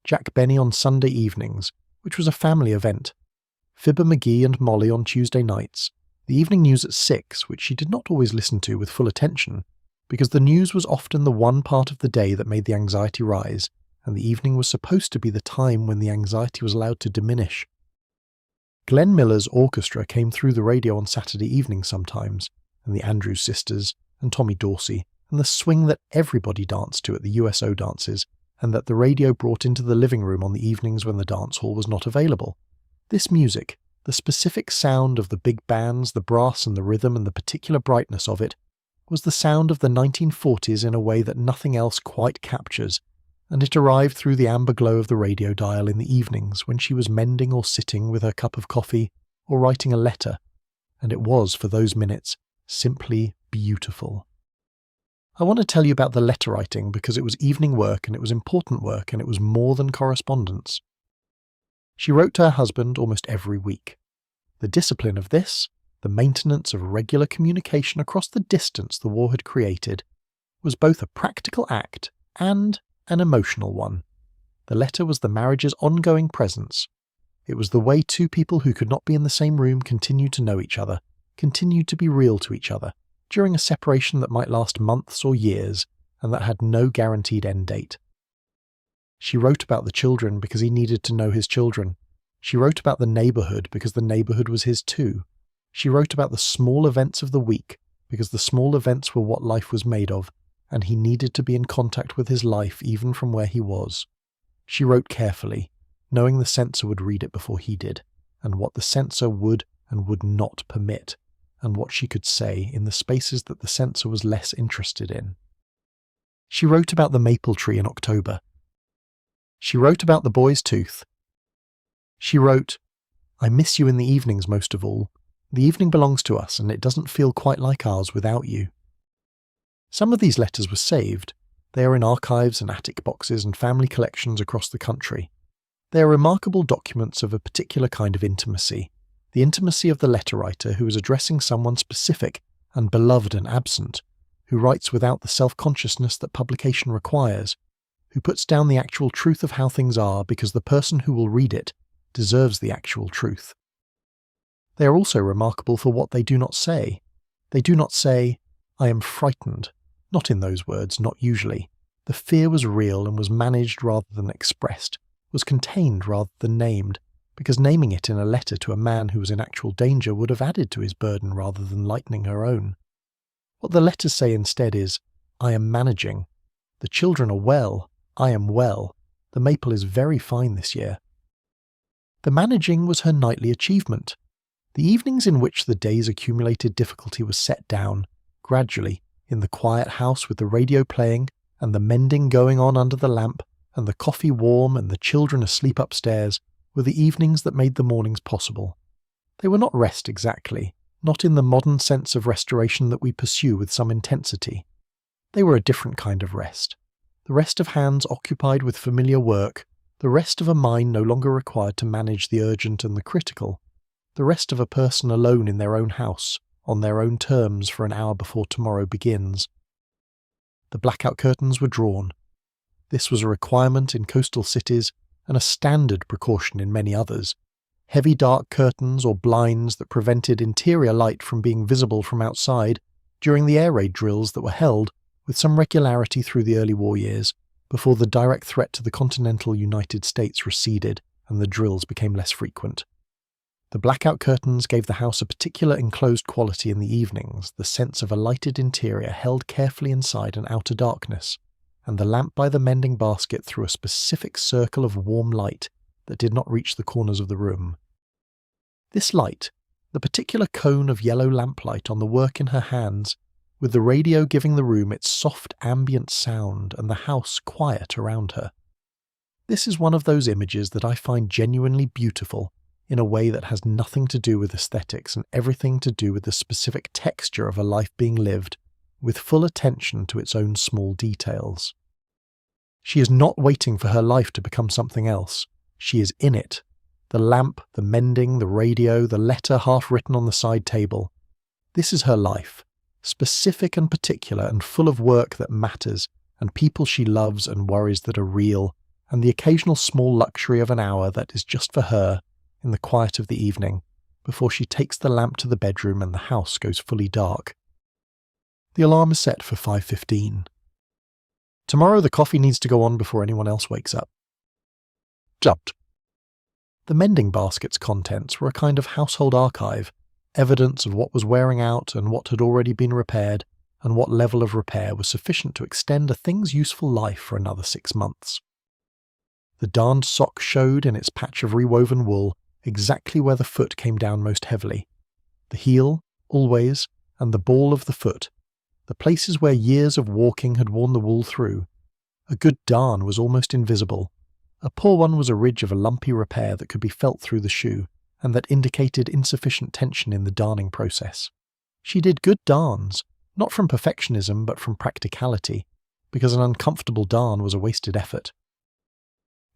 Jack Benny on Sunday evenings, which was a family event. Fibber McGee and Molly on Tuesday nights, the evening news at 6, which she did not always listen to with full attention, because the news was often the one part of the day that made the anxiety rise, and the evening was supposed to be the time when the anxiety was allowed to diminish. Glenn Miller's orchestra came through the radio on Saturday evening sometimes, and the Andrews Sisters, and Tommy Dorsey, and the swing that everybody danced to at the USO dances, and that the radio brought into the living room on the evenings when the dance hall was not available. This music, the specific sound of the big bands, the brass and the rhythm and the particular brightness of it, was the sound of the 1940s in a way that nothing else quite captures, and it arrived through the amber glow of the radio dial in the evenings when she was mending or sitting with her cup of coffee or writing a letter, and it was, for those minutes, simply beautiful. I want to tell you about the letter writing because it was evening work and it was important work and it was more than correspondence. She wrote to her husband almost every week. The discipline of this, the maintenance of regular communication across the distance the war had created, was both a practical act and an emotional one. The letter was the marriage's ongoing presence. It was the way two people who could not be in the same room continued to know each other, continued to be real to each other, during a separation that might last months or years, and that had no guaranteed end date. She wrote about the children because he needed to know his children. She wrote about the neighbourhood because the neighbourhood was his too. She wrote about the small events of the week because the small events were what life was made of, and he needed to be in contact with his life even from where he was. She wrote carefully, knowing the censor would read it before he did, and what the censor would and would not permit, and what she could say in the spaces that the censor was less interested in. She wrote about the maple tree in October. She wrote about the boy's tooth. She wrote, "I miss you in the evenings most of all. The evening belongs to us and it doesn't feel quite like ours without you." Some of these letters were saved. They are in archives and attic boxes and family collections across the country. They are remarkable documents of a particular kind of intimacy, The intimacy of the letter writer who is addressing someone specific and beloved and absent, who writes without the self-consciousness that publication requires, who puts down the actual truth of how things are because the person who will read it deserves the actual truth. They are also remarkable for what they do not say. They do not say, "I am frightened," not in those words, not usually. The fear was real and was managed rather than expressed, was contained rather than named, because naming it in a letter to a man who was in actual danger would have added to his burden rather than lightening her own. What the letters say instead is, "I am managing. The children are well. I am well. The maple is very fine this year." The managing was her nightly achievement. The evenings in which the day's accumulated difficulty was set down, gradually, in the quiet house with the radio playing, and the mending going on under the lamp, and the coffee warm and the children asleep upstairs, were the evenings that made the mornings possible. They were not rest exactly, not in the modern sense of restoration that we pursue with some intensity. They were a different kind of rest. The rest of hands occupied with familiar work, the rest of a mind no longer required to manage the urgent and the critical, the rest of a person alone in their own house, on their own terms for an hour before tomorrow begins. The blackout curtains were drawn. This was a requirement in coastal cities and a standard precaution in many others. Heavy dark curtains or blinds that prevented interior light from being visible from outside during the air raid drills that were held with some regularity through the early war years, before the direct threat to the continental United States receded and the drills became less frequent. The blackout curtains gave the house a particular enclosed quality in the evenings, the sense of a lighted interior held carefully inside an outer darkness, and the lamp by the mending basket threw a specific circle of warm light that did not reach the corners of the room. This light, the particular cone of yellow lamplight on the work in her hands, with the radio giving the room its soft ambient sound and the house quiet around her. This is one of those images that I find genuinely beautiful in a way that has nothing to do with aesthetics and everything to do with the specific texture of a life being lived, with full attention to its own small details. She is not waiting for her life to become something else. She is in it. The lamp, the mending, the radio, the letter half written on the side table. This is her life, specific and particular and full of work that matters, and people she loves and worries that are real, and the occasional small luxury of an hour that is just for her, in the quiet of the evening, before she takes the lamp to the bedroom and the house goes fully dark. The alarm is set for 5:15. Tomorrow the coffee needs to go on before anyone else wakes up. Jumped. The mending basket's contents were a kind of household archive, evidence of what was wearing out and what had already been repaired, and what level of repair was sufficient to extend a thing's useful life for another 6 months. The darned sock showed in its patch of rewoven wool exactly where the foot came down most heavily. The heel, always, and the ball of the foot, the places where years of walking had worn the wool through. A good darn was almost invisible. A poor one was a ridge of a lumpy repair that could be felt through the shoe, and that indicated insufficient tension in the darning process. She did good darns, not from perfectionism but from practicality, because an uncomfortable darn was a wasted effort.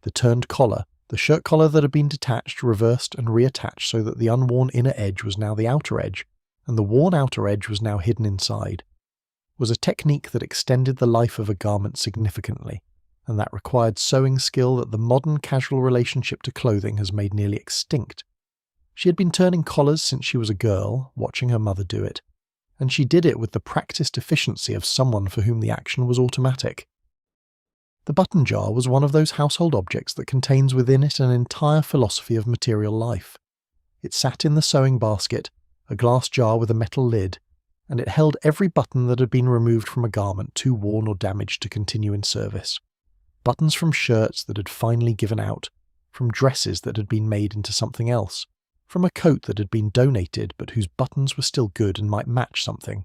The turned collar, the shirt collar that had been detached, reversed and reattached so that the unworn inner edge was now the outer edge, and the worn outer edge was now hidden inside, was a technique that extended the life of a garment significantly, and that required sewing skill that the modern casual relationship to clothing has made nearly extinct. She had been turning collars since she was a girl, watching her mother do it, and she did it with the practiced efficiency of someone for whom the action was automatic. The button jar was one of those household objects that contains within it an entire philosophy of material life. It sat in the sewing basket, a glass jar with a metal lid, and it held every button that had been removed from a garment too worn or damaged to continue in service. Buttons from shirts that had finally given out, from dresses that had been made into something else, from a coat that had been donated but whose buttons were still good and might match something.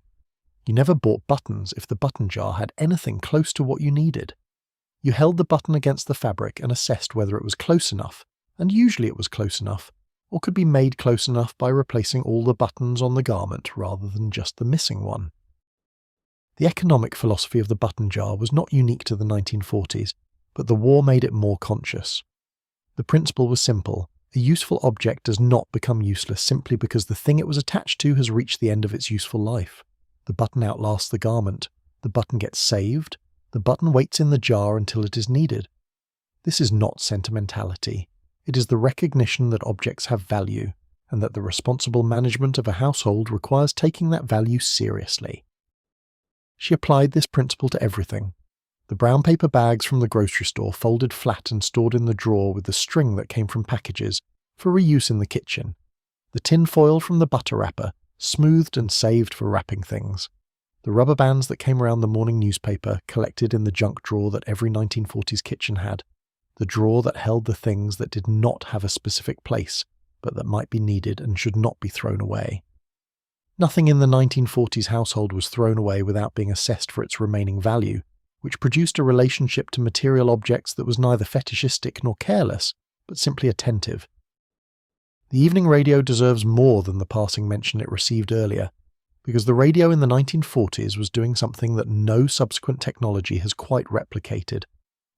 You never bought buttons if the button jar had anything close to what you needed. You held the button against the fabric and assessed whether it was close enough, and usually it was close enough, or could be made close enough by replacing all the buttons on the garment rather than just the missing one. The economic philosophy of the button jar was not unique to the 1940s, but the war made it more conscious. The principle was simple. A useful object does not become useless simply because the thing it was attached to has reached the end of its useful life. The button outlasts the garment. The button gets saved. The button waits in the jar until it is needed. This is not sentimentality. It is the recognition that objects have value, and that the responsible management of a household requires taking that value seriously. She applied this principle to everything. The brown paper bags from the grocery store folded flat and stored in the drawer with the string that came from packages for reuse in the kitchen. The tin foil from the butter wrapper, smoothed and saved for wrapping things. The rubber bands that came around the morning newspaper collected in the junk drawer that every 1940s kitchen had. The drawer that held the things that did not have a specific place, but that might be needed and should not be thrown away. Nothing in the 1940s household was thrown away without being assessed for its remaining value, which produced a relationship to material objects that was neither fetishistic nor careless, but simply attentive. The evening radio deserves more than the passing mention it received earlier, because the radio in the 1940s was doing something that no subsequent technology has quite replicated,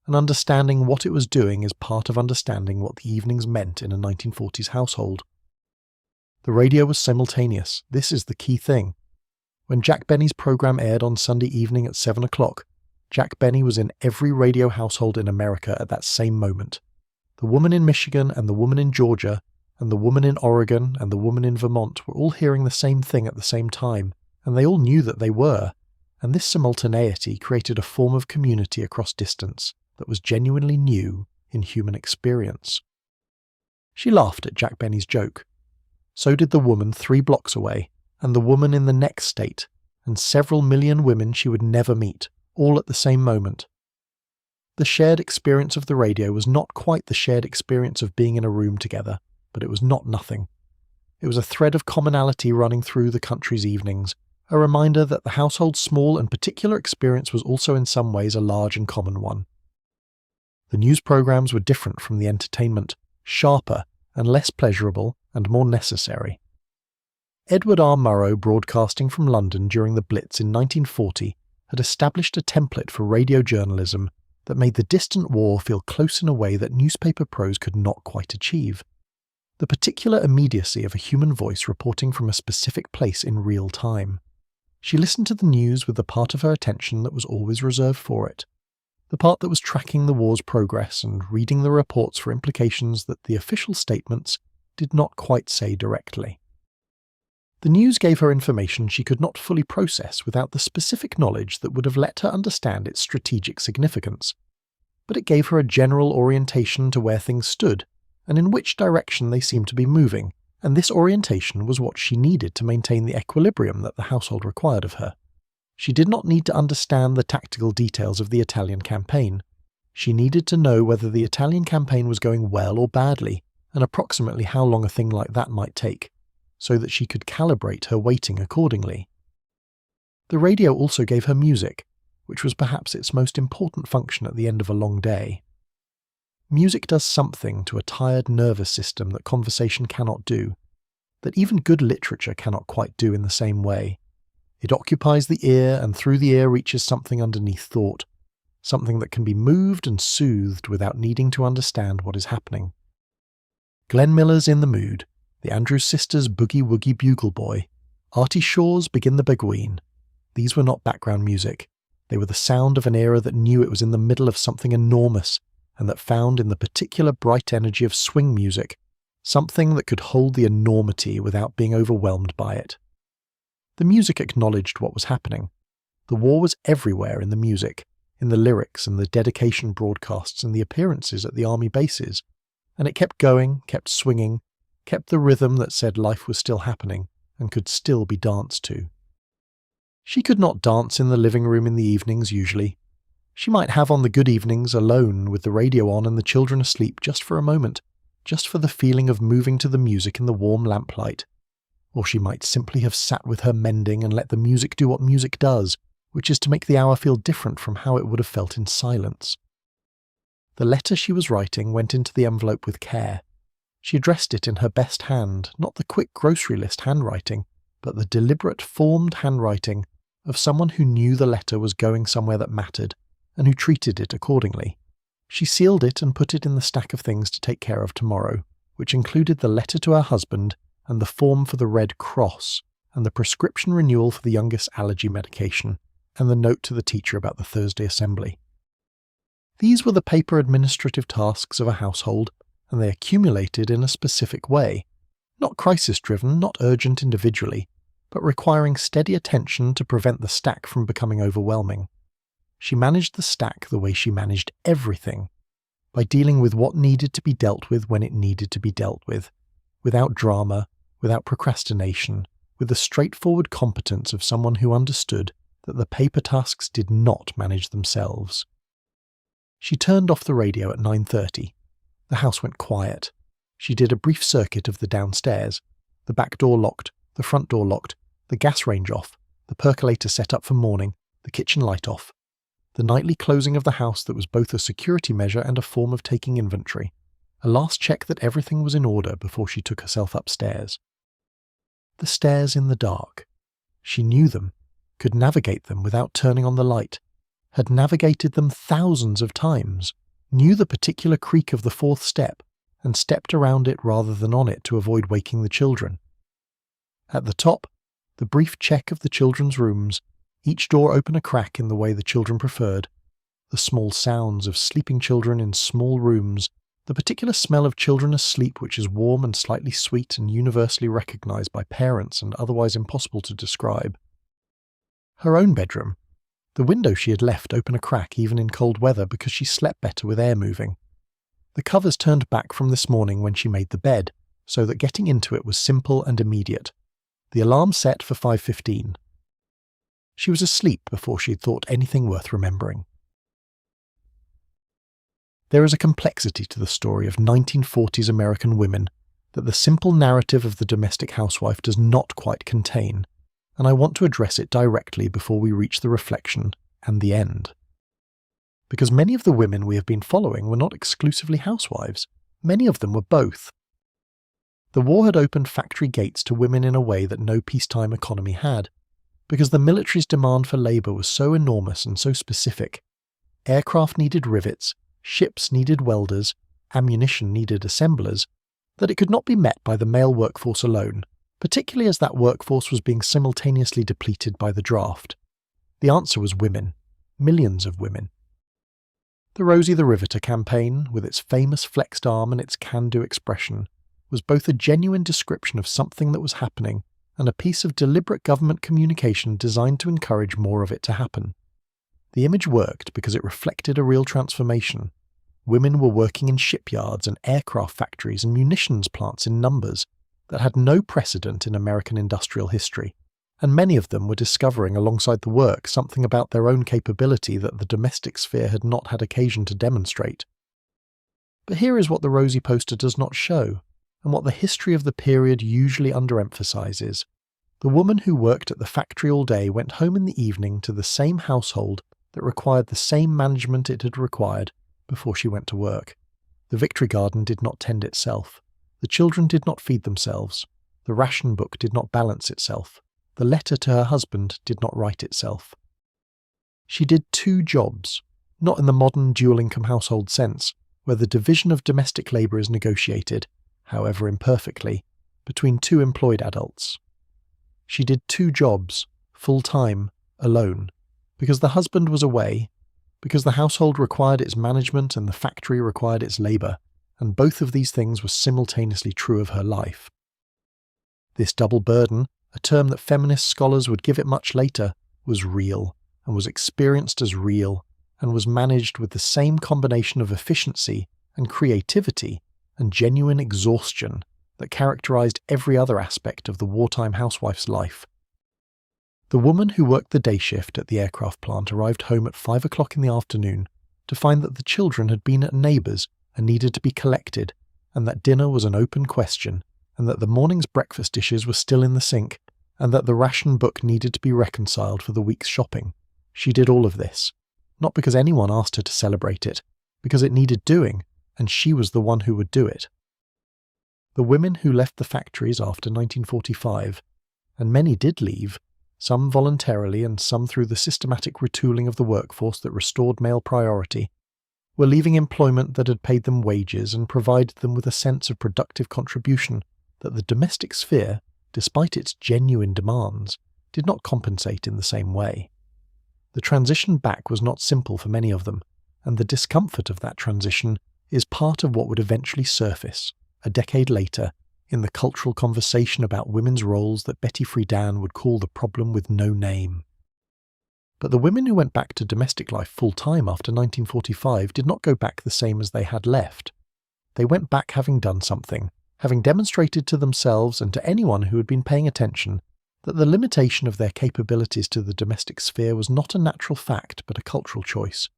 and understanding what it was doing is part of understanding what the evenings meant in a 1940s household. The radio was simultaneous. This is the key thing. When Jack Benny's program aired on Sunday evening at 7 o'clock, Jack Benny was in every radio household in America at that same moment. The woman in Michigan and the woman in Georgia and the woman in Oregon and the woman in Vermont were all hearing the same thing at the same time, and they all knew that they were, and this simultaneity created a form of community across distance that was genuinely new in human experience. She laughed at Jack Benny's joke. So did the woman 3 blocks away, and the woman in the next state, and several million women she would never meet, all at the same moment. The shared experience of the radio was not quite the shared experience of being in a room together, but it was not nothing. It was a thread of commonality running through the country's evenings, a reminder that the household's small and particular experience was also in some ways a large and common one. The news programs were different from the entertainment, sharper and less pleasurable and more necessary. Edward R. Murrow, broadcasting from London during the Blitz in 1940, had established a template for radio journalism that made the distant war feel close in a way that newspaper prose could not quite achieve. The particular immediacy of a human voice reporting from a specific place in real time. She listened to the news with the part of her attention that was always reserved for it. The part that was tracking the war's progress and reading the reports for implications that the official statements did not quite say directly. The news gave her information she could not fully process without the specific knowledge that would have let her understand its strategic significance, but it gave her a general orientation to where things stood and in which direction they seemed to be moving, and this orientation was what she needed to maintain the equilibrium that the household required of her. She did not need to understand the tactical details of the Italian campaign. She needed to know whether the Italian campaign was going well or badly, and approximately how long a thing like that might take, so that she could calibrate her weighting accordingly. The radio also gave her music, which was perhaps its most important function at the end of a long day. Music does something to a tired nervous system that conversation cannot do, that even good literature cannot quite do in the same way. It occupies the ear, and through the ear reaches something underneath thought, something that can be moved and soothed without needing to understand what is happening. Glenn Miller's In the Mood, the Andrews Sisters' Boogie Woogie Bugle Boy, Artie Shaw's Begin the Beguine. These were not background music. They were the sound of an era that knew it was in the middle of something enormous, and that found in the particular bright energy of swing music something that could hold the enormity without being overwhelmed by it. The music acknowledged what was happening. The war was everywhere in the music, in the lyrics and the dedication broadcasts and the appearances at the army bases, and it kept going, kept swinging, kept the rhythm that said life was still happening and could still be danced to. She could not dance in the living room in the evenings usually. She might have on the good evenings alone with the radio on and the children asleep just for a moment, just for the feeling of moving to the music in the warm lamplight. Or she might simply have sat with her mending and let the music do what music does, which is to make the hour feel different from how it would have felt in silence. The letter she was writing went into the envelope with care. She addressed it in her best hand, not the quick grocery list handwriting, but the deliberate, formed handwriting of someone who knew the letter was going somewhere that mattered, and who treated it accordingly. She sealed it and put it in the stack of things to take care of tomorrow, which included the letter to her husband and the form for the Red Cross, and the prescription renewal for the youngest allergy medication, and the note to the teacher about the Thursday assembly. These were the paper administrative tasks of a household, and they accumulated in a specific way, not crisis-driven, not urgent individually, but requiring steady attention to prevent the stack from becoming overwhelming. She managed the stack the way she managed everything, by dealing with what needed to be dealt with when it needed to be dealt with, without drama, without procrastination, with the straightforward competence of someone who understood that the paper tasks did not manage themselves. She turned off the radio at 9:30. The house went quiet. She did a brief circuit of the downstairs, the back door locked, the front door locked, the gas range off, the percolator set up for morning, the kitchen light off, the nightly closing of the house that was both a security measure and a form of taking inventory, a last check that everything was in order before she took herself upstairs. The stairs in the dark. She knew them, could navigate them without turning on the light, had navigated them thousands of times, knew the particular creak of the fourth step, and stepped around it rather than on it to avoid waking the children. At the top, the brief check of the children's rooms, each door open a crack in the way the children preferred, the small sounds of sleeping children in small rooms, the particular smell of children asleep which is warm and slightly sweet and universally recognized by parents and otherwise impossible to describe. Her own bedroom. The window she had left open a crack even in cold weather because she slept better with air moving. The covers turned back from this morning when she made the bed, so that getting into it was simple and immediate. The alarm set for 5:15. She was asleep before she had thought anything worth remembering. There is a complexity to the story of 1940s American women that the simple narrative of the domestic housewife does not quite contain, and I want to address it directly before we reach the reflection and the end. Because many of the women we have been following were not exclusively housewives, many of them were both. The war had opened factory gates to women in a way that no peacetime economy had, because the military's demand for labour was so enormous and so specific. Aircraft needed rivets, ships needed welders, ammunition needed assemblers, that it could not be met by the male workforce alone, particularly as that workforce was being simultaneously depleted by the draft. The answer was women, millions of women. The Rosie the Riveter campaign, with its famous flexed arm and its can-do expression, was both a genuine description of something that was happening and a piece of deliberate government communication designed to encourage more of it to happen. The image worked because it reflected a real transformation. Women were working in shipyards and aircraft factories and munitions plants in numbers that had no precedent in American industrial history, and many of them were discovering alongside the work something about their own capability that the domestic sphere had not had occasion to demonstrate. But here is what the Rosie poster does not show, and what the history of the period usually underemphasizes. The woman who worked at the factory all day went home in the evening to the same household that required the same management it had required before she went to work. The Victory Garden did not tend itself. The children did not feed themselves. The ration book did not balance itself. The letter to her husband did not write itself. She did two jobs, not in the modern dual-income household sense, where the division of domestic labour is negotiated, however imperfectly, between two employed adults. She did two jobs, full-time, alone, because the husband was away, because the household required its management and the factory required its labour, and both of these things were simultaneously true of her life. This double burden, a term that feminist scholars would give it much later, was real, and was experienced as real, and was managed with the same combination of efficiency and creativity and genuine exhaustion that characterized every other aspect of the wartime housewife's life. The woman who worked the day shift at the aircraft plant arrived home at 5 o'clock in the afternoon to find that the children had been at neighbours and needed to be collected, and that dinner was an open question, and that the morning's breakfast dishes were still in the sink, and that the ration book needed to be reconciled for the week's shopping. She did all of this, not because anyone asked her to celebrate it, because it needed doing, and she was the one who would do it. The women who left the factories after 1945, and many did leave, some voluntarily and some through the systematic retooling of the workforce that restored male priority, were leaving employment that had paid them wages and provided them with a sense of productive contribution that the domestic sphere, despite its genuine demands, did not compensate in the same way. The transition back was not simple for many of them, and the discomfort of that transition is part of what would eventually surface, a decade later, in the cultural conversation about women's roles that Betty Friedan would call the problem with no name. But the women who went back to domestic life full-time after 1945 did not go back the same as they had left. They went back having done something, having demonstrated to themselves and to anyone who had been paying attention that the limitation of their capabilities to the domestic sphere was not a natural fact but a cultural choice.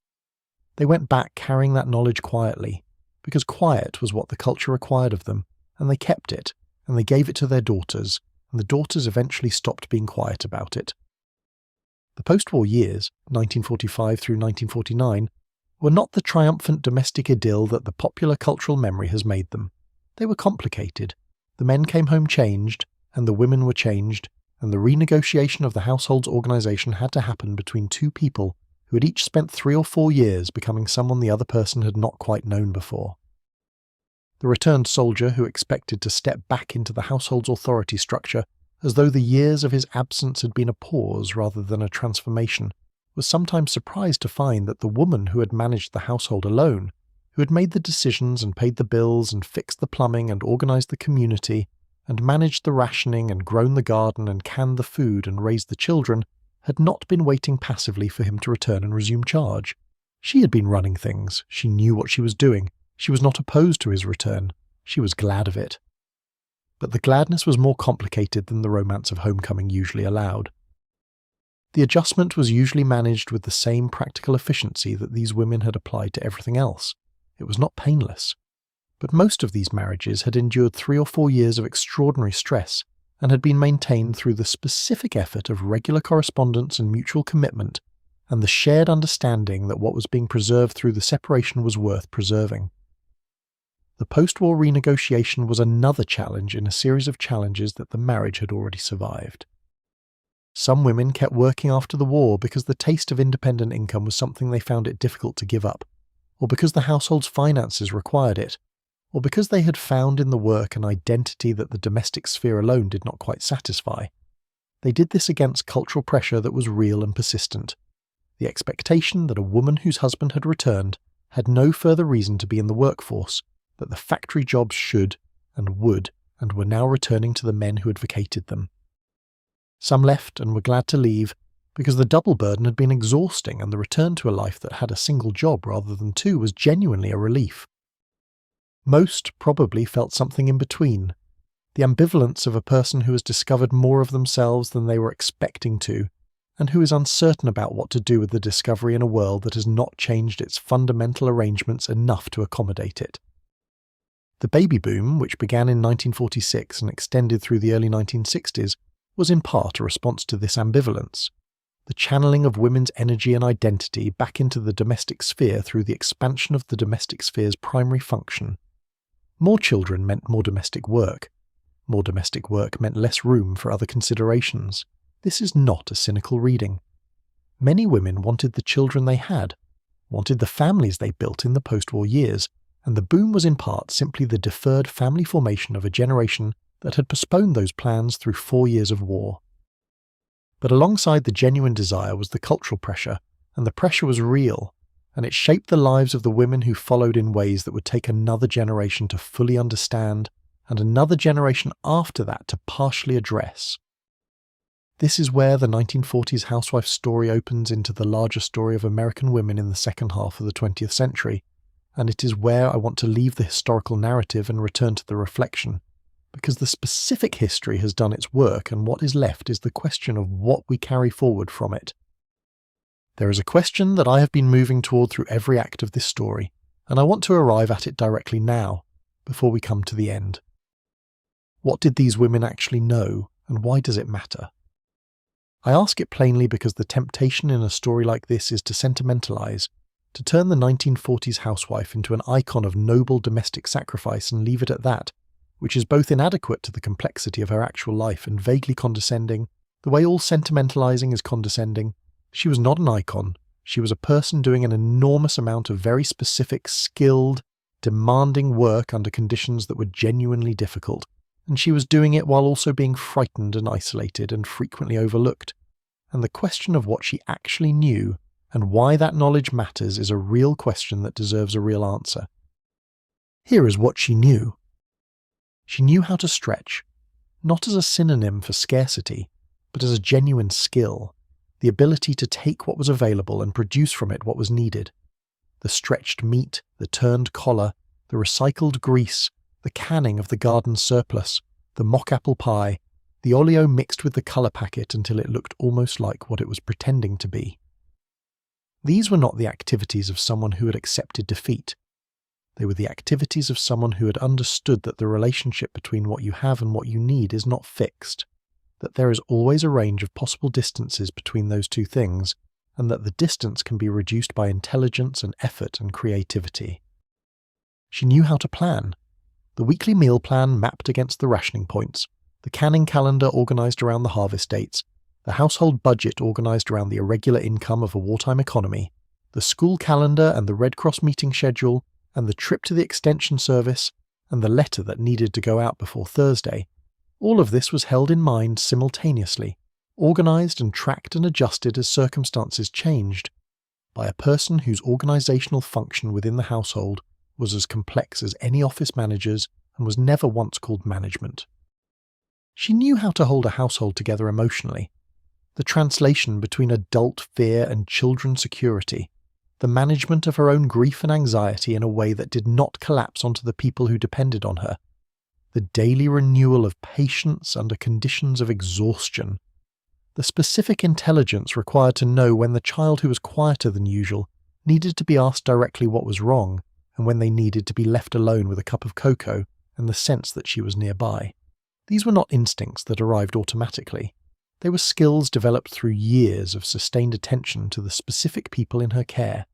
They went back carrying that knowledge quietly, because quiet was what the culture required of them, and they kept it, and they gave it to their daughters, and the daughters eventually stopped being quiet about it. The post-war years, 1945 through 1949, were not the triumphant domestic idyll that the popular cultural memory has made them. They were complicated. The men came home changed, and the women were changed, and the renegotiation of the household's organisation had to happen between two people who had each spent 3 or 4 years becoming someone the other person had not quite known before. The returned soldier who expected to step back into the household's authority structure as though the years of his absence had been a pause rather than a transformation, was sometimes surprised to find that the woman who had managed the household alone, who had made the decisions and paid the bills and fixed the plumbing and organised the community, and managed the rationing and grown the garden and canned the food and raised the children, had not been waiting passively for him to return and resume charge. She had been running things, she knew what she was doing, she was not opposed to his return, she was glad of it. But the gladness was more complicated than the romance of homecoming usually allowed. The adjustment was usually managed with the same practical efficiency that these women had applied to everything else. It was not painless. But most of these marriages had endured 3 or 4 years of extraordinary stress and had been maintained through the specific effort of regular correspondence and mutual commitment, and the shared understanding that what was being preserved through the separation was worth preserving. The post-war renegotiation was another challenge in a series of challenges that the marriage had already survived. Some women kept working after the war because the taste of independent income was something they found it difficult to give up, or because the household's finances required it, or because they had found in the work an identity that the domestic sphere alone did not quite satisfy. They did this against cultural pressure that was real and persistent. The expectation that a woman whose husband had returned had no further reason to be in the workforce, that the factory jobs should and would and were now returning to the men who had vacated them. Some left and were glad to leave because the double burden had been exhausting, and the return to a life that had a single job rather than 2 was genuinely a relief. Most probably felt something in between, the ambivalence of a person who has discovered more of themselves than they were expecting to, and who is uncertain about what to do with the discovery in a world that has not changed its fundamental arrangements enough to accommodate it. The baby boom, which began in 1946 and extended through the early 1960s, was in part a response to this ambivalence, the channeling of women's energy and identity back into the domestic sphere through the expansion of the domestic sphere's primary function. More children meant more domestic work. More domestic work meant less room for other considerations. This is not a cynical reading. Many women wanted the children they had, wanted the families they built in the post-war years, and the boom was in part simply the deferred family formation of a generation that had postponed those plans through 4 years of war. But alongside the genuine desire was the cultural pressure, and the pressure was real, and it shaped the lives of the women who followed in ways that would take another generation to fully understand, and another generation after that to partially address. This is where the 1940s housewife story opens into the larger story of American women in the second half of the 20th century, and it is where I want to leave the historical narrative and return to the reflection, because the specific history has done its work and what is left is the question of what we carry forward from it. There is a question that I have been moving toward through every act of this story, and I want to arrive at it directly now, before we come to the end. What did these women actually know, and why does it matter? I ask it plainly because the temptation in a story like this is to sentimentalize, to turn the 1940s housewife into an icon of noble domestic sacrifice and leave it at that, which is both inadequate to the complexity of her actual life and vaguely condescending, the way all sentimentalizing is condescending. She was not an icon, She was a person doing an enormous amount of very specific, skilled, demanding work under conditions that were genuinely difficult, and she was doing it while also being frightened and isolated and frequently overlooked. And the question of what she actually knew and why that knowledge matters is a real question that deserves a real answer. Here is what she knew. She knew how to stretch, not as a synonym for scarcity, but as a genuine skill, the ability to take what was available and produce from it what was needed. The stretched meat, the turned collar, the recycled grease, the canning of the garden surplus, the mock apple pie, the oleo mixed with the colour packet until it looked almost like what it was pretending to be. These were not the activities of someone who had accepted defeat. They were the activities of someone who had understood that the relationship between what you have and what you need is not fixed, that there is always a range of possible distances between those two things, and that the distance can be reduced by intelligence and effort and creativity. She knew how to plan. The weekly meal plan mapped against the rationing points, the canning calendar organised around the harvest dates, the household budget organised around the irregular income of a wartime economy, the school calendar and the Red Cross meeting schedule, and the trip to the extension service, and the letter that needed to go out before Thursday. All of this was held in mind simultaneously, organised and tracked and adjusted as circumstances changed, by a person whose organisational function within the household was as complex as any office manager's and was never once called management. She knew how to hold a household together emotionally, the translation between adult fear and children security, the management of her own grief and anxiety in a way that did not collapse onto the people who depended on her, the daily renewal of patience under conditions of exhaustion, the specific intelligence required to know when the child who was quieter than usual needed to be asked directly what was wrong, and when they needed to be left alone with a cup of cocoa and the sense that she was nearby. These were not instincts that arrived automatically. They were skills developed through years of sustained attention to the specific people in her care.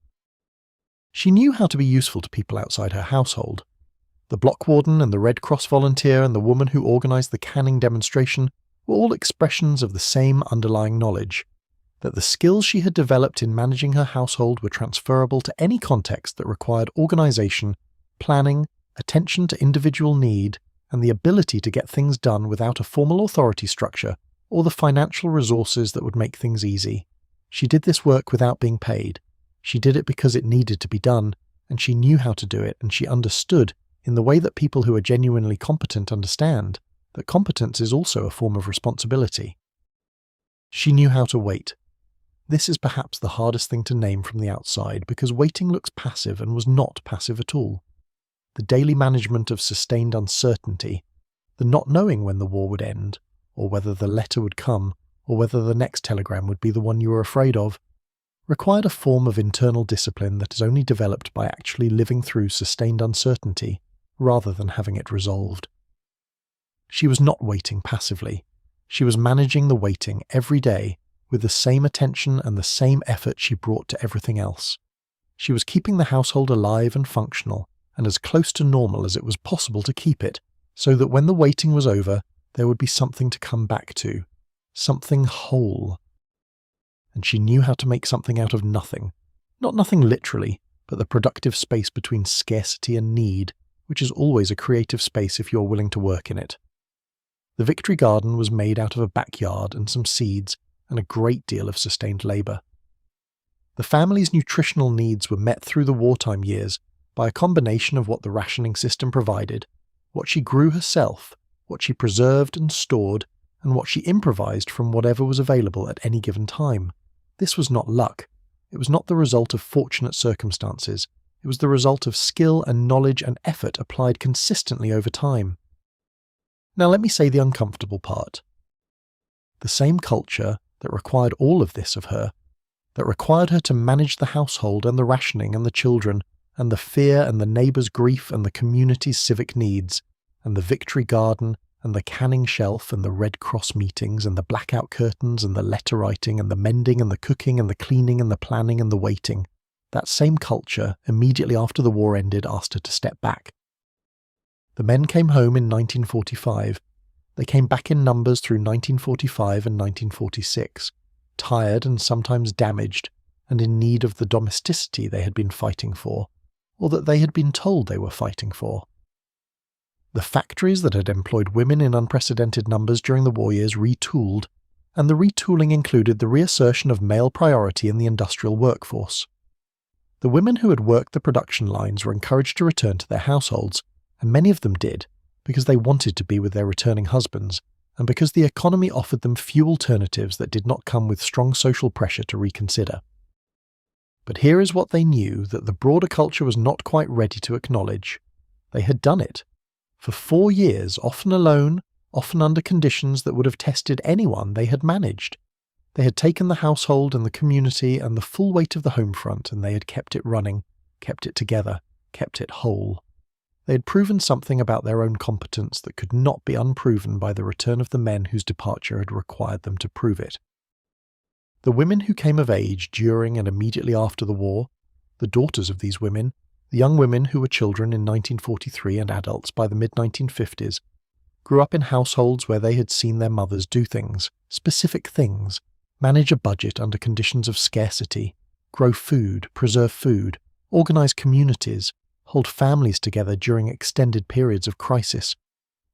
She knew how to be useful to people outside her household. The block warden and the Red Cross volunteer and the woman who organised the canning demonstration were all expressions of the same underlying knowledge, that the skills she had developed in managing her household were transferable to any context that required organisation, planning, attention to individual need, and the ability to get things done without a formal authority structure or the financial resources that would make things easy. She did this work without being paid. She did it because it needed to be done, and she knew how to do it, and she understood, in the way that people who are genuinely competent understand, that competence is also a form of responsibility. She knew how to wait. This is perhaps the hardest thing to name from the outside, because waiting looks passive and was not passive at all. The daily management of sustained uncertainty, the not knowing when the war would end, or whether the letter would come, or whether the next telegram would be the one you were afraid of, required a form of internal discipline that is only developed by actually living through sustained uncertainty, rather than having it resolved. She was not waiting passively. She was managing the waiting every day with the same attention and the same effort she brought to everything else. She was keeping the household alive and functional, and as close to normal as it was possible to keep it, so that when the waiting was over, there would be something to come back to, something whole. And she knew how to make something out of nothing, not nothing literally, but the productive space between scarcity and need, which is always a creative space if you're willing to work in it. The Victory Garden was made out of a backyard and some seeds and a great deal of sustained labour. The family's nutritional needs were met through the wartime years by a combination of what the rationing system provided, what she grew herself, what she preserved and stored, and what she improvised from whatever was available at any given time. This was not luck. It was not the result of fortunate circumstances. It was the result of skill and knowledge and effort applied consistently over time. Now let me say the uncomfortable part. The same culture that required all of this of her, that required her to manage the household and the rationing and the children, and the fear and the neighbour's grief and the community's civic needs, and the Victory Garden, and the canning shelf, and the Red Cross meetings, and the blackout curtains, and the letter writing, and the mending, and the cooking, and the cleaning, and the planning, and the waiting. That same culture, immediately after the war ended, asked her to step back. The men came home in 1945. They came back in numbers through 1945 and 1946, tired and sometimes damaged, and in need of the domesticity they had been fighting for, or that they had been told they were fighting for. The factories that had employed women in unprecedented numbers during the war years retooled, and the retooling included the reassertion of male priority in the industrial workforce. The women who had worked the production lines were encouraged to return to their households, and many of them did, because they wanted to be with their returning husbands, and because the economy offered them few alternatives that did not come with strong social pressure to reconsider. But here is what they knew that the broader culture was not quite ready to acknowledge. They had done it. For 4 years, often alone, often under conditions that would have tested anyone, they had managed. They had taken the household and the community and the full weight of the home front, and they had kept it running, kept it together, kept it whole. They had proven something about their own competence that could not be unproven by the return of the men whose departure had required them to prove it. The women who came of age during and immediately after the war, the daughters of these women, the young women who were children in 1943 and adults by the mid-1950s, grew up in households where they had seen their mothers do things, specific things, manage a budget under conditions of scarcity, grow food, preserve food, organize communities, hold families together during extended periods of crisis.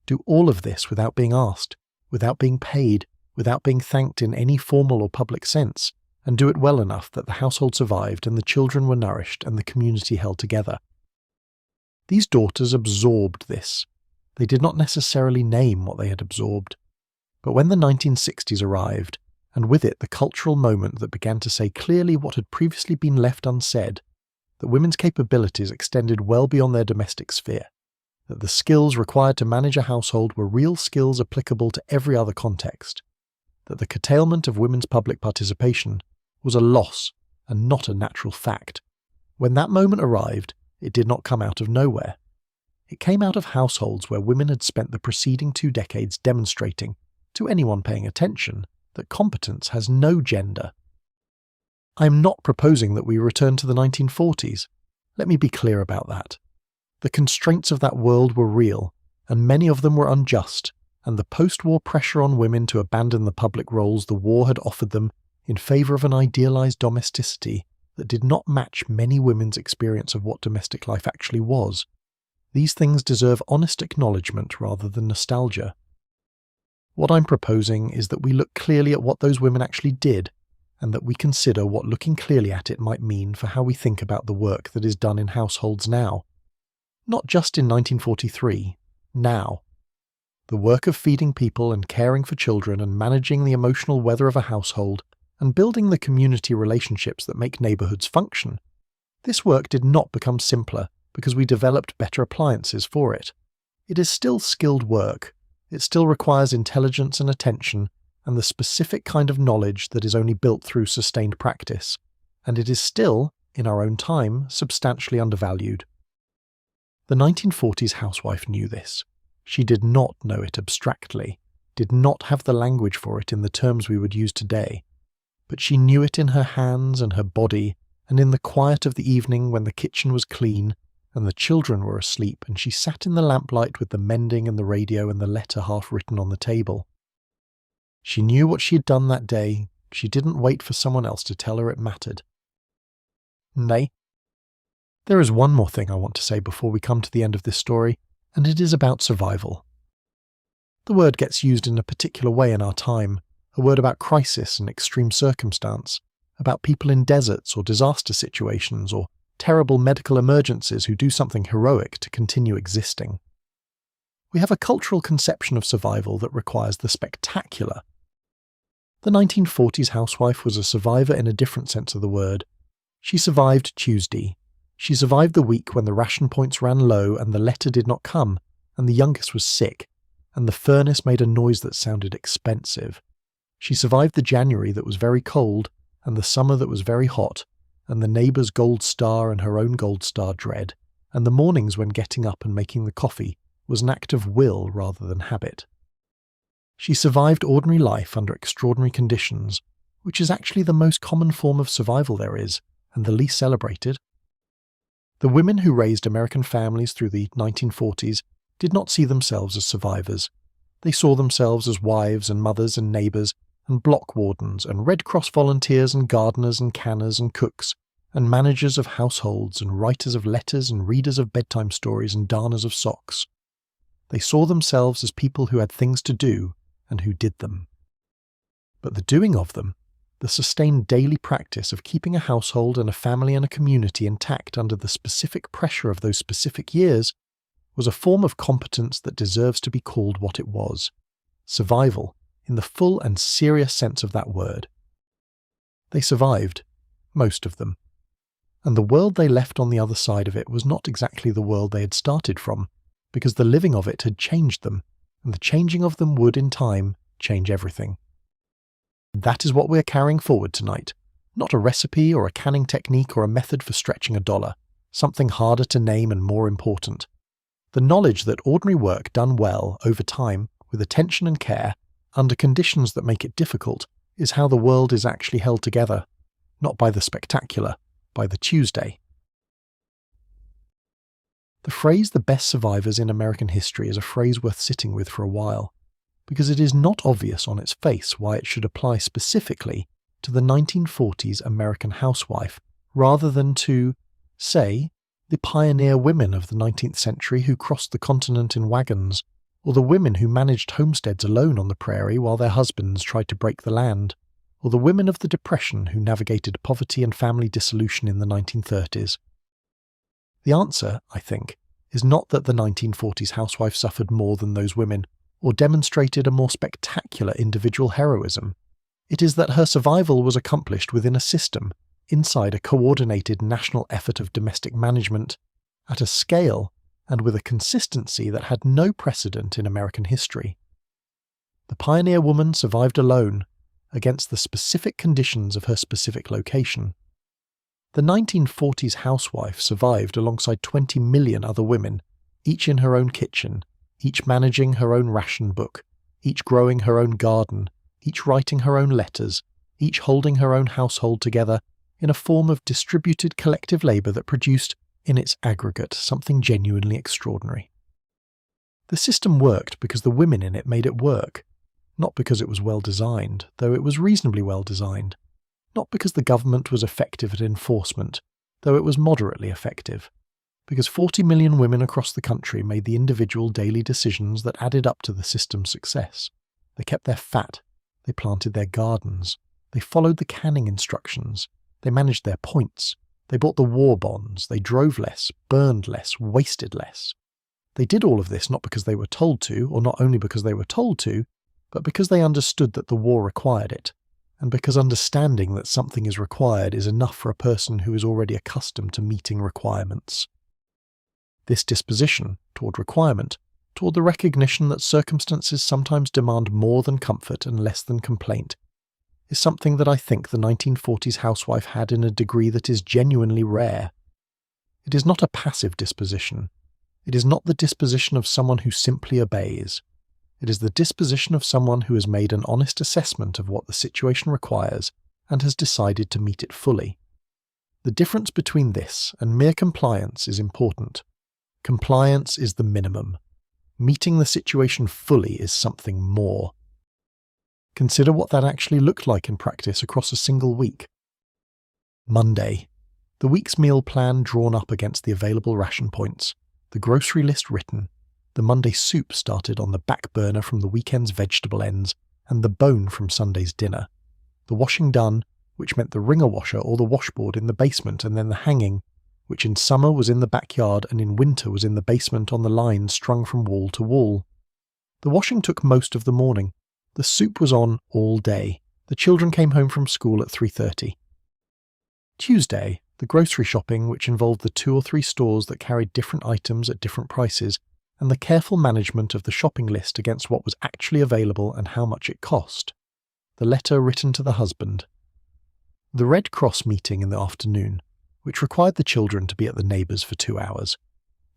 Do all of this without being asked, without being paid, without being thanked in any formal or public sense, and do it well enough that the household survived and the children were nourished and the community held together. These daughters absorbed this. They did not necessarily name what they had absorbed. But when the 1960s arrived, and with it the cultural moment that began to say clearly what had previously been left unsaid, that women's capabilities extended well beyond their domestic sphere, that the skills required to manage a household were real skills applicable to every other context, that the curtailment of women's public participation was a loss and not a natural fact. When that moment arrived, it did not come out of nowhere. It came out of households where women had spent the preceding 2 decades demonstrating, to anyone paying attention, that competence has no gender. I am not proposing that we return to the 1940s. Let me be clear about that. The constraints of that world were real, and many of them were unjust, and the post-war pressure on women to abandon the public roles the war had offered them in favour of an idealised domesticity that did not match many women's experience of what domestic life actually was. These things deserve honest acknowledgement rather than nostalgia. What I'm proposing is that we look clearly at what those women actually did, and that we consider what looking clearly at it might mean for how we think about the work that is done in households now. Not just in 1943, now. The work of feeding people and caring for children and managing the emotional weather of a household and building the community relationships that make neighbourhoods function. This work did not become simpler because we developed better appliances for it. It is still skilled work. It still requires intelligence and attention and the specific kind of knowledge that is only built through sustained practice. And it is still, in our own time, substantially undervalued. The 1940s housewife knew this. She did not know it abstractly, did not have the language for it in the terms we would use today. But she knew it in her hands and her body, and in the quiet of the evening when the kitchen was clean, and the children were asleep, and she sat in the lamplight with the mending and the radio and the letter half written on the table. She knew what she had done that day. She didn't wait for someone else to tell her it mattered. Nay. There is one more thing I want to say before we come to the end of this story, and it is about survival. The word gets used in a particular way in our time, a word about crisis and extreme circumstance, about people in deserts or disaster situations or terrible medical emergencies who do something heroic to continue existing. We have a cultural conception of survival that requires the spectacular. The 1940s housewife was a survivor in a different sense of the word. She survived Tuesday. She survived the week when the ration points ran low and the letter did not come, and the youngest was sick, and the furnace made a noise that sounded expensive. She survived the January that was very cold, and the summer that was very hot, and the neighbour's gold star and her own gold star dread, and the mornings when getting up and making the coffee was an act of will rather than habit. She survived ordinary life under extraordinary conditions, which is actually the most common form of survival there is, and the least celebrated. The women who raised American families through the 1940s did not see themselves as survivors. They saw themselves as wives and mothers and neighbours, and block wardens and Red Cross volunteers and gardeners and canners and cooks and managers of households and writers of letters and readers of bedtime stories and darners of socks. They saw themselves as people who had things to do and who did them. But the doing of them, the sustained daily practice of keeping a household and a family and a community intact under the specific pressure of those specific years, was a form of competence that deserves to be called what it was: survival, in the full and serious sense of that word. They survived, most of them. And the world they left on the other side of it was not exactly the world they had started from, because the living of it had changed them, and the changing of them would, in time, change everything. That is what we're carrying forward tonight. Not a recipe or a canning technique or a method for stretching a dollar, something harder to name and more important. The knowledge that ordinary work done well, over time, with attention and care, under conditions that make it difficult, is how the world is actually held together, not by the spectacular, by the Tuesday. The phrase "the best survivors in American history" is a phrase worth sitting with for a while, because it is not obvious on its face why it should apply specifically to the 1940s American housewife, rather than to, say, the pioneer women of the 19th century who crossed the continent in wagons, or the women who managed homesteads alone on the prairie while their husbands tried to break the land, or the women of the Depression who navigated poverty and family dissolution in the 1930s. The answer, I think, is not that the 1940s housewife suffered more than those women, or demonstrated a more spectacular individual heroism. It is that her survival was accomplished within a system, inside a coordinated national effort of domestic management, at a scale and with a consistency that had no precedent in American history. The pioneer woman survived alone, against the specific conditions of her specific location. The 1940s housewife survived alongside 20 million other women, each in her own kitchen, each managing her own ration book, each growing her own garden, each writing her own letters, each holding her own household together in a form of distributed collective labour that produced, in its aggregate, something genuinely extraordinary. The system worked because the women in it made it work, not because it was well designed, though it was reasonably well designed, not because the government was effective at enforcement, though it was moderately effective, because 40 million women across the country made the individual daily decisions that added up to the system's success. They kept their fat, they planted their gardens, they followed the canning instructions, they managed their points, they bought the war bonds, they drove less, burned less, wasted less. They did all of this not because they were told to, or not only because they were told to, but because they understood that the war required it, and because understanding that something is required is enough for a person who is already accustomed to meeting requirements. This disposition toward requirement, toward the recognition that circumstances sometimes demand more than comfort and less than complaint, is something that I think the 1940s housewife had in a degree that is genuinely rare. It is not a passive disposition. It is not the disposition of someone who simply obeys. It is the disposition of someone who has made an honest assessment of what the situation requires and has decided to meet it fully. The difference between this and mere compliance is important. Compliance is the minimum. Meeting the situation fully is something more. Consider what that actually looked like in practice across a single week. Monday. The week's meal plan drawn up against the available ration points. The grocery list written. The Monday soup started on the back burner from the weekend's vegetable ends, and the bone from Sunday's dinner. The washing done, which meant the wringer washer or the washboard in the basement, and then the hanging, which in summer was in the backyard and in winter was in the basement on the lines strung from wall to wall. The washing took most of the morning. The soup was on all day. The children came home from school at 3:30. Tuesday, the grocery shopping, which involved the 2 or 3 stores that carried different items at different prices, and the careful management of the shopping list against what was actually available and how much it cost. The letter written to the husband. The Red Cross meeting in the afternoon, which required the children to be at the neighbours for 2 hours.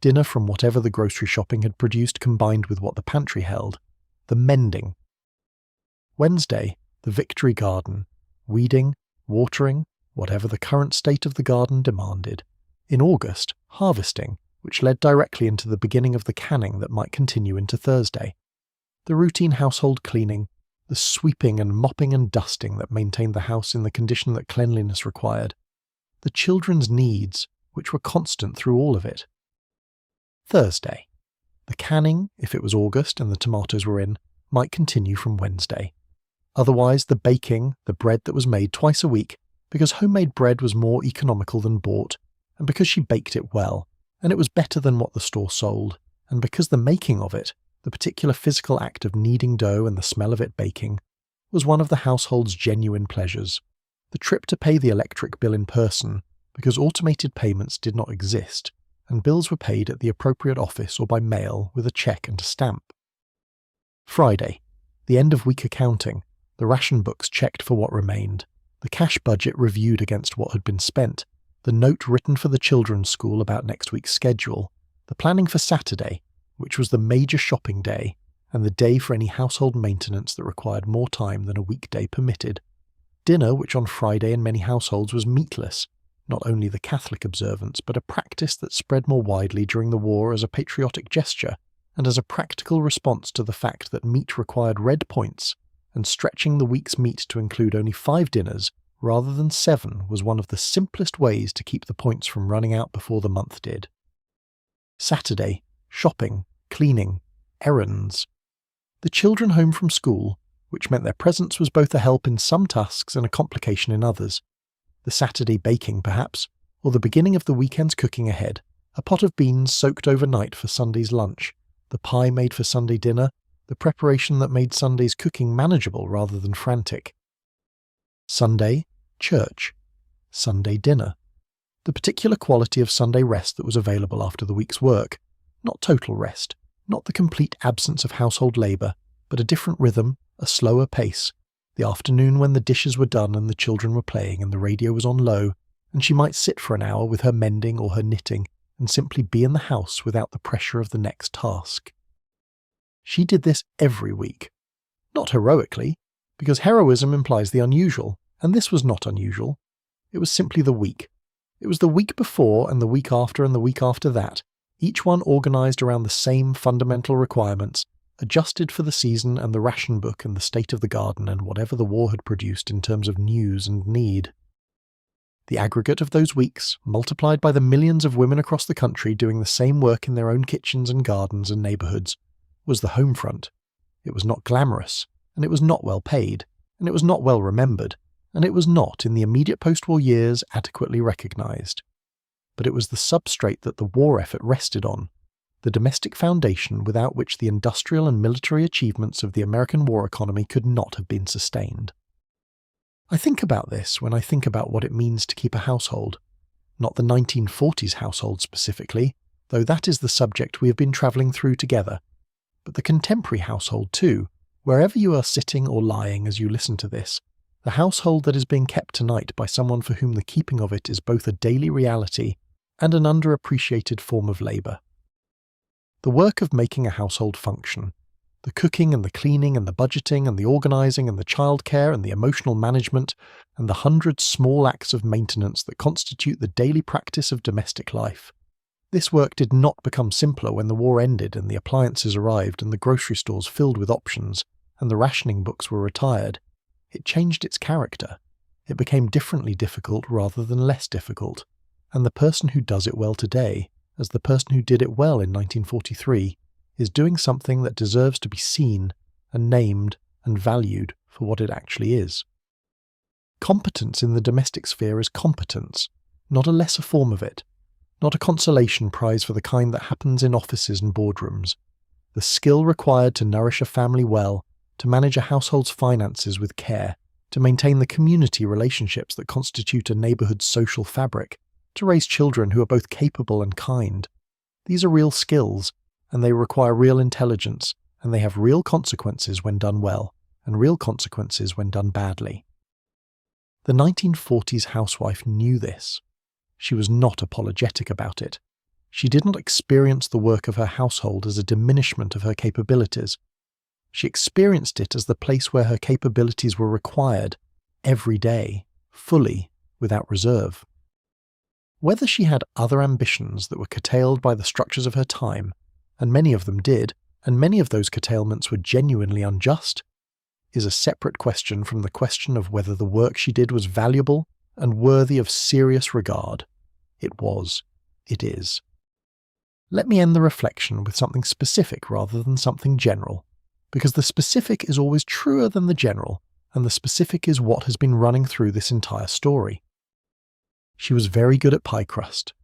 Dinner from whatever the grocery shopping had produced combined with what the pantry held. The mending. Wednesday, the victory garden. Weeding, watering, whatever the current state of the garden demanded. In August, harvesting, which led directly into the beginning of the canning that might continue into Thursday. The routine household cleaning, the sweeping and mopping and dusting that maintained the house in the condition that cleanliness required, the children's needs, which were constant through all of it. Thursday. The canning, if it was August and the tomatoes were in, might continue from Wednesday. Otherwise, the baking, the bread that was made twice a week, because homemade bread was more economical than bought, and because she baked it well, and it was better than what the store sold, and because the making of it, the particular physical act of kneading dough and the smell of it baking, was one of the household's genuine pleasures. The trip to pay the electric bill in person, because automated payments did not exist, and bills were paid at the appropriate office or by mail with a check and a stamp. Friday. The end of week accounting, the ration books checked for what remained, the cash budget reviewed against what had been spent, the note written for the children's school about next week's schedule, the planning for Saturday, which was the major shopping day, and the day for any household maintenance that required more time than a weekday permitted. Dinner, which on Friday in many households was meatless, not only the Catholic observance, but a practice that spread more widely during the war as a patriotic gesture, and as a practical response to the fact that meat required red points, and stretching the week's meat to include only 5 dinners rather than 7 was one of the simplest ways to keep the points from running out before the month did. Saturday, shopping, cleaning, errands. The children home from school, which meant their presence was both a help in some tasks and a complication in others. The Saturday baking, perhaps, or the beginning of the weekend's cooking ahead, a pot of beans soaked overnight for Sunday's lunch, the pie made for Sunday dinner, the preparation that made Sunday's cooking manageable rather than frantic. Sunday, church. Sunday dinner. The particular quality of Sunday rest that was available after the week's work. Not total rest, not the complete absence of household labour, but a different rhythm, a slower pace. The afternoon when the dishes were done and the children were playing and the radio was on low, and she might sit for an hour with her mending or her knitting and simply be in the house without the pressure of the next task. She did this every week. Not heroically, because heroism implies the unusual, and this was not unusual. It was simply the week. It was the week before and the week after and the week after that, each one organised around the same fundamental requirements, adjusted for the season and the ration book and the state of the garden and whatever the war had produced in terms of news and need. The aggregate of those weeks, multiplied by the millions of women across the country doing the same work in their own kitchens and gardens and neighbourhoods, was the home front. It was not glamorous, and it was not well paid, and it was not well remembered, and it was not, in the immediate post-war years, adequately recognised. But it was the substrate that the war effort rested on, the domestic foundation without which the industrial and military achievements of the American war economy could not have been sustained. I think about this when I think about what it means to keep a household. Not the 1940s household specifically, though that is the subject we have been travelling through together, but the contemporary household too, wherever you are sitting or lying as you listen to this, the household that is being kept tonight by someone for whom the keeping of it is both a daily reality and an underappreciated form of labour. The work of making a household function, the cooking and the cleaning and the budgeting and the organising and the childcare and the emotional management and the 100 small acts of maintenance that constitute the daily practice of domestic life. This work did not become simpler when the war ended and the appliances arrived and the grocery stores filled with options and the rationing books were retired. It changed its character. It became differently difficult rather than less difficult, and the person who does it well today, as the person who did it well in 1943, is doing something that deserves to be seen and named and valued for what it actually is. Competence in the domestic sphere is competence, not a lesser form of it, not a consolation prize for the kind that happens in offices and boardrooms. The skill required to nourish a family well, to manage a household's finances with care, to maintain the community relationships that constitute a neighbourhood's social fabric, to raise children who are both capable and kind. These are real skills, and they require real intelligence, and they have real consequences when done well, and real consequences when done badly. The 1940s housewife knew this. She was not apologetic about it. She did not experience the work of her household as a diminishment of her capabilities. She experienced it as the place where her capabilities were required, every day, fully, without reserve. Whether she had other ambitions that were curtailed by the structures of her time, and many of them did, and many of those curtailments were genuinely unjust, is a separate question from the question of whether the work she did was valuable and worthy of serious regard. It was. It is. Let me end the reflection with something specific rather than something general, because the specific is always truer than the general, and the specific is what has been running through this entire story. She was very good at pie crust.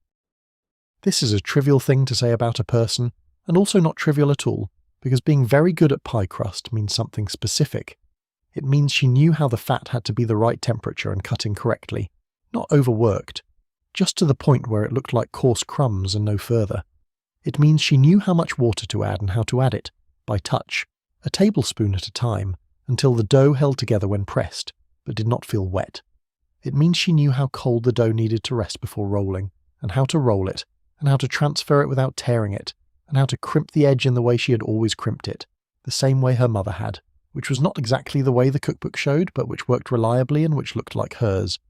This is a trivial thing to say about a person, and also not trivial at all, because being very good at pie crust means something specific. It means she knew how the fat had to be the right temperature and cutting correctly, not overworked, just to the point where it looked like coarse crumbs and no further. It means she knew how much water to add and how to add it, by touch, a tablespoon at a time, until the dough held together when pressed, but did not feel wet. It means she knew how cold the dough needed to rest before rolling, and how to roll it, and how to transfer it without tearing it, and how to crimp the edge in the way she had always crimped it, the same way her mother had, which was not exactly the way the cookbook showed, but which worked reliably and which looked like hers.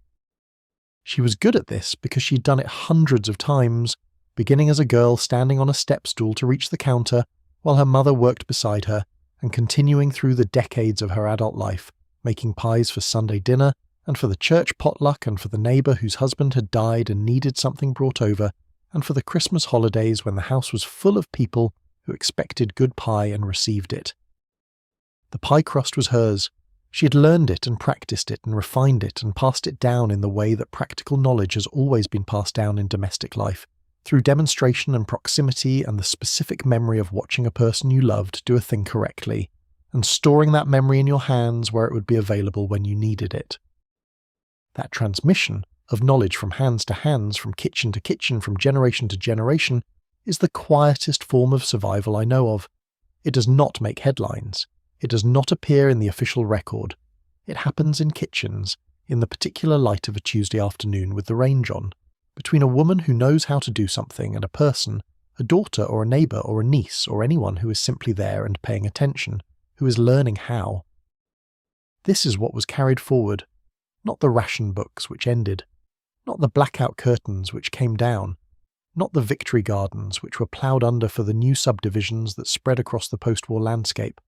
She was good at this because she'd done it hundreds of times, beginning as a girl standing on a step stool to reach the counter while her mother worked beside her, and continuing through the decades of her adult life, making pies for Sunday dinner, and for the church potluck, and for the neighbour whose husband had died and needed something brought over, and for the Christmas holidays when the house was full of people who expected good pie and received it. The pie crust was hers. She had learned it and practiced it and refined it and passed it down in the way that practical knowledge has always been passed down in domestic life, through demonstration and proximity and the specific memory of watching a person you loved do a thing correctly, and storing that memory in your hands where it would be available when you needed it. That transmission of knowledge from hands to hands, from kitchen to kitchen, from generation to generation, is the quietest form of survival I know of. It does not make headlines. It does not appear in the official record. It happens in kitchens, in the particular light of a Tuesday afternoon with the range on, between a woman who knows how to do something and a person, a daughter or a neighbour or a niece or anyone who is simply there and paying attention, who is learning how. This is what was carried forward, not the ration books which ended, not the blackout curtains which came down, not the victory gardens which were ploughed under for the new subdivisions that spread across the post-war landscape,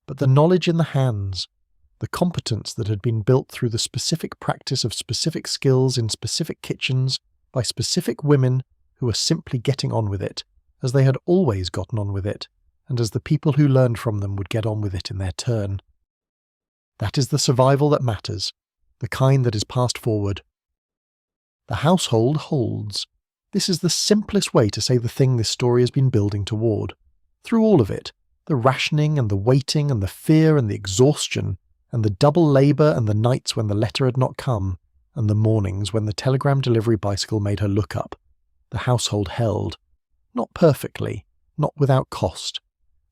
but the knowledge in the hands, the competence that had been built through the specific practice of specific skills in specific kitchens by specific women who were simply getting on with it, as they had always gotten on with it, and as the people who learned from them would get on with it in their turn. That is the survival that matters, the kind that is passed forward. The household holds. This is the simplest way to say the thing this story has been building toward. Through all of it, the rationing and the waiting and the fear and the exhaustion, and the double labour and the nights when the letter had not come, and the mornings when the telegram delivery bicycle made her look up, the household held. Not perfectly, not without cost,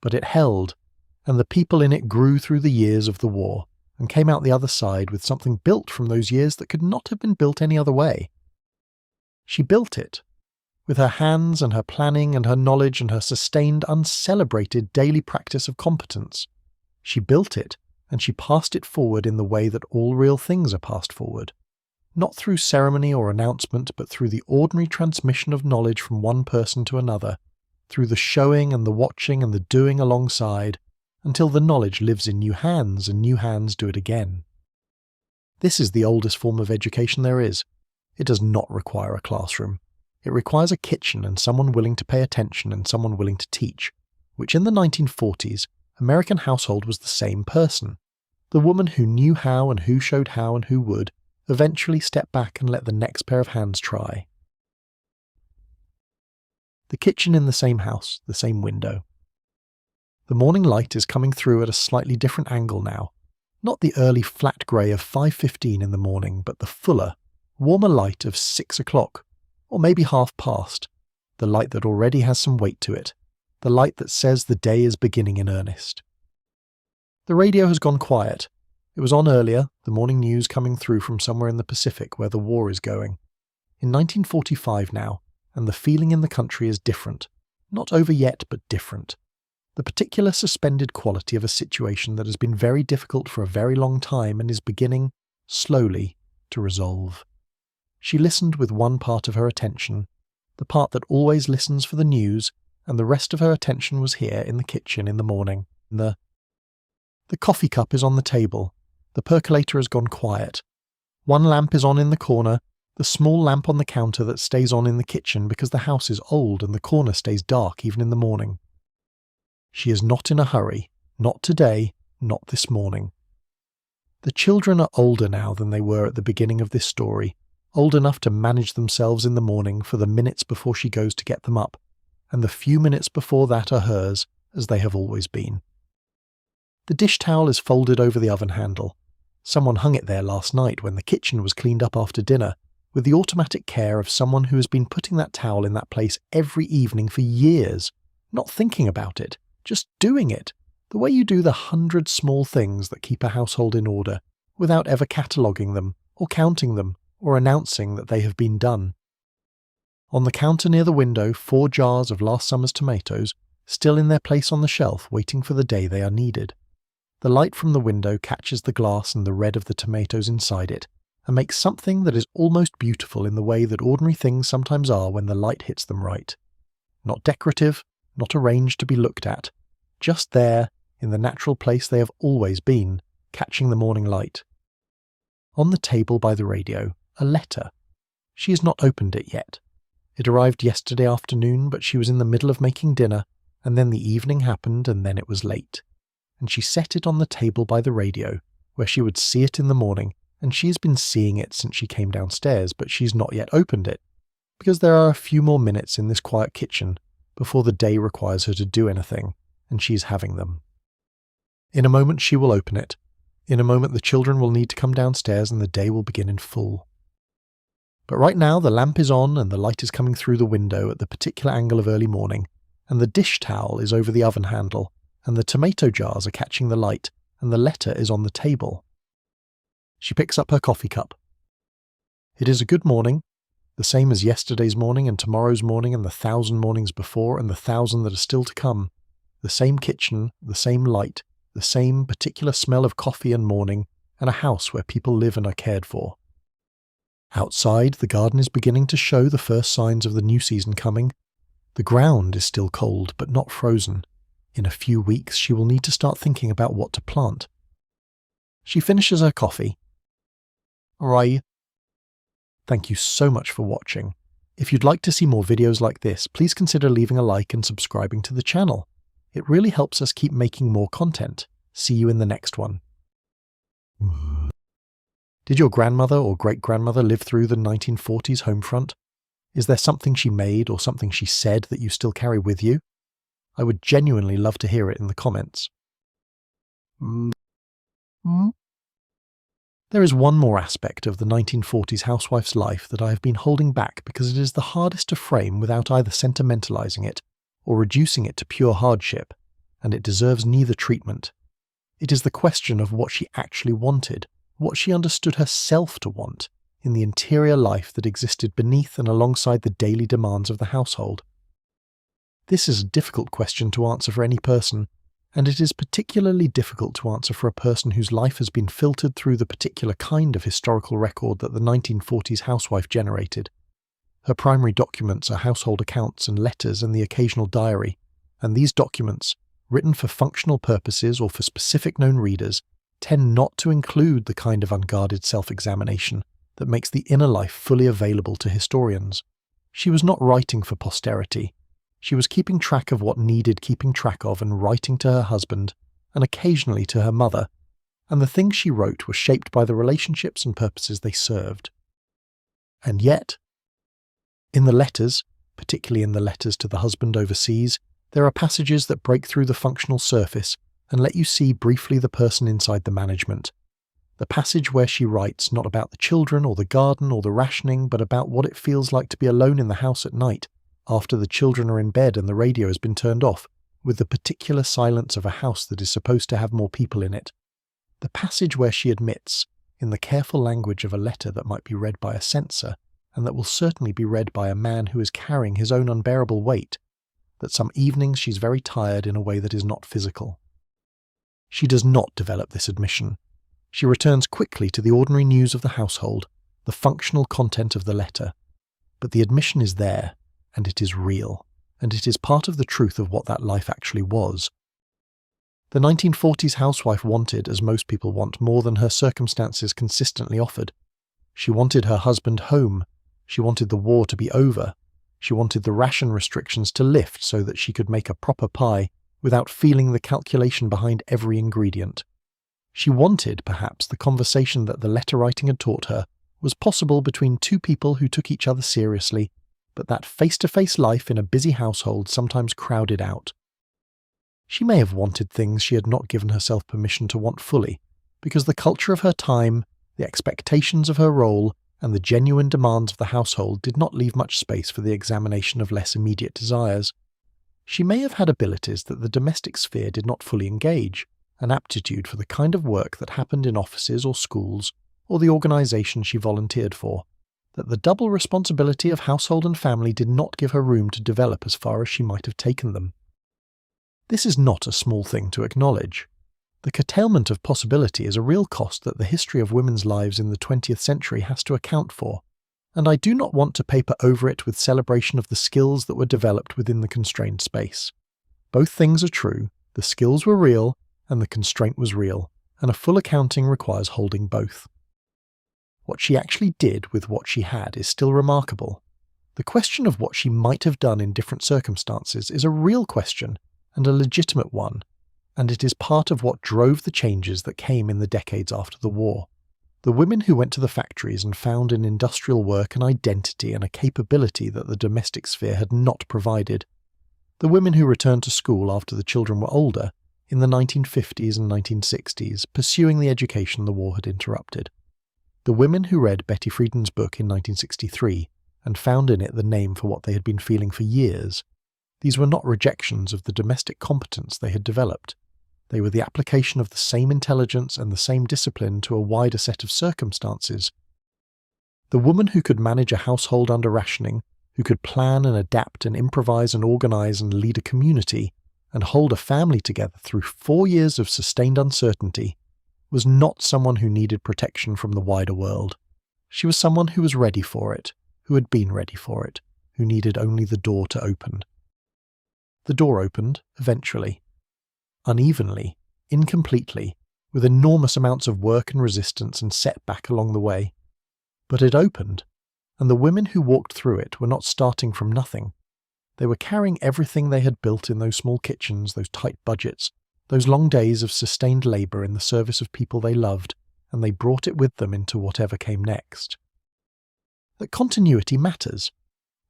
but it held, and the people in it grew through the years of the war, and came out the other side with something built from those years that could not have been built any other way. She built it, with her hands and her planning and her knowledge and her sustained, uncelebrated daily practice of competence. She built it, and she passed it forward in the way that all real things are passed forward. Not through ceremony or announcement, but through the ordinary transmission of knowledge from one person to another, through the showing and the watching and the doing alongside, until the knowledge lives in new hands and new hands do it again. This is the oldest form of education there is. It does not require a classroom. It requires a kitchen and someone willing to pay attention and someone willing to teach, which in the 1940s, American household was the same person. The woman who knew how and who showed how and who would, eventually step back and let the next pair of hands try. The kitchen in the same house, the same window. The morning light is coming through at a slightly different angle now. Not the early flat grey of 5:15 in the morning, but the fuller, warmer light of 6 o'clock, or maybe half past, the light that already has some weight to it, the light that says the day is beginning in earnest. The radio has gone quiet. It was on earlier, the morning news coming through from somewhere in the Pacific where the war is going. In 1945 now, and the feeling in the country is different. Not over yet, but different. The particular suspended quality of a situation that has been very difficult for a very long time and is beginning, slowly, to resolve. She listened with one part of her attention, the part that always listens for the news, and the rest of her attention was here in the kitchen in the morning. The coffee cup is on the table. The percolator has gone quiet. One lamp is on in the corner, the small lamp on the counter that stays on in the kitchen because the house is old and the corner stays dark even in the morning. She is not in a hurry. Not today, not this morning. The children are older now than they were at the beginning of this story, old enough to manage themselves in the morning for the minutes before she goes to get them up, and the few minutes before that are hers, as they have always been. The dish towel is folded over the oven handle. Someone hung it there last night when the kitchen was cleaned up after dinner, with the automatic care of someone who has been putting that towel in that place every evening for years, not thinking about it, just doing it, the way you do the 100 small things that keep a household in order, without ever cataloguing them, or counting them, or announcing that they have been done. On the counter near the window, 4 jars of last summer's tomatoes, still in their place on the shelf, waiting for the day they are needed. The light from the window catches the glass and the red of the tomatoes inside it, and makes something that is almost beautiful in the way that ordinary things sometimes are when the light hits them right. Not decorative, not arranged to be looked at, just there, in the natural place they have always been, catching the morning light. On the table by the radio, a letter. She has not opened it yet. It arrived yesterday afternoon, but she was in the middle of making dinner, and then the evening happened, and then it was late. And she set it on the table by the radio, where she would see it in the morning, and she has been seeing it since she came downstairs, but she's not yet opened it, because there are a few more minutes in this quiet kitchen before the day requires her to do anything, and she's having them. In a moment she will open it. In a moment the children will need to come downstairs and the day will begin in full. But right now the lamp is on and the light is coming through the window at the particular angle of early morning, and the dish towel is over the oven handle, and the tomato jars are catching the light, and the letter is on the table. She picks up her coffee cup. It is a good morning, the same as yesterday's morning and tomorrow's morning and the 1,000 mornings before and the 1,000 that are still to come. The same kitchen, the same light, the same particular smell of coffee and morning, and a house where people live and are cared for. Outside, the garden is beginning to show the first signs of the new season coming. The ground is still cold, but not frozen. In a few weeks, she will need to start thinking about what to plant. She finishes her coffee. Alright. Thank you so much for watching. If you'd like to see more videos like this, please consider leaving a like and subscribing to the channel. It really helps us keep making more content. See you in the next one. Did your grandmother or great-grandmother live through the 1940s home front? Is there something she made or something she said that you still carry with you? I would genuinely love to hear it in the comments. There is one more aspect of the 1940s housewife's life that I have been holding back because it is the hardest to frame without either sentimentalizing it or reducing it to pure hardship, and it deserves neither treatment. It is the question of what she actually wanted, what she understood herself to want, in the interior life that existed beneath and alongside the daily demands of the household. This is a difficult question to answer for any person, and it is particularly difficult to answer for a person whose life has been filtered through the particular kind of historical record that the 1940s housewife generated. Her primary documents are household accounts and letters and the occasional diary, and these documents, written for functional purposes or for specific known readers, tend not to include the kind of unguarded self-examination that makes the inner life fully available to historians. She was not writing for posterity. She was keeping track of what needed keeping track of and writing to her husband, and occasionally to her mother, and the things she wrote were shaped by the relationships and purposes they served. And yet, in the letters, particularly in the letters to the husband overseas, there are passages that break through the functional surface and let you see briefly the person inside the management. The passage where she writes not about the children or the garden or the rationing, but about what it feels like to be alone in the house at night, after the children are in bed and the radio has been turned off, with the particular silence of a house that is supposed to have more people in it. The passage where she admits, in the careful language of a letter that might be read by a censor, and that will certainly be read by a man who is carrying his own unbearable weight, that some evenings she's very tired in a way that is not physical. She does not develop this admission. She returns quickly to the ordinary news of the household, the functional content of the letter. But the admission is there, and it is real, and it is part of the truth of what that life actually was. The 1940s housewife wanted, as most people want, more than her circumstances consistently offered. She wanted her husband home. She wanted the war to be over. She wanted the ration restrictions to lift so that she could make a proper pie without feeling the calculation behind every ingredient. She wanted, perhaps, the conversation that the letter writing had taught her was possible between two people who took each other seriously, but that face-to-face life in a busy household sometimes crowded out. She may have wanted things she had not given herself permission to want fully, because the culture of her time, the expectations of her role, and the genuine demands of the household did not leave much space for the examination of less immediate desires. She may have had abilities that the domestic sphere did not fully engage, an aptitude for the kind of work that happened in offices or schools, or the organisation she volunteered for, that the double responsibility of household and family did not give her room to develop as far as she might have taken them. This is not a small thing to acknowledge. The curtailment of possibility is a real cost that the history of women's lives in the 20th century has to account for, and I do not want to paper over it with celebration of the skills that were developed within the constrained space. Both things are true, the skills were real, and the constraint was real, and a full accounting requires holding both. What she actually did with what she had is still remarkable. The question of what she might have done in different circumstances is a real question, and a legitimate one, and it is part of what drove the changes that came in the decades after the war. The women who went to the factories and found in industrial work an identity and a capability that the domestic sphere had not provided. The women who returned to school after the children were older, in the 1950s and 1960s, pursuing the education the war had interrupted. The women who read Betty Friedan's book in 1963 and found in it the name for what they had been feeling for years. These were not rejections of the domestic competence they had developed. They were the application of the same intelligence and the same discipline to a wider set of circumstances. The woman who could manage a household under rationing, who could plan and adapt and improvise and organize and lead a community, and hold a family together through 4 years of sustained uncertainty, was not someone who needed protection from the wider world. She was someone who was ready for it, who had been ready for it, who needed only the door to open. The door opened, eventually. Unevenly, incompletely, with enormous amounts of work and resistance and setback along the way. But it opened, and the women who walked through it were not starting from nothing. They were carrying everything they had built in those small kitchens, those tight budgets, those long days of sustained labour in the service of people they loved, and they brought it with them into whatever came next. That continuity matters.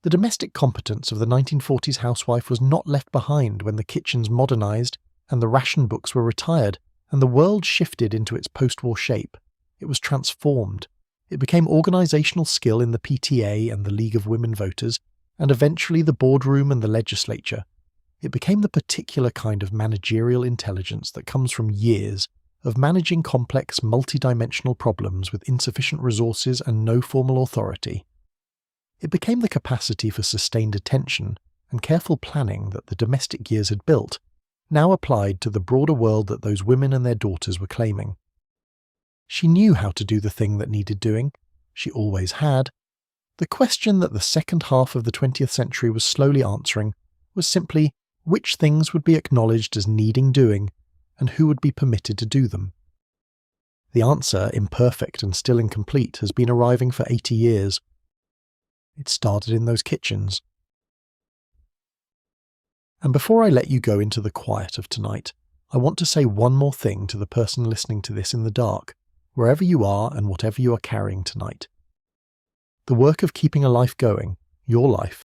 The domestic competence of the 1940s housewife was not left behind when the kitchens modernised and the ration books were retired and the world shifted into its post-war shape. It was transformed. It became organisational skill in the PTA and the League of Women Voters, and eventually the boardroom and the legislature. It became the particular kind of managerial intelligence that comes from years of managing complex, multidimensional problems with insufficient resources and no formal authority. It became the capacity for sustained attention and careful planning that the domestic years had built, now applied to the broader world that those women and their daughters were claiming. She knew how to do the thing that needed doing. She always had. The question that the second half of the 20th century was slowly answering was simply which things would be acknowledged as needing doing and who would be permitted to do them. The answer, imperfect and still incomplete, has been arriving for 80 years. It started in those kitchens. And before I let you go into the quiet of tonight, I want to say one more thing to the person listening to this in the dark, wherever you are and whatever you are carrying tonight. The work of keeping a life going, your life,